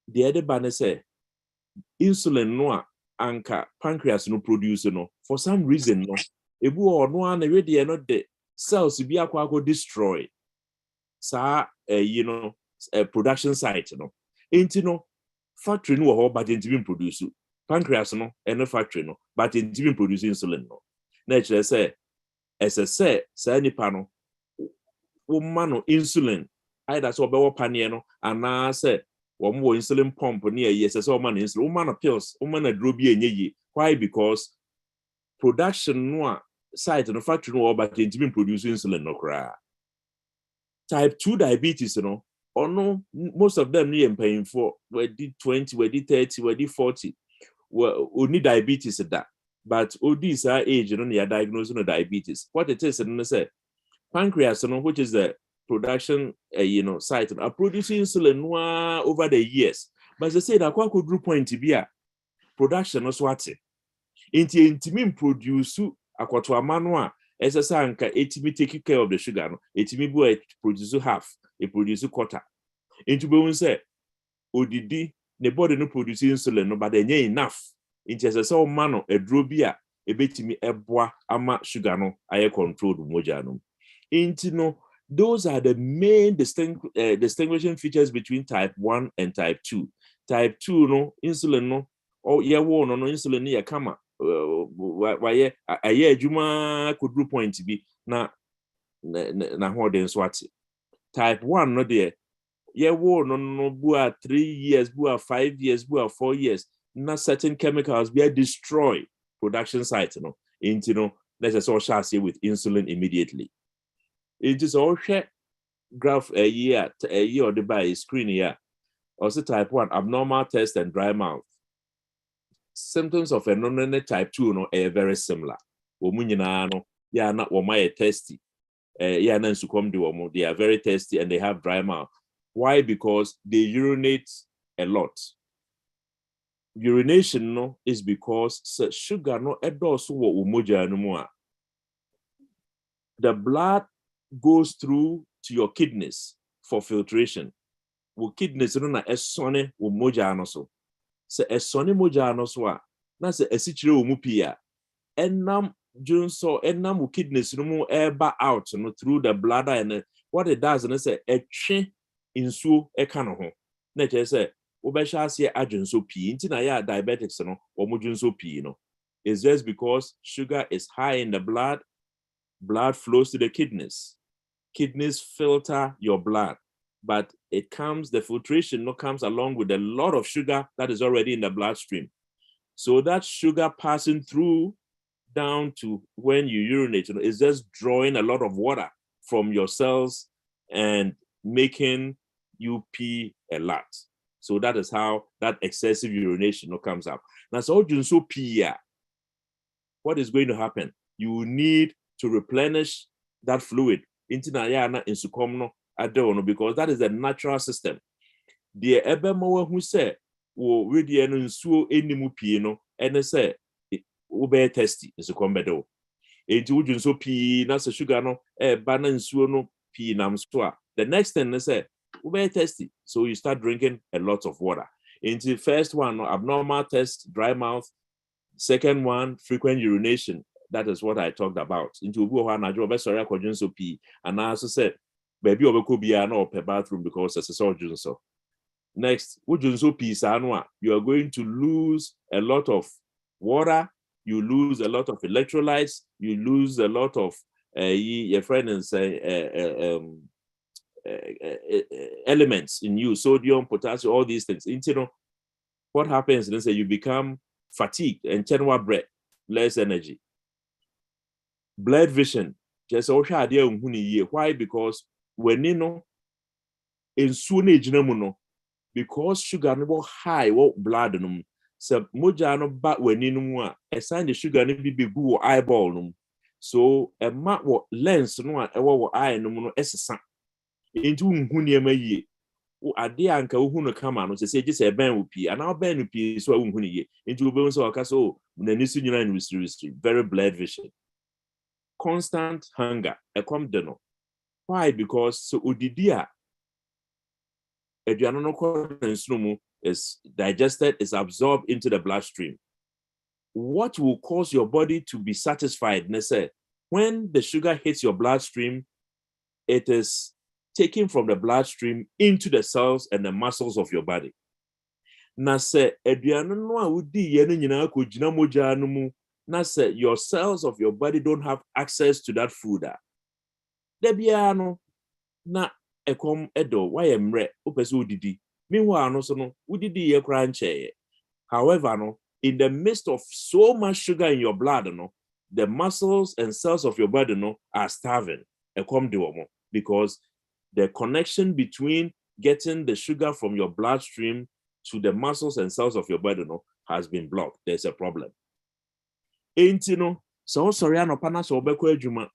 Speaker 3: the other bane say insulin no anka pancreas no produce no for some reason no ebu wa no an ready no the cells bi akwa destroy sa production site no enti no factory no ho but enti produce pancreas no and factory no but enti produce insulin no na chere say ss sa nipa no wo no insulin either so be wo panie no ana say wo insulin pump near yes so man insulin wo pills wo adro bi enye. Why? Because production no site no factory no but enti produce insulin no kra. Type 2 diabetes no or no most of them near paying for we did 20 we did 30 we did 40 we need diabetes that but all these are age you know they are diagnosed with diabetes. What it is and say pancreas no which is the production site are producing insulin over the years, but they say that kwa could point to be a production no swati intimi produce akwato amano a sanka etimi take care of the sugar no etimi bu produce half it produce quarter into be say odidi the body no produce insulin no but they enough into say man no edro bi a ebetimi eboa ama sugar no aye controlled moja no into no. Those are the main distinguishing features between type 1 and type 2. Type 2 no insulin no or yeah no insulin ni kama why aye adwuma could point be na hoden swati. Type 1 no there yeah no bua 3 years bua 5 years bua 4 years na certain chemicals be destroy production site no into no let's just all shall say with insulin immediately. It is all share graph a year or the by screen here. Also type 1 abnormal taste and dry mouth. Symptoms of a non type 2 no are very similar. Womunyina no yeah not woma tasty. Yeah nan succumb they are very tasty and they have dry mouth. Why? Because they urinate a lot. Urination no is because sugar no edoso wo umoja no mo. The blood goes through to your kidneys for filtration. Wo kidneys no na esone wo moja no so. Se esone moja no so a na se esichire wo mu pia. Enam junso enam wo kidneys no mu eba out no through the bladder and what it does is say etwe insuo eka no ho. Na che say wo be sha ase adwunso pii nti na ya diabetics no wo mo junso pii no. It's just because sugar is high in the blood. Blood flows to the kidneys. Kidneys filter your blood, but the filtration comes along with a lot of sugar that is already in the bloodstream. So that sugar passing through down to when you urinate is just drawing a lot of water from your cells and making you pee a lot. So that is how that excessive urination comes up. Now, so you so pee, what is going to happen? You will need to replenish that fluid into na insucom no because that is a natural system. The ebema who say wo ready no nsuo enimu pii no ene say wo be testy insucom bedo. Enti wo junso pii na se sugar no ba na nsuo no pii nam so a the next thing is say wo be testy, so you start drinking a lot of water. Into first one abnormal test, dry mouth. Second one, frequent urination. That is what I talked about. Into and I also said, baby, could be an per bathroom because it's a surgeon. So next, you are going to lose a lot of water, you lose a lot of electrolytes, you lose a lot of your friends elements in you, sodium, potassium, all these things. Into what happens is you become fatigued and general breath, less energy. Blood vision, just also idea why? Because when you know in soon because sugar no high blood so moja no back when you know a sign the sugar no be eyeball no So a map what lens no a ɛwɔ eye no mu no ɛsesa into nhu nneɛma yie ade anka wohu no kama no sɛ gye sɛ ɛbɛn wo pii ana ɔbɛn no pii so a wonhu no yie into wobɛhu sɛ ɔka sɛ n'ani so nyina no resiri very blurred vision. Constant hunger ɛkɔm de no. Why? Because so odidi a aduane no kɔ nsuo mu is digested, is absorbed into the bloodstream. What will cause your body to be satisfied? When the sugar hits your bloodstream, it is taken from the bloodstream into the cells and the muscles of your body. Na se aduane no a wodi ye no nyina ko gina mogya no mu, na se your cells of your body don't have access to that food. Da bia no na ekom edo why mre opese odidi. Meanwhile no so no wodidi ye kra nche. However no, in the midst of so much sugar in your blood, no, the muscles and cells of your body no are starving. Because the connection between getting the sugar from your bloodstream to the muscles and cells of your body no has been blocked. There's a problem. Entino, so sorry anopana so obeko adwuma.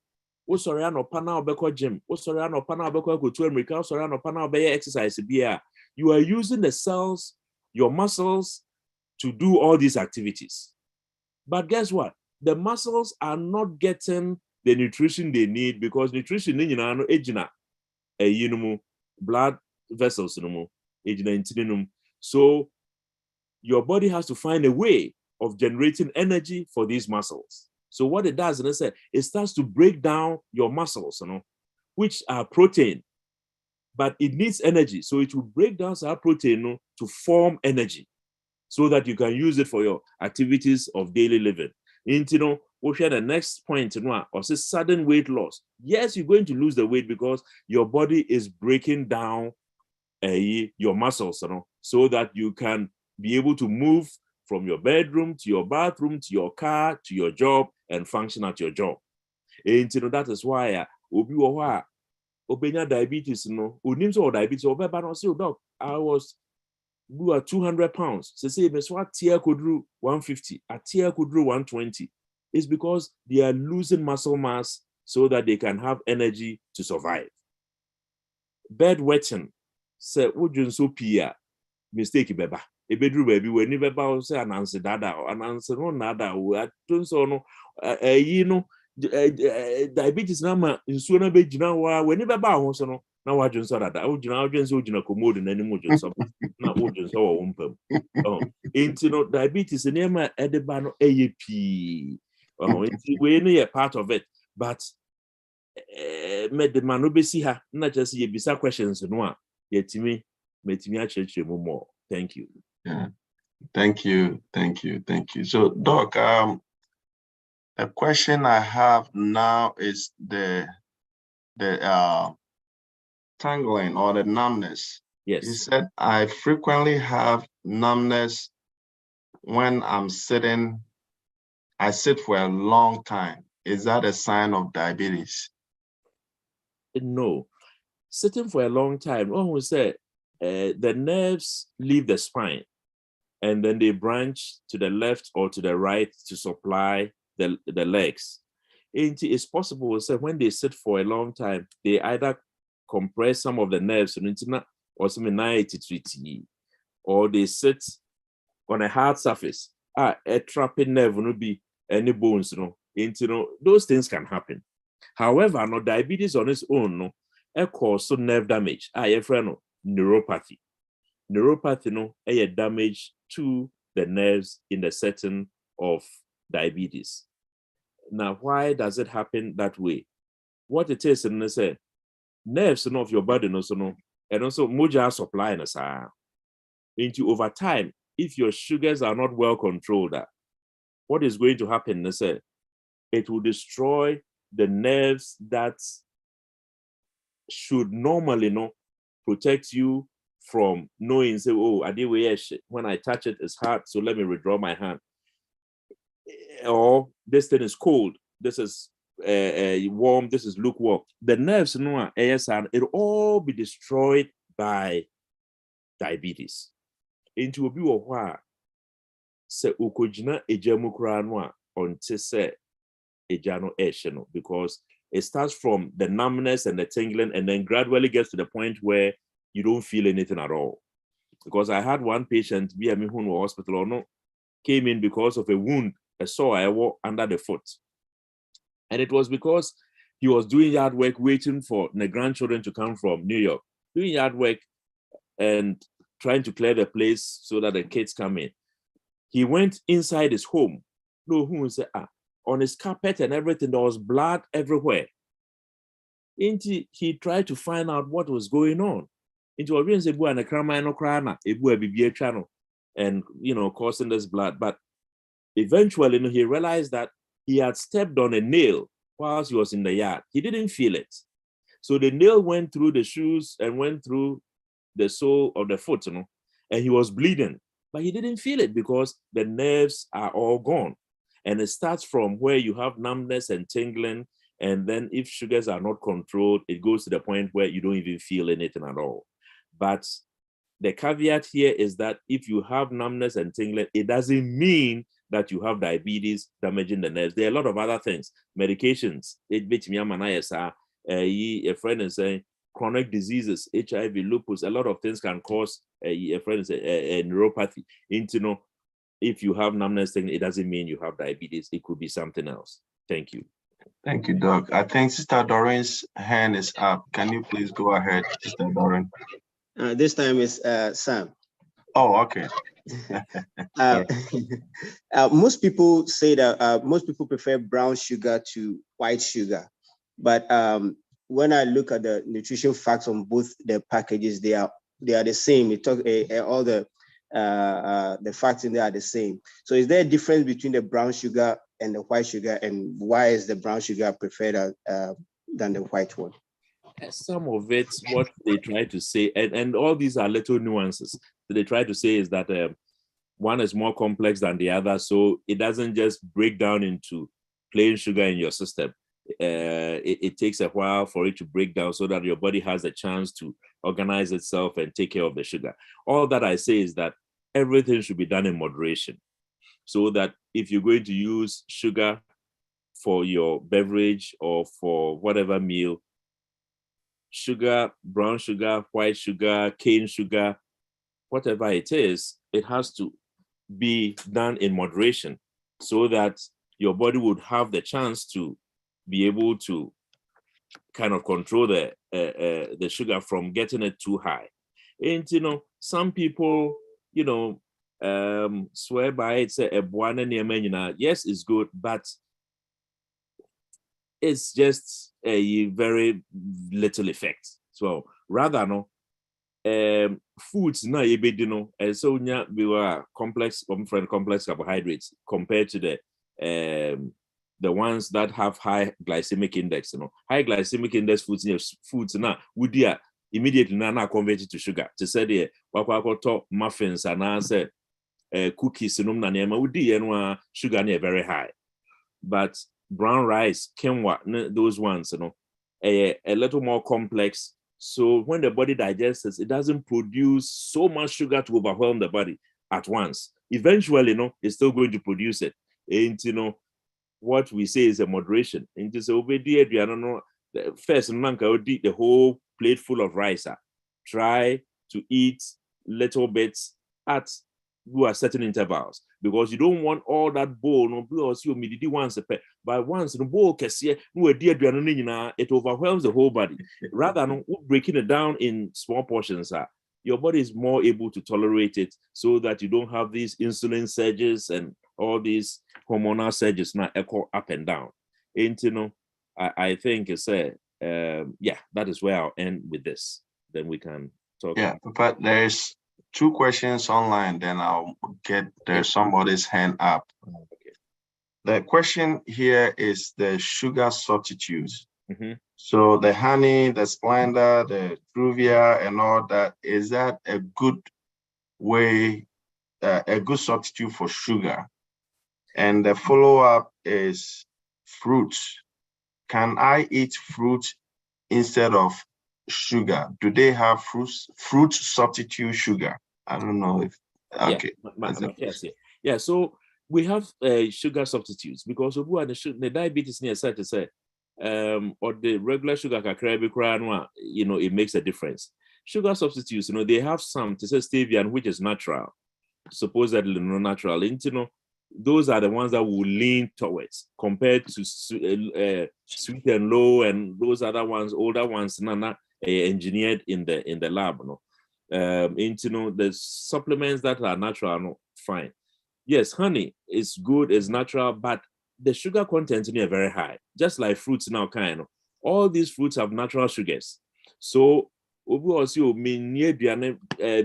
Speaker 3: O sorry anopana obeko gym. O sorry anopana obeko go to America. Sorry anopana obeye exercise bia. You are using the cells, your muscles to do all these activities. But guess what? The muscles are not getting the nutrition they need because nutrition blood vessels. So your body has to find a way of generating energy for these muscles. So what it does, it starts to break down your muscles, which are protein, but it needs energy. So it will break down that protein to form energy, so that you can use it for your activities of daily living. We'll share the next point, or say sudden weight loss. Yes, you're going to lose the weight because your body is breaking down your muscles, so that you can be able to move from your bedroom to your bathroom, to your car, to your job, and function at your job. That is why diabetes, diabetes, doc, I was 200 pounds. Say, what tier could do 150, a tier could do 120. It's because they are losing muscle mass so that they can have energy to survive. Bedwetting, say, would you so pia mistake beba? A bedroom baby, when you beba say an answer dada or an answer no nada, I don't so no, diabetes nama in sooner be jina when you beba so no wa dwon so dada o gyina dwon so gyina commode na ni mo dwon so na o dwon so wo mpam diabetes ne ma edeba no pi we no part of it, but me the man no be see ha na just ye bisa questions no a yetimi metimi a church more. Thank you.
Speaker 1: Yeah. Thank you. So doc, the question I have now is the tingling or the numbness.
Speaker 3: Yes.
Speaker 1: You said I frequently have numbness when I'm sitting. I sit for a long time. Is that a sign of diabetes?
Speaker 3: No. Sitting for a long time, we say the nerves leave the spine and then they branch to the left or to the right to supply the legs. It's possible to say when they sit for a long time, they either compress some of the nerves or they sit on a hard surface. A trapping nerve will be any bones, those things can happen. However, no diabetes on its own, cause nerve damage. Neuropathy. Neuropathy a damage to the nerves in the setting of diabetes. Now, why does it happen that way? What it is, and say nerves of your body, and also moja supply into over time. If your sugars are not well controlled, what is going to happen? It will destroy the nerves that should normally protect you from knowing, say, oh, when I touch it, it's hot, so let me withdraw my hand. Or this thing is cold, this is warm, this is lukewarm. The nerves, it'll all be destroyed by diabetes. Into a view of why se ukojina ejamukra no a onte se ejano esheno, because it starts from the numbness and the tingling, and then gradually gets to the point where you don't feel anything at all. Because I had one patient, be a hospital or no, came in because of a wound, a sore under the foot. And it was because he was doing yard work, waiting for the grandchildren to come from New York, doing yard work and trying to clear the place so that the kids come in. He went inside his home. No, who said, on his carpet and everything, there was blood everywhere. He tried to find out what was going on. And causing this blood. But eventually, he realized that he had stepped on a nail whilst he was in the yard. He didn't feel it. So the nail went through the shoes and went through the sole of the foot, and he was bleeding. But he didn't feel it because the nerves are all gone. And it starts from where you have numbness and tingling. And then if sugars are not controlled, it goes to the point where you don't even feel anything at all. But the caveat here is that if you have numbness and tingling, it doesn't mean that you have diabetes damaging the nerves. There are a lot of other things, medications. A friend is saying chronic diseases, HIV, lupus, a lot of things can cause a friend is a neuropathy. If you have numbness, it doesn't mean you have diabetes. It could be something else. Thank you.
Speaker 1: Thank you, Doc. I think Sister Doreen's hand is up. Can you please go ahead, Sister Doreen?
Speaker 10: This time is Sam.
Speaker 1: Oh, okay.
Speaker 10: Most people say that most people prefer brown sugar to white sugar, but when I look at the nutrition facts on both the packages, they are the same. It talk all the facts in there are the same. So, is there a difference between the brown sugar and the white sugar, and why is the brown sugar preferred than the white one?
Speaker 3: Some of it, what they try to say, and all these are little nuances. So they try to say is that one is more complex than the other, so it doesn't just break down into plain sugar in your system. It takes a while for it to break down so that your body has a chance to organize itself and take care of the sugar. All that I say is that everything should be done in moderation, so that if you're going to use sugar for your beverage or for whatever meal, sugar, brown sugar, white sugar, cane sugar, whatever it is, it has to be done in moderation so that your body would have the chance to be able to kind of control the sugar from getting it too high. And, some people, swear by it, say, yes, it's good, but it's just a very little effect. So rather, foods na and so we were complex carbohydrates compared to the ones that have high glycemic index. High glycemic index foods now would immediately now converted to sugar. To say the muffins and answer cookies would sugar very high, but brown rice, quinoa, those ones, a little more complex. So when the body digests, it doesn't produce so much sugar to overwhelm the body at once. Eventually, it's still going to produce it. And what we say is a moderation. And just over there, I don't know. First, the whole plate full of rice. Try to eat little bits at certain intervals, because you don't want all that bowl. No, because you immediately once a pet. But once the bowl it overwhelms the whole body. Rather than breaking it down in small portions, your body is more able to tolerate it, so that you don't have these insulin surges and all these hormonal surges now echo up and down. And I think it's that is where I'll end with this. Then we can talk.
Speaker 1: Yeah, but there's 2 questions online, then I'll get somebody's hand up.
Speaker 3: Okay.
Speaker 1: The question here is the sugar substitutes.
Speaker 3: Mm-hmm.
Speaker 1: So the honey, the Splenda, the Truvia, and all that, is that a good way, a good substitute for sugar? And the follow-up is fruits. Can I eat fruit instead of sugar? Do they have fruit substitute sugar? I don't know if, okay.
Speaker 3: Yeah, so we have sugar substitutes because the diabetes near such to say, or the regular sugar you know, it makes a difference. Sugar substitutes, you know, they have some to say stevia, which is natural, supposedly not natural. And, you know, those are the ones that will lean towards compared to sweet and low, and those other ones, older ones, not engineered in the lab. You know, you know, the supplements that are natural, no, fine. Yes, honey is good, is natural, but the sugar content in it are very high, just like fruits now, kind of. All these fruits have natural sugars. So, obi also mean near the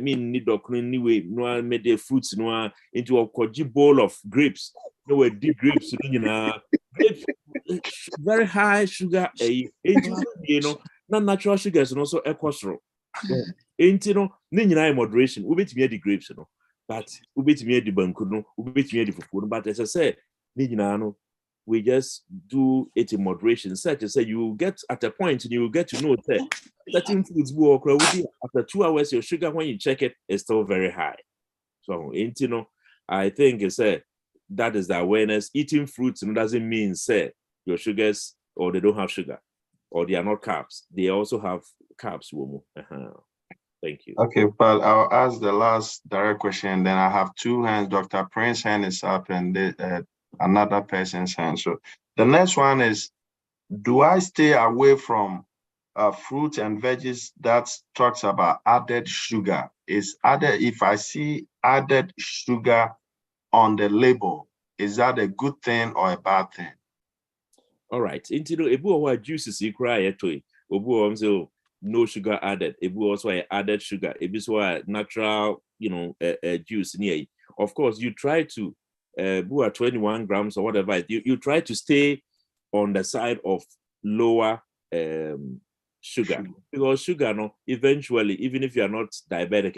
Speaker 3: mean need or anyway, no made the fruits no into a koji bowl of grapes. No way deep grapes, you know, grapes, very high sugar, you know, not natural sugars and also cholesterol. Ain't you know, in moderation, we bet me the grapes, you know. But we the bankuno, the food. But as I said, we just do it in moderation. Such as say you get at a point and you get to know that certain foods will after 2 hours, your sugar when you check it is still very high. So you know, I think it's that is the awareness. Eating fruits doesn't mean say your sugars or they don't have sugar or they are not carbs. They also have carbs. Thank you.
Speaker 1: Okay, but I'll ask the last direct question. Then I have two hands. Dr. Prince's hand is up and another person's hand. So the next one is, do I stay away from fruit and veggies that talks about added sugar? Is added, if I see added sugar on the label, is that a good thing or a bad thing?
Speaker 3: All right. Into the juices you cry obu no sugar added. It will also added sugar. It is why natural, you know, juice near. Of course, you try to 21 grams or whatever. You try to stay on the side of lower sugar, because sugar, no, eventually, even if you are not diabetic,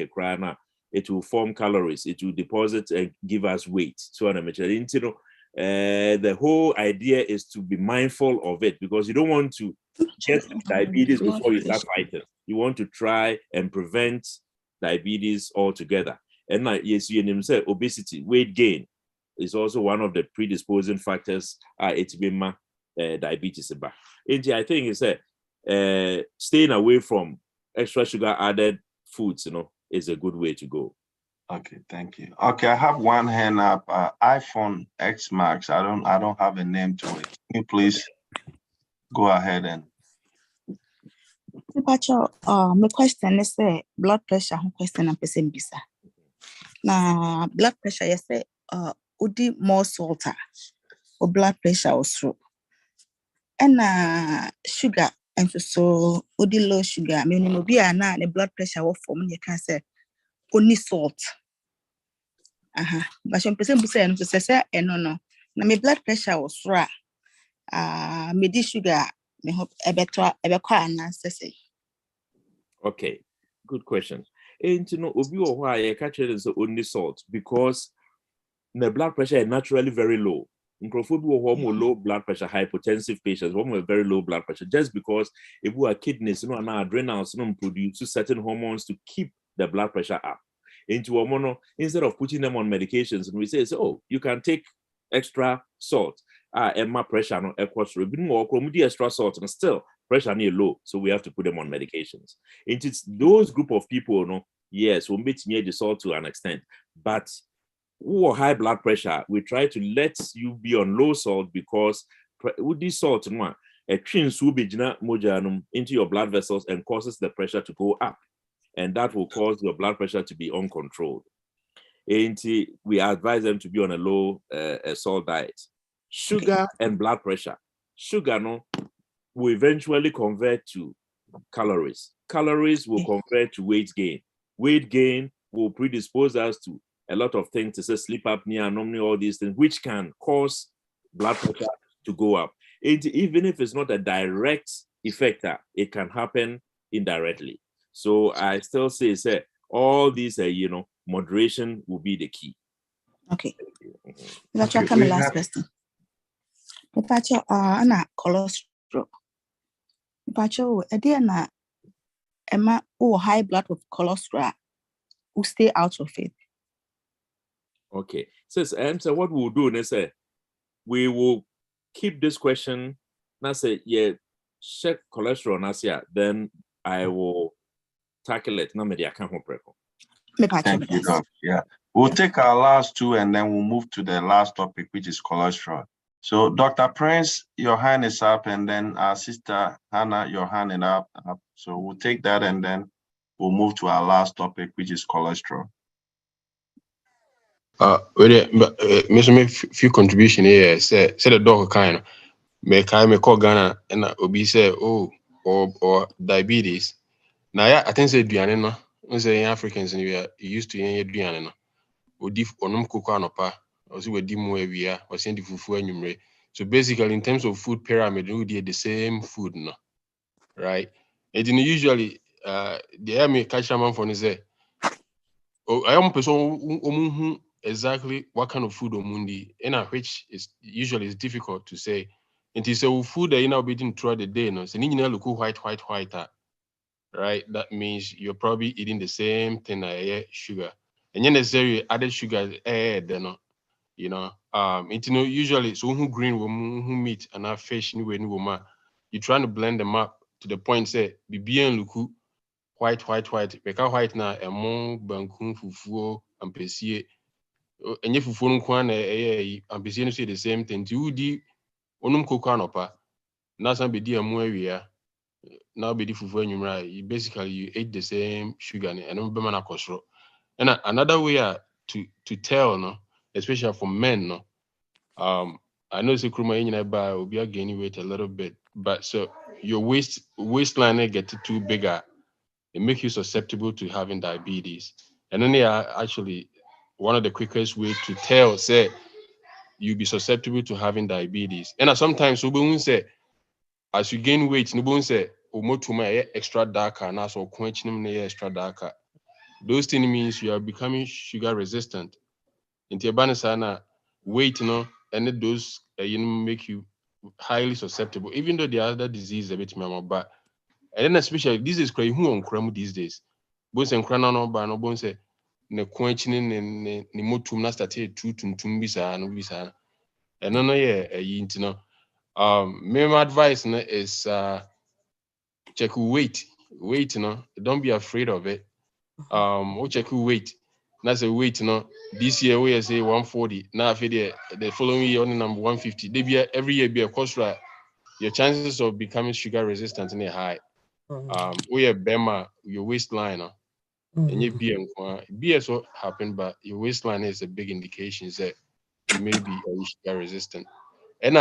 Speaker 3: it will form calories. It will deposit and give us weight. So I'm mentioning, you know, the whole idea is to be mindful of it, because you don't want to get diabetes before you start fighting. You want to try and prevent diabetes altogether. And now, yes, you say obesity, weight gain is also one of the predisposing factors. It's been diabetes. And I think it's staying away from extra sugar added foods, you know, is a good way to go.
Speaker 1: Okay, thank you. Okay, I have one hand up. iPhone X Max. I don't have a name to it. Can you please go ahead and.
Speaker 11: My question is blood pressure. Question and person bisa. Na blood pressure yes udi more salt or blood pressure also. And sugar and so udi low sugar. I mean no be na the blood pressure what form you can say only salt. But some person bisa and so say no. Na my blood pressure was right. Me di sugar me hope ebekwa na say.
Speaker 3: Okay, good question. And you know, obi or why I catch it as only salt, because the blood pressure is naturally very low. Low blood pressure, hypertensive patients, one with very low blood pressure, just because if we are kidneys, you know, and our adrenals, you know, produce certain hormones to keep the blood pressure up. Into a mono, instead of putting them on medications, and we say, oh, you can take extra salt. Emma pressure no extra salt and still pressure near low, so we have to put them on medications. It's those group of people, no, yes, we'll meet near the salt to an extent, but who are high blood pressure, we try to let you be on low salt, because with this salt, a trains will be into your blood vessels and causes the pressure to go up, and that will cause your blood pressure to be uncontrolled. And we advise them to be on a low salt diet. Sugar and blood pressure. Sugar no will eventually convert to calories. Calories will convert to weight gain. Weight gain will predispose us to a lot of things, to say sleep apnea, pneumonia, all these things, which can cause blood pressure to go up. Even if it's not a direct effect, it can happen indirectly. So I still say all these, you know, moderation will be the key.
Speaker 11: Okay. That's my last question. Na cholesterol. Edena Emma high blood with cholesterol who stay out of it.
Speaker 3: Okay. Says, so what we'll do, they say, we will keep this question. Now say, yeah, check cholesterol, Nasia, then I will tackle it. No, maybe I can't help.
Speaker 1: Thank you, Doc. Yeah. We'll take our last two and then we'll move to the last topic, which is cholesterol. So, Dr. Prince, your hand is up, and then our sister Hannah, your hand is up. So we'll take that and then we'll move to our last topic, which is cholesterol.
Speaker 9: Make few contribution here. Say the dog kind. Me call Ghana and Obi say or diabetes. Now yeah, I think say duane no. We say Africans we are used to eat duane no. Odi onum koko anopa. Also we di mo ewia. We send the fufu anwumre. So basically, in terms of food pyramid, we do the same food no, right? And usually, the air me catch a man for say, oh, I am person exactly what kind of food omundi, and which is usually is difficult to say. It is a food that you know eating throughout the day, no. So you know look white, right? That means you're probably eating the same thing, sugar, and you necessarily added sugar, you know. It's usually so who green who meat and our fish anyway, you're trying to blend them up to the point say bibian luku white make a white na emo banku fufuo ampesie enye fufuo nko na ampesie no say the same thing you di onum koko anopa na san be di emo awia now be di fufuo anwumra basically you ate the same sugar and be man akosro. And another way to tell no, especially for men no, I know say kruma nyina ba obi gaining weight a little bit, but so your waistline get too bigger, it makes you susceptible to having diabetes. And then they are actually one of the quickest way to tell say you be susceptible to having diabetes. And sometimes we won't say as you gain weight, no won't say extra darker, and also quenching extra darker. Those things means you are becoming sugar resistant. In Tiabanisana, weight, and those make you highly susceptible, even though the other disease a bit more, but and then especially this is crazy who on crème these days. Bones and crana no ba no bones ne quenching ne motum na started two tum bisa no bisa. And no my advice is check weight, don't be afraid of it. Check weight. That's a weight, this year we say 140. Now the following year only number 150. They be every year be a cost right. Your chances of becoming sugar resistant in a high. We are Bema, your waistline, and you be so happen, but your waistline is a big indication that you may be sugar resistant. And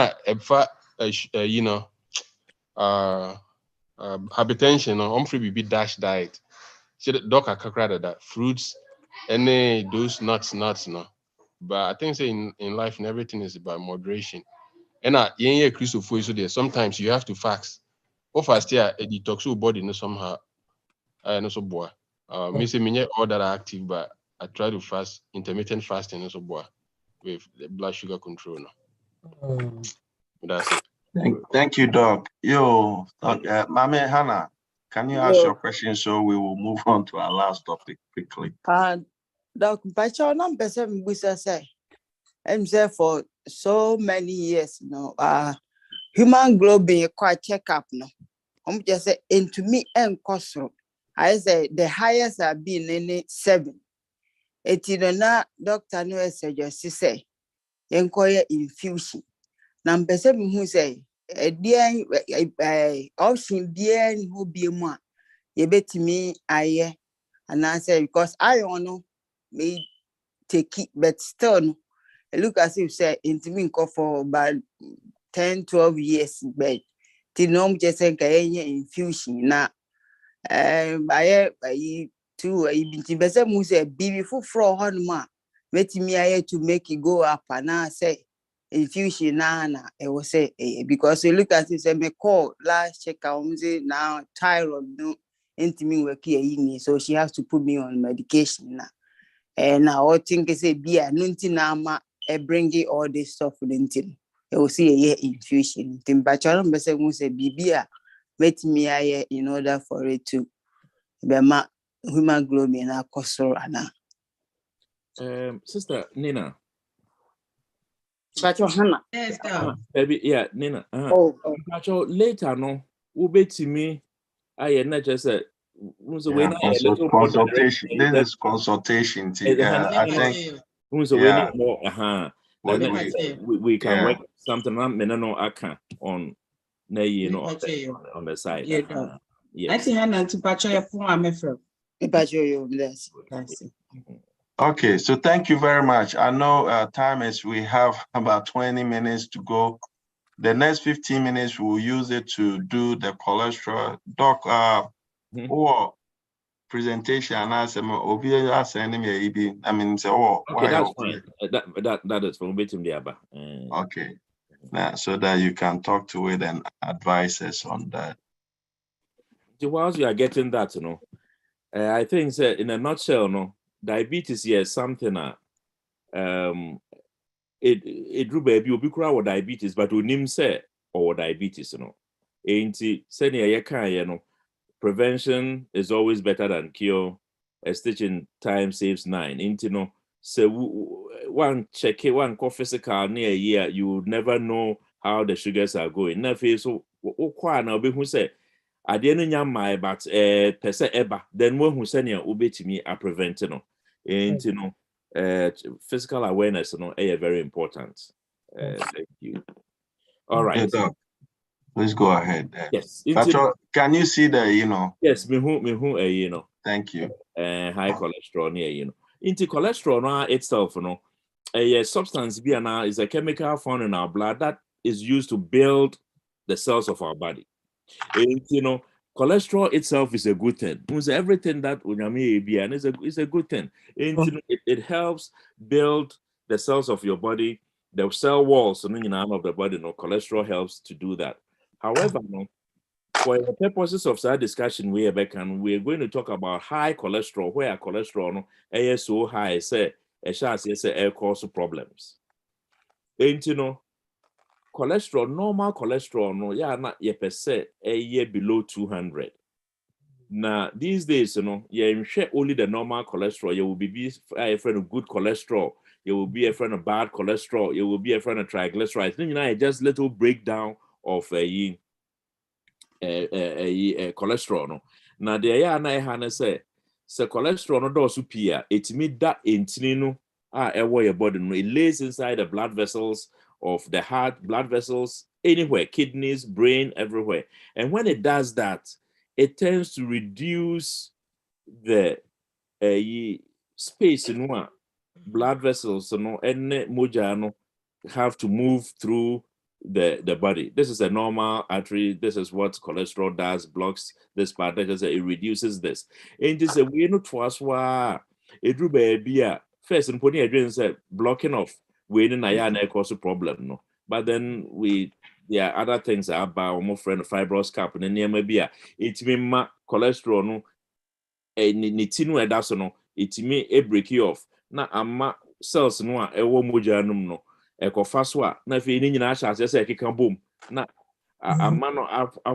Speaker 9: hypertension, I'm free be dash diet. See the doc that fruits, any those nuts, no. But I think say in life and everything is about moderation. And Christopher, so there sometimes you have to fast. Or fast a detox your body no somehow. No so boy. Me say me all that are active, but I try to fast intermittent fasting no so boy with the blood sugar control. No. That's it.
Speaker 1: Thank you, Doc. Mame Hannah, can you ask your question so we will move on to our last topic quickly?
Speaker 12: Doc, but your number seven we say, I'm there for so many years, human globin quite check up, no. I'm just say into me and costro. I say the highest I've been in 7. Na doctor no suggest say enquire infusion. Number 7 who say option bien who be more. You bet me and I say because I don't know may take it, but still no. Look as if say into me for about 10-12 years bed. Tinom just say infusion na I too been to be some say beautiful for honma. Let me to make it go up and I say infusion nana I will say because you look at it say me call last check out now thyroid no into me work here so she has to put me on medication now. And now I think I say be a nunti nama bringing all this stuff with him. I will see a year infusion. Timbachon be say bibia let me in order for it to be human globin na kosoro ana.
Speaker 3: Sister Nina.
Speaker 12: But Hannah.
Speaker 2: Yes, Doc.
Speaker 3: Baby, yeah, Nina.
Speaker 12: Oh.
Speaker 3: Later, no, me. I not just said,
Speaker 1: consultation. This is consultation. I think.
Speaker 3: More, we can work something on on the side.
Speaker 2: Yes.
Speaker 1: Okay, so thank you very much. I know time is, we have about 20 minutes to go. The next 15 minutes, we'll use it to do the cholesterol. Doc, or presentation, and I mean, say, oh,
Speaker 3: okay, that's fine. That is from waiting the Abba.
Speaker 1: Okay, now so that you can talk to it and advise us on that.
Speaker 3: Whilst you are getting that, I think that in a nutshell, diabetes here is something it drew baby will be with diabetes, but we name say or diabetes, Ain't it? Prevention is always better than cure. A stitch in time saves 9. Ain't so one check it, one physical near a year, you would never know how the sugars are going. Never so now be who say I didn't my but per se ever. Then when who send you to me are preventing ain't physical awareness very important. Thank you. All right.
Speaker 1: Let's go ahead.
Speaker 3: Yes.
Speaker 1: Can you see the,
Speaker 3: Yes, me who,
Speaker 1: Thank you.
Speaker 3: High cholesterol near, Into cholesterol itself, a substance is a chemical found in our blood that is used to build the cells of our body. And, cholesterol itself is a good thing. Everything that is a good thing. And, it helps build the cells of your body, the cell walls of the body. Cholesterol helps to do that. However, for the purposes of our discussion, we're going to talk about high cholesterol, where cholesterol is so high, say it causes problems. And cholesterol, normal cholesterol, not per se a year below 200. Now, these days, you share only the normal cholesterol. You will be a friend of good cholesterol. You will be a friend of bad cholesterol. You will be a friend of triglycerides. Then, just little breakdown of cholesterol. Now, the say cholesterol no do supia. It means that intino your body. It lays inside the blood vessels of the heart, blood vessels anywhere, kidneys, brain, everywhere. And when it does that, it tends to reduce the space in one blood vessels, and moja have to move through the body. This is a normal artery. This is what cholesterol does, blocks this part. That is, it reduces this. And this is we know twice why it do be first and putting a blocking off when I cause a problem. No, but then there are other things about more friend fibrous cap and then maybe it mean cholesterol no nitinu that's no it mean a break off na ama cells no a ewo moja num no ekofa so a na fe ni nyina ahya say keka bom na ama no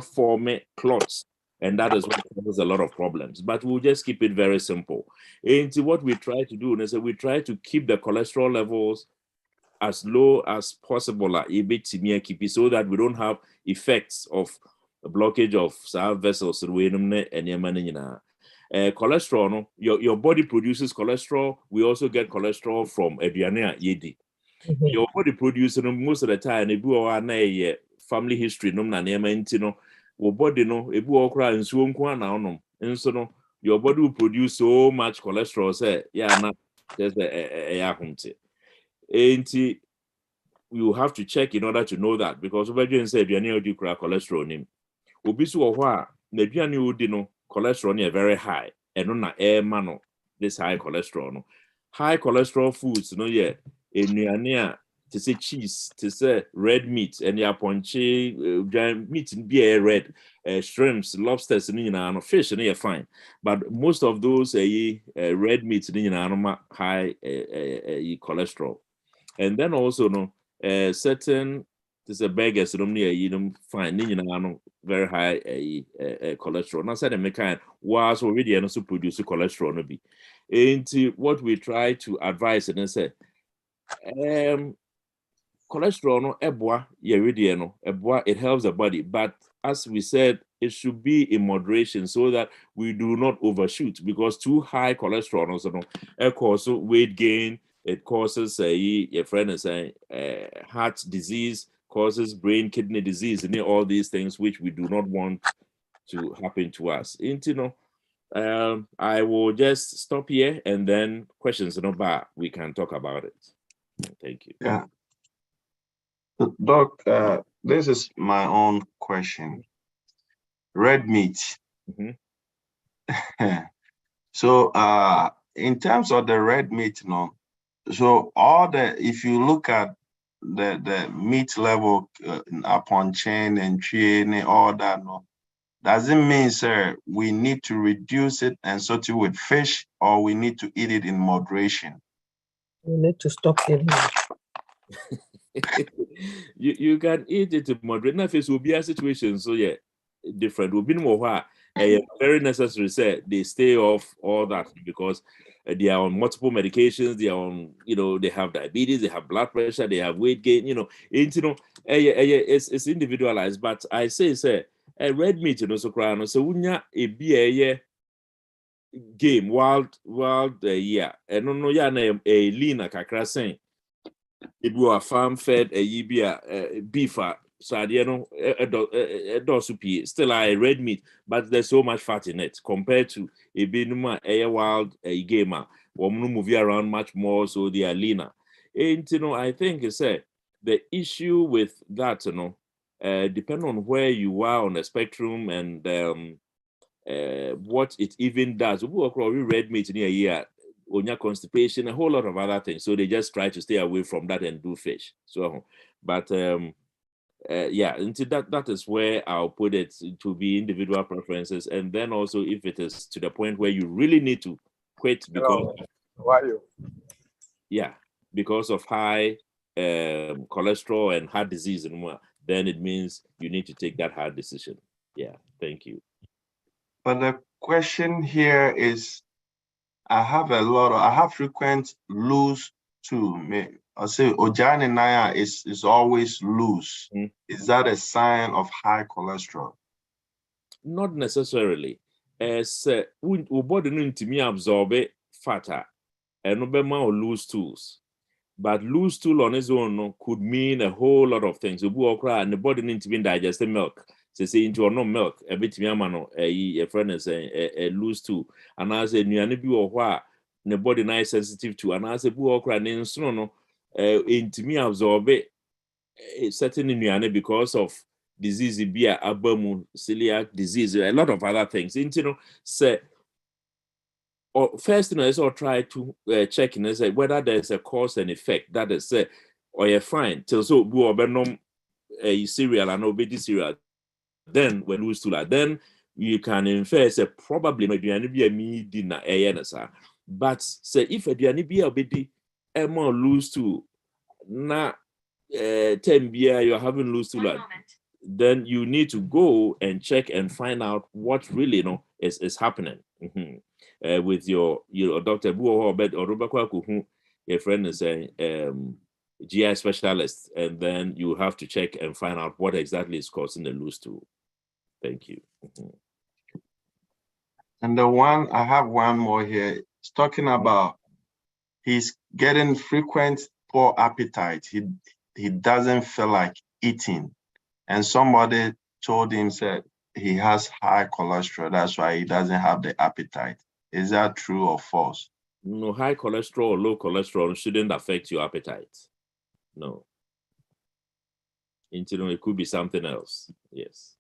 Speaker 3: form clots, and that is what causes a lot of problems. But we'll just keep it very simple. And what we try to do is we try to keep the cholesterol levels as low as possible, so that we don't have effects of the blockage of cell vessels. Cholesterol, your body produces cholesterol. We also get cholesterol from aduane yedi. Your body produces most of the time. A family history, your body your body will produce so much cholesterol. Say, there's a you have to check in order to know that, because we say do cholesterol name. Obisu ohwa na aduane odi no cholesterol is very high, and no na this high cholesterol no. High cholesterol foods no enuane to say cheese, to say red meat, and ya ponche meat be red, shrimps, lobsters no fish no fine, but most of those red meat no high cholesterol. And then also certain burgers fine very high cholesterol. Now said the was already also produce cholesterol no be. into what we try to advise and say, cholesterol no eboa no eboa, it helps the body, but as we said, it should be in moderation so that we do not overshoot, because too high cholesterol also no it causes weight gain, it causes your friend is saying heart disease, causes brain kidney disease, and all these things which we do not want to happen to us. I will just stop here, and then questions we can talk about it. Thank you.
Speaker 1: Yeah. Doc, this is my own question. Red meat. So in terms of the red meat, so if you look at the meat level upon chain and chain and all that, doesn't mean, sir, we need to reduce it and substitute with fish, or we need to eat it in moderation?
Speaker 13: We need to stop eating it.
Speaker 3: You can eat it in moderate. Now, face will be a situation, so yeah, different. Will be more very necessary. Say they stay off all that, because they are on multiple medications. They are on, they have diabetes, they have blood pressure, they have weight gain. It's individualized. But I say, red meat, so crying. So unya a game wild yeah, and no a lean kakra saying. It will a farm fed a beef, so still a red meat, but there's so much fat in it compared to a binuma a wild a gamer or move around much more, so they are leaner. And I think it's the issue with that, depending on where you are on the spectrum and what it even does. We work red meat in a year. Onya constipation, a whole lot of other things. So they just try to stay away from that and do fish. So, but yeah, into that is where I'll put it, to be individual preferences. And then also, if it is to the point where you really need to quit because because of high cholesterol and heart disease and more, then it means you need to take that hard decision. Yeah, thank you.
Speaker 1: But the question here is, I have frequent loose too. I say Ojani Naya is always loose. Is that a sign of high cholesterol?
Speaker 3: Not necessarily. As body need to absorb fat and no loose stools. But loose stool on its own could mean a whole lot of things. And the body need to be digested milk. Say into no milk, a bit a friend is a loose stool. And as a new be or what the body nice sensitive to, and as a book in no into me absorb it certain in because of disease be abamu, celiac disease, a lot of other things. Say first, is all try to check and say whether there's a cause and effect. That is or you're fine till so a cereal and obey cereal. Then when lose to that, then you can infer say probably maybe be a me dinner but say if a be a more lose to na 10 beer you're having lose to that, then you need to go and check and find out what really is happening with your doctor or your friend is a GI specialist, and then you have to check and find out what exactly is causing the loose stool. Thank you.
Speaker 1: And I have one more here. It's talking about he's getting frequent poor appetite. He doesn't feel like eating. And somebody told him that he has high cholesterol. That's why he doesn't have the appetite. Is that true or false?
Speaker 3: No, high cholesterol or low cholesterol shouldn't affect your appetite. No. It could be something else. Yes.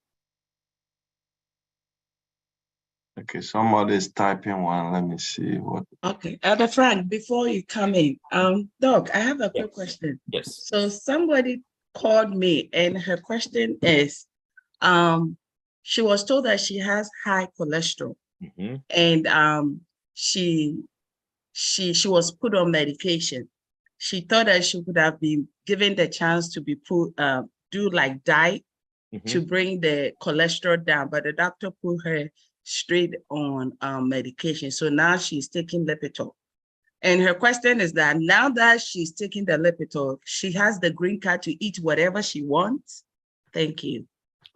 Speaker 1: Okay, somebody is typing one. Let me see what.
Speaker 2: Okay, Elder Frank, before you come in, Doc, I have a quick question.
Speaker 3: Yes.
Speaker 2: So somebody called me, and her question is, she was told that she has high cholesterol, and she was put on medication. She thought that she could have been given the chance to be put do like diet to bring the cholesterol down, but the doctor put her straight on medication. So now she's taking Lipitor. And her question is that now that she's taking the Lipitor, she has the green card to eat whatever she wants. Thank you.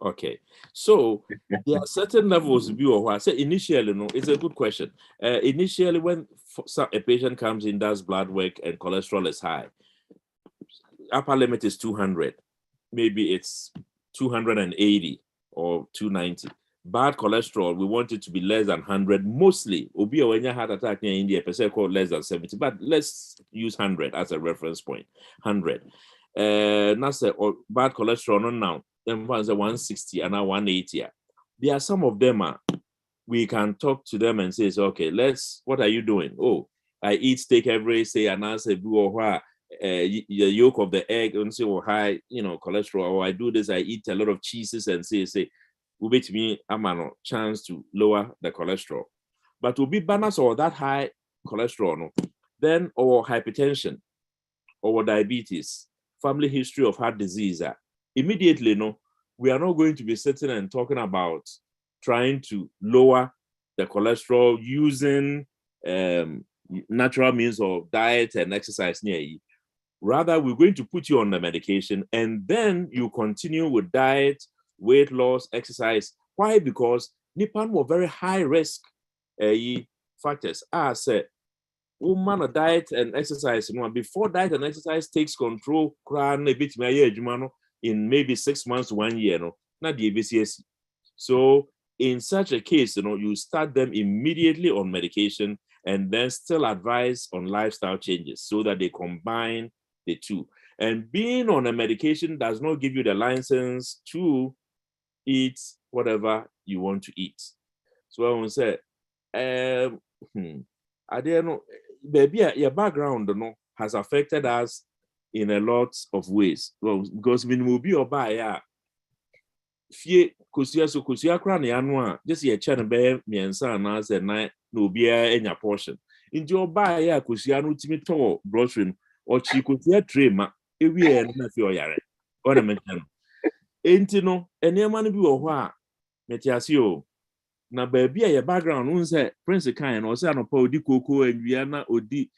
Speaker 3: Okay, so there are certain levels of view. I say initially, no, it's a good question. Initially, when a patient comes in, does blood work and cholesterol is high, upper limit is 200. Maybe it's 280 or 290. Bad cholesterol, we want it to be less than 100. Mostly, obi when you heart attack in India, percent called less than 70. But let's use 100 as a reference point. 100. That's or bad cholesterol no now. Then one's 160 and now 180. There are some of them we can talk to them and say, okay, what are you doing? Oh, I eat steak every day, and I say, the yolk of the egg and say, oh, high, cholesterol, or I do this, I eat a lot of cheeses and say, will be to me, I'm a chance to lower the cholesterol. But will be balance or that high cholesterol, no? Then or hypertension or diabetes, family history of heart disease, immediately, no, we are not going to be sitting and talking about trying to lower the cholesterol using natural means of diet and exercise near you. Rather, we're going to put you on the medication and then you continue with diet, weight loss, exercise. Why? Because Nipan were very high risk factors. I said, woman of diet and exercise, before diet and exercise takes control, in maybe 6 months to 1 year, not the ABCS. So in such a case, you start them immediately on medication and then still advise on lifestyle changes so that they combine the two. And being on a medication does not give you the license to eat whatever you want to eat. So I want to say, I don't know, baby, your background has affected us in a lot of ways. Well, because when we be or buy fie kusia kra na anu just ye che no be miensa na se na obia enya portion nti oba ya kusia no timi to grocery o chi kusia tray ma ewie na fi oyare ona mention enti no enema no bi wo ho a metiase o na baabi a ye background un say prince kan no say anopa odi koko anwia na odi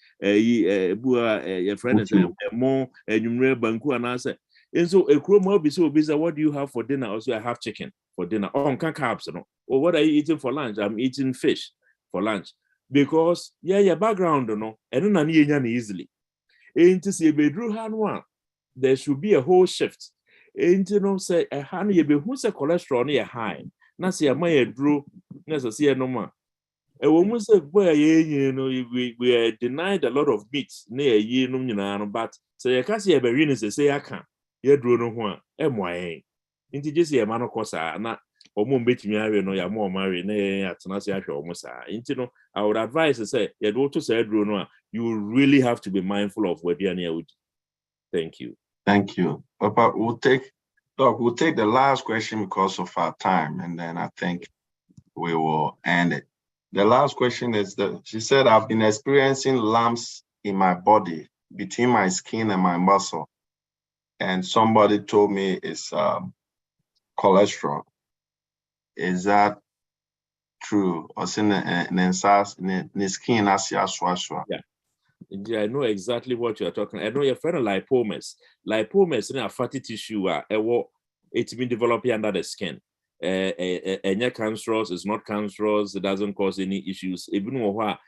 Speaker 3: bua ye friend say mo anwumre banku ana say. And so a crew will be so busy. What do you have for dinner? Also, I have chicken for dinner. Oh, carbs, no. Or what are you eating for lunch? I'm eating fish for lunch. Because your background, and then easily. And to see a bedroom, there should be a whole shift. And say a honey, who's a cholesterol near high. Now see a my drew, necessary no more. A woman said, well, we are denied a lot of meats near ye, but say, I can't see a berry, say, I can't. Ye drew no one, MYA. Into just a man of course, not or more betting me, no, you're more married, nay, at Nasia almost. Into I would advise to say, you daughter said, Bruno, you really have to be mindful of what you're near. Thank you.
Speaker 1: Thank you. Papa, we'll take the last question because of our time, and then I think we will end it. The last question is she said, I've been experiencing lumps in my body between my skin and my muscle. And somebody told me it's cholesterol. Is that true? Or in the skin as
Speaker 3: Yeah, I know exactly what you're talking. I know your friend lipomas. Lipomas in a fatty tissue it's been developing under the skin. And cancerous, it's not cancerous, it doesn't cause any issues. Even what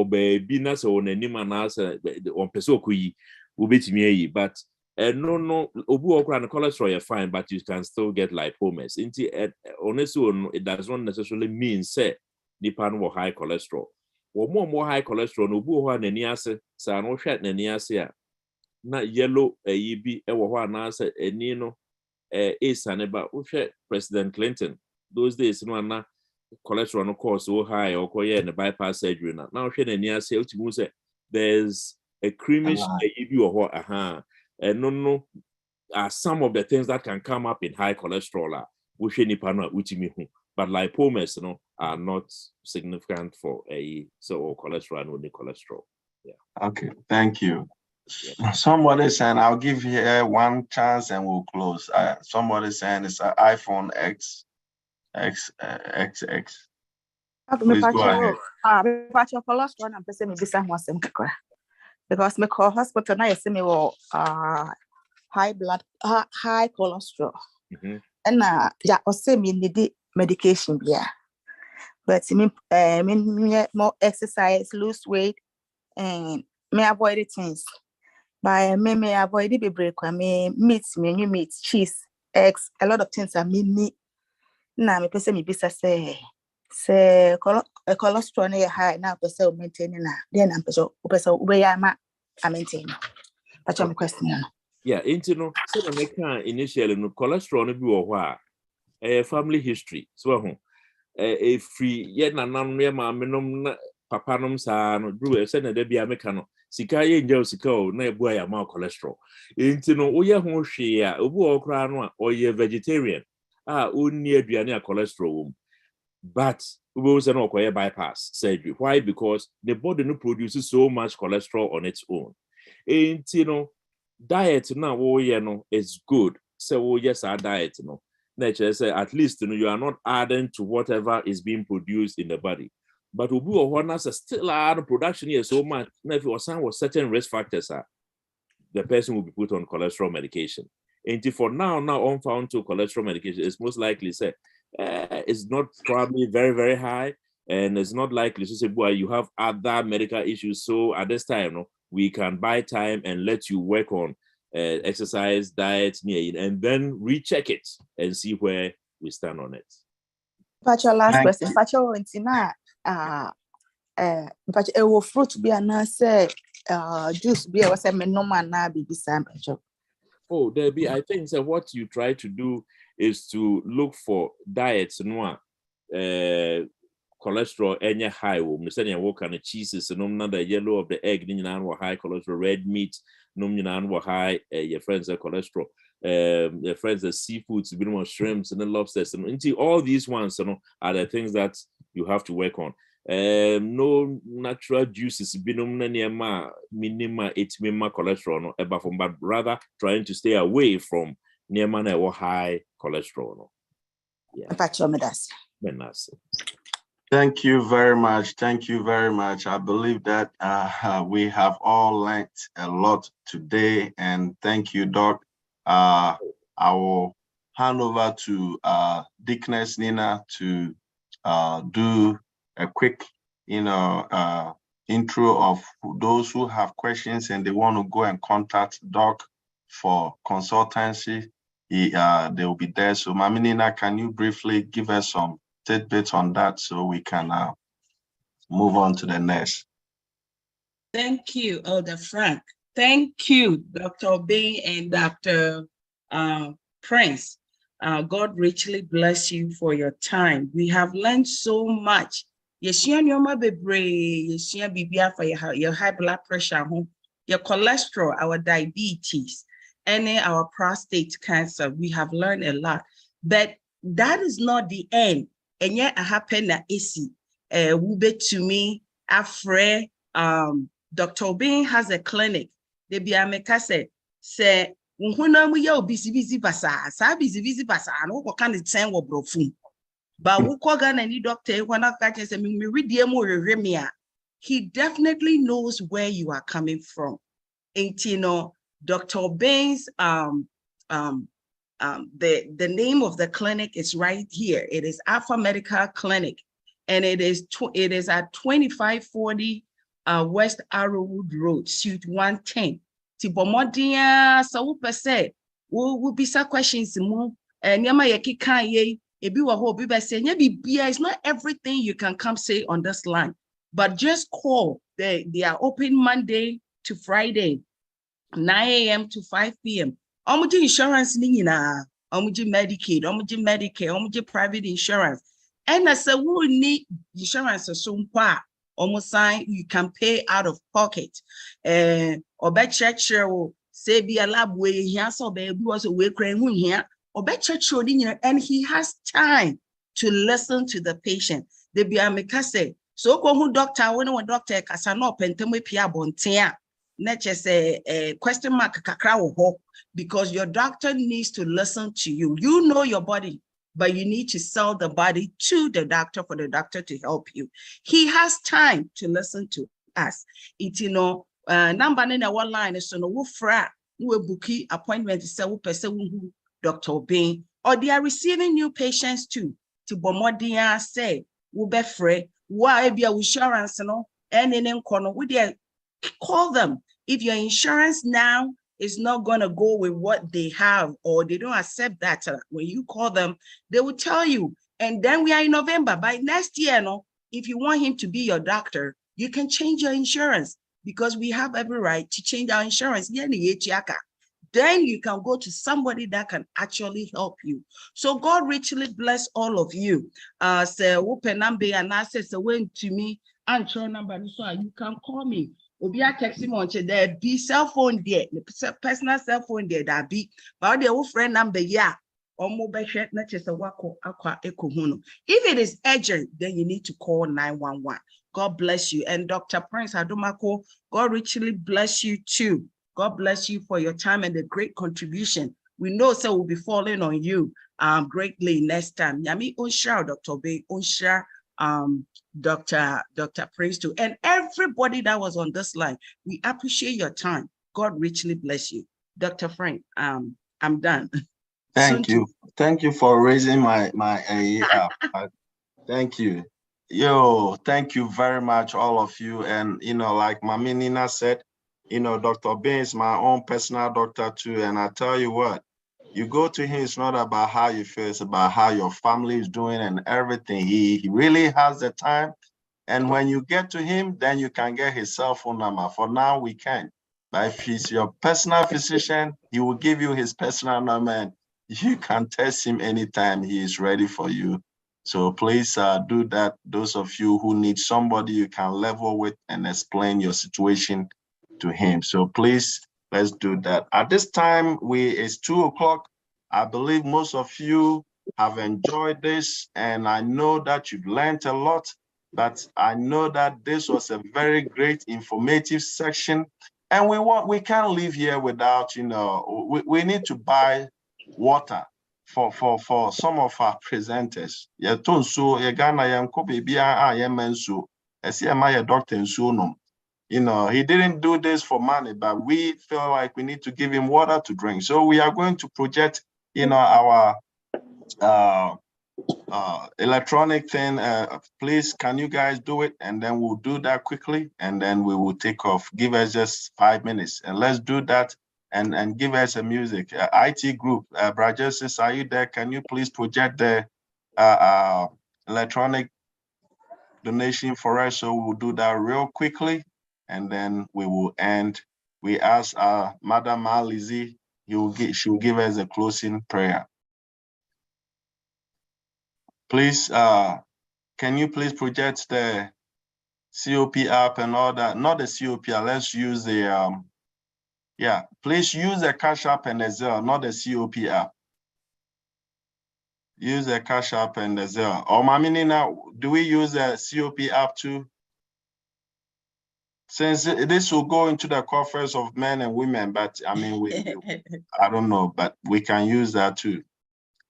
Speaker 3: baby nas or on pesokui will be to me, but no, obu okra and cholesterol you're fine, but you can still get lipomas. Honestly, it does not necessarily mean say nipan will high cholesterol. Or more high cholesterol, no boo one any ase, sa no shat any ase, na yellow a yibi, a one answer, a nino, is an about President Clinton. Those days, no, na cholesterol, no course, so high or koye and the bypass surgery. Now, she and near say, there's a creamish yibi or what, and no, some of the things that can come up in high cholesterol, which any panel, which me. But lipomas, are not significant for so cholesterol and only cholesterol. Yeah.
Speaker 1: Okay, thank you. Yeah. Somebody saying, I'll give you one chance and we'll close. Somebody saying it's an iPhone XX. Please go ahead.
Speaker 11: Cholesterol and person maybe some was because me call hospital now you see me high cholesterol. And yeah, also me need medication yeah. But me more exercise, lose weight, and me avoid things. By me avoid the break me meat, cheese, eggs, a lot of things are me. Now me person me bisa say cholesterol na high now person maintain na then am person we am I maintain. That's my question.
Speaker 3: Yeah, you know, so the next initially no cholesterol no be or family history. So a free yet na near ma menom papa nom sa no do say na there be ameka no sika ye nja sika o na ebu ya ma cholesterol. You know, we ho hwe a obu okra no a or ye vegetarian onni aduane a cholesterol. But we will say no bypass surgery. Why? Because the body no produces so much cholesterol on its own. And you know, diet now is good. So yes, our diet nature say at least you are not adding to whatever is being produced in the body. But we will still add production here so much. Now, if you was certain risk factors, the person will be put on cholesterol medication. And for now unfound to cholesterol medication is most likely say it's not probably very, very high, and it's not likely to say, boy, you have other medical issues. So at this time, we can buy time and let you work on exercise, diet, and then recheck it and see where we stand on it.
Speaker 11: But your last question, but your fruit be juice be a say normal na be some.
Speaker 3: Oh, Debbie, I think that what you try to do is to look for diets cholesterol any high what kind of cheeses and the yellow of the egg high cholesterol, red meat high your friends are cholesterol, your friends are seafoods, more shrimps and the lobsters and all these ones are the things that you have to work on. No natural juices minima cholesterol but rather trying to stay away from near high cholesterol. Yeah.
Speaker 1: Thank you very much. Thank you very much. I believe that we have all learned a lot today, and thank you, Doc. I will hand over to Dickness Nina to do a quick, intro of those who have questions and they want to go and contact Doc for consultancy. They will be there. So, Mami Nina, can you briefly give us some tidbits on that so we can move on to the next?
Speaker 2: Thank you, Elder Frank. Thank you, Dr. Obey and Dr. Prince. God richly bless you for your time. We have learned so much. For your high blood pressure, your cholesterol, our diabetes, and our prostate cancer. We have learned a lot, but that is not the end. And yet I happen na isi wube to me afre Dr. Obin has a clinic. They be ameka say unhuna mu ya busy basa sa busy basa no ko kan ten wo brofum ba wo ko ga na ni doctor when I catch say me read dem wo me a he definitely knows where you are coming from. And Dr. Obin's the name of the clinic is right here. It is Alpha Medical Clinic, and it is at 2540 West Arrowwood Road, Suite 110. Tibomodia so say will be some questions mo nyama yekika ye ebi wa ho bi say it's not everything you can come say on this line, but just call. They are open Monday to Friday, 9 a.m. to 5 p.m. Omuji insurance ni na omuji Medicaid, omuji Medicare, omuji private insurance. And as a who need insurance so almost sign you can pay out of pocket. Or bet church say be a lab way here so baby was a way crying here or bet church and he has time to listen to the patient. They be a mekase so who doctor when doctor kasano penteme pia bontia. Not just a question mark kakra wo, because your doctor needs to listen to you. You know your body. but you need to sell the body to the doctor for the doctor to help you. He has time to listen to us. It, number in one line is no wufra, no bookie appointment is person Dr. Bain, or they are receiving new patients too. To Bomodia say, Wubefre, why be a insurance, and in corner, would you call them? If your insurance now is not going to go with what they have, or they don't accept that, when you call them, they will tell you. And then we are in November. By next year, if you want him to be your doctor, you can change your insurance, because we have every right to change our insurance. Then you can go to somebody that can actually help you. So God richly bless all of you. Say open number and I say when to me and show number, so you can call me. Obia text him on there be cell phone there, personal cell phone there that be, but the old friend number or mobile shirt not just a wako aqua echo huno. If it is urgent, then you need to call 911. God bless you. And Dr. Prince Adomako, God richly bless you too. God bless you for your time and the great contribution. We know so we'll be falling on you greatly next time. Yami Unshar, Dr. Bay, Unshar, Dr. Prince too, and everybody that was on this line. We appreciate your time. God richly bless you. Dr. Frank, I'm done.
Speaker 1: Thank you. Thank you for raising my thank you. Thank you very much, all of you. And like Mami Nina said, Dr. Bain is my own personal doctor too. And I tell you what, you go to him, it's not about how you feel, it's about how your family is doing and everything. He really has the time. And when you get to him, then you can get his cell phone number. For now, we can't. But if he's your personal physician, he will give you his personal number and you can text him anytime he is ready for you. So please do that. Those of you who need somebody you can level with and explain your situation to him. So please, let's do that. At this time, it's 2 o'clock. I believe most of you have enjoyed this, and I know that you've learned a lot, but I know that this was a very great informative section. And we can't leave here without, we need to buy water for some of our presenters. He didn't do this for money, but we feel like we need to give him water to drink. So we are going to project, our electronic thing. Please, can you guys do it? And then we'll do that quickly, and then we will take off. Give us just 5 minutes, and let's do that. And give us a music. IT group, Brajesis, are you there? Can you please project the electronic donation for us? So we'll do that real quickly, and then we will end. We ask Madam Alizi, she will give us a closing prayer. Please, can you please project the COP app and all that? Not the COP, let's use the, please use the Cash App and the Zelle, not the COP app. Use the Cash App and the Zelle. Or Mami Nina, do we use the COP app too? Since this will go into the coffers of men and women, but I mean, I don't know, but we can use that too.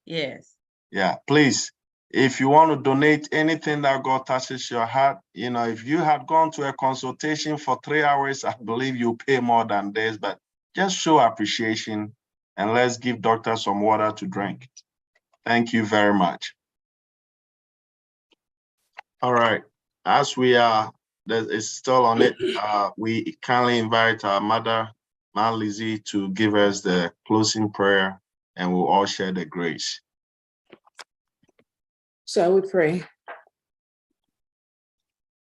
Speaker 2: Yes.
Speaker 1: Yeah, please. If you want to donate anything that God touches your heart, if you had gone to a consultation for 3 hours, I believe you pay more than this, but just show appreciation and let's give doctor some water to drink. Thank you very much. All right, as we are, it's still on it. We kindly invite our mother, Ma Lizzie, to give us the closing prayer, and we'll all share the grace.
Speaker 5: Shall we pray?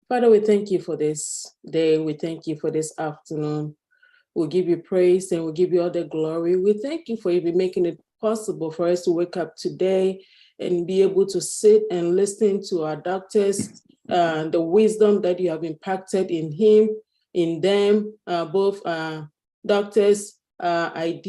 Speaker 5: Father, we thank you for this day. We thank you for this afternoon. We'll give you praise and we'll give you all the glory. We thank you for even making it possible for us to wake up today and be able to sit and listen to our doctors, the wisdom that you have impacted in them, both doctors' ideas.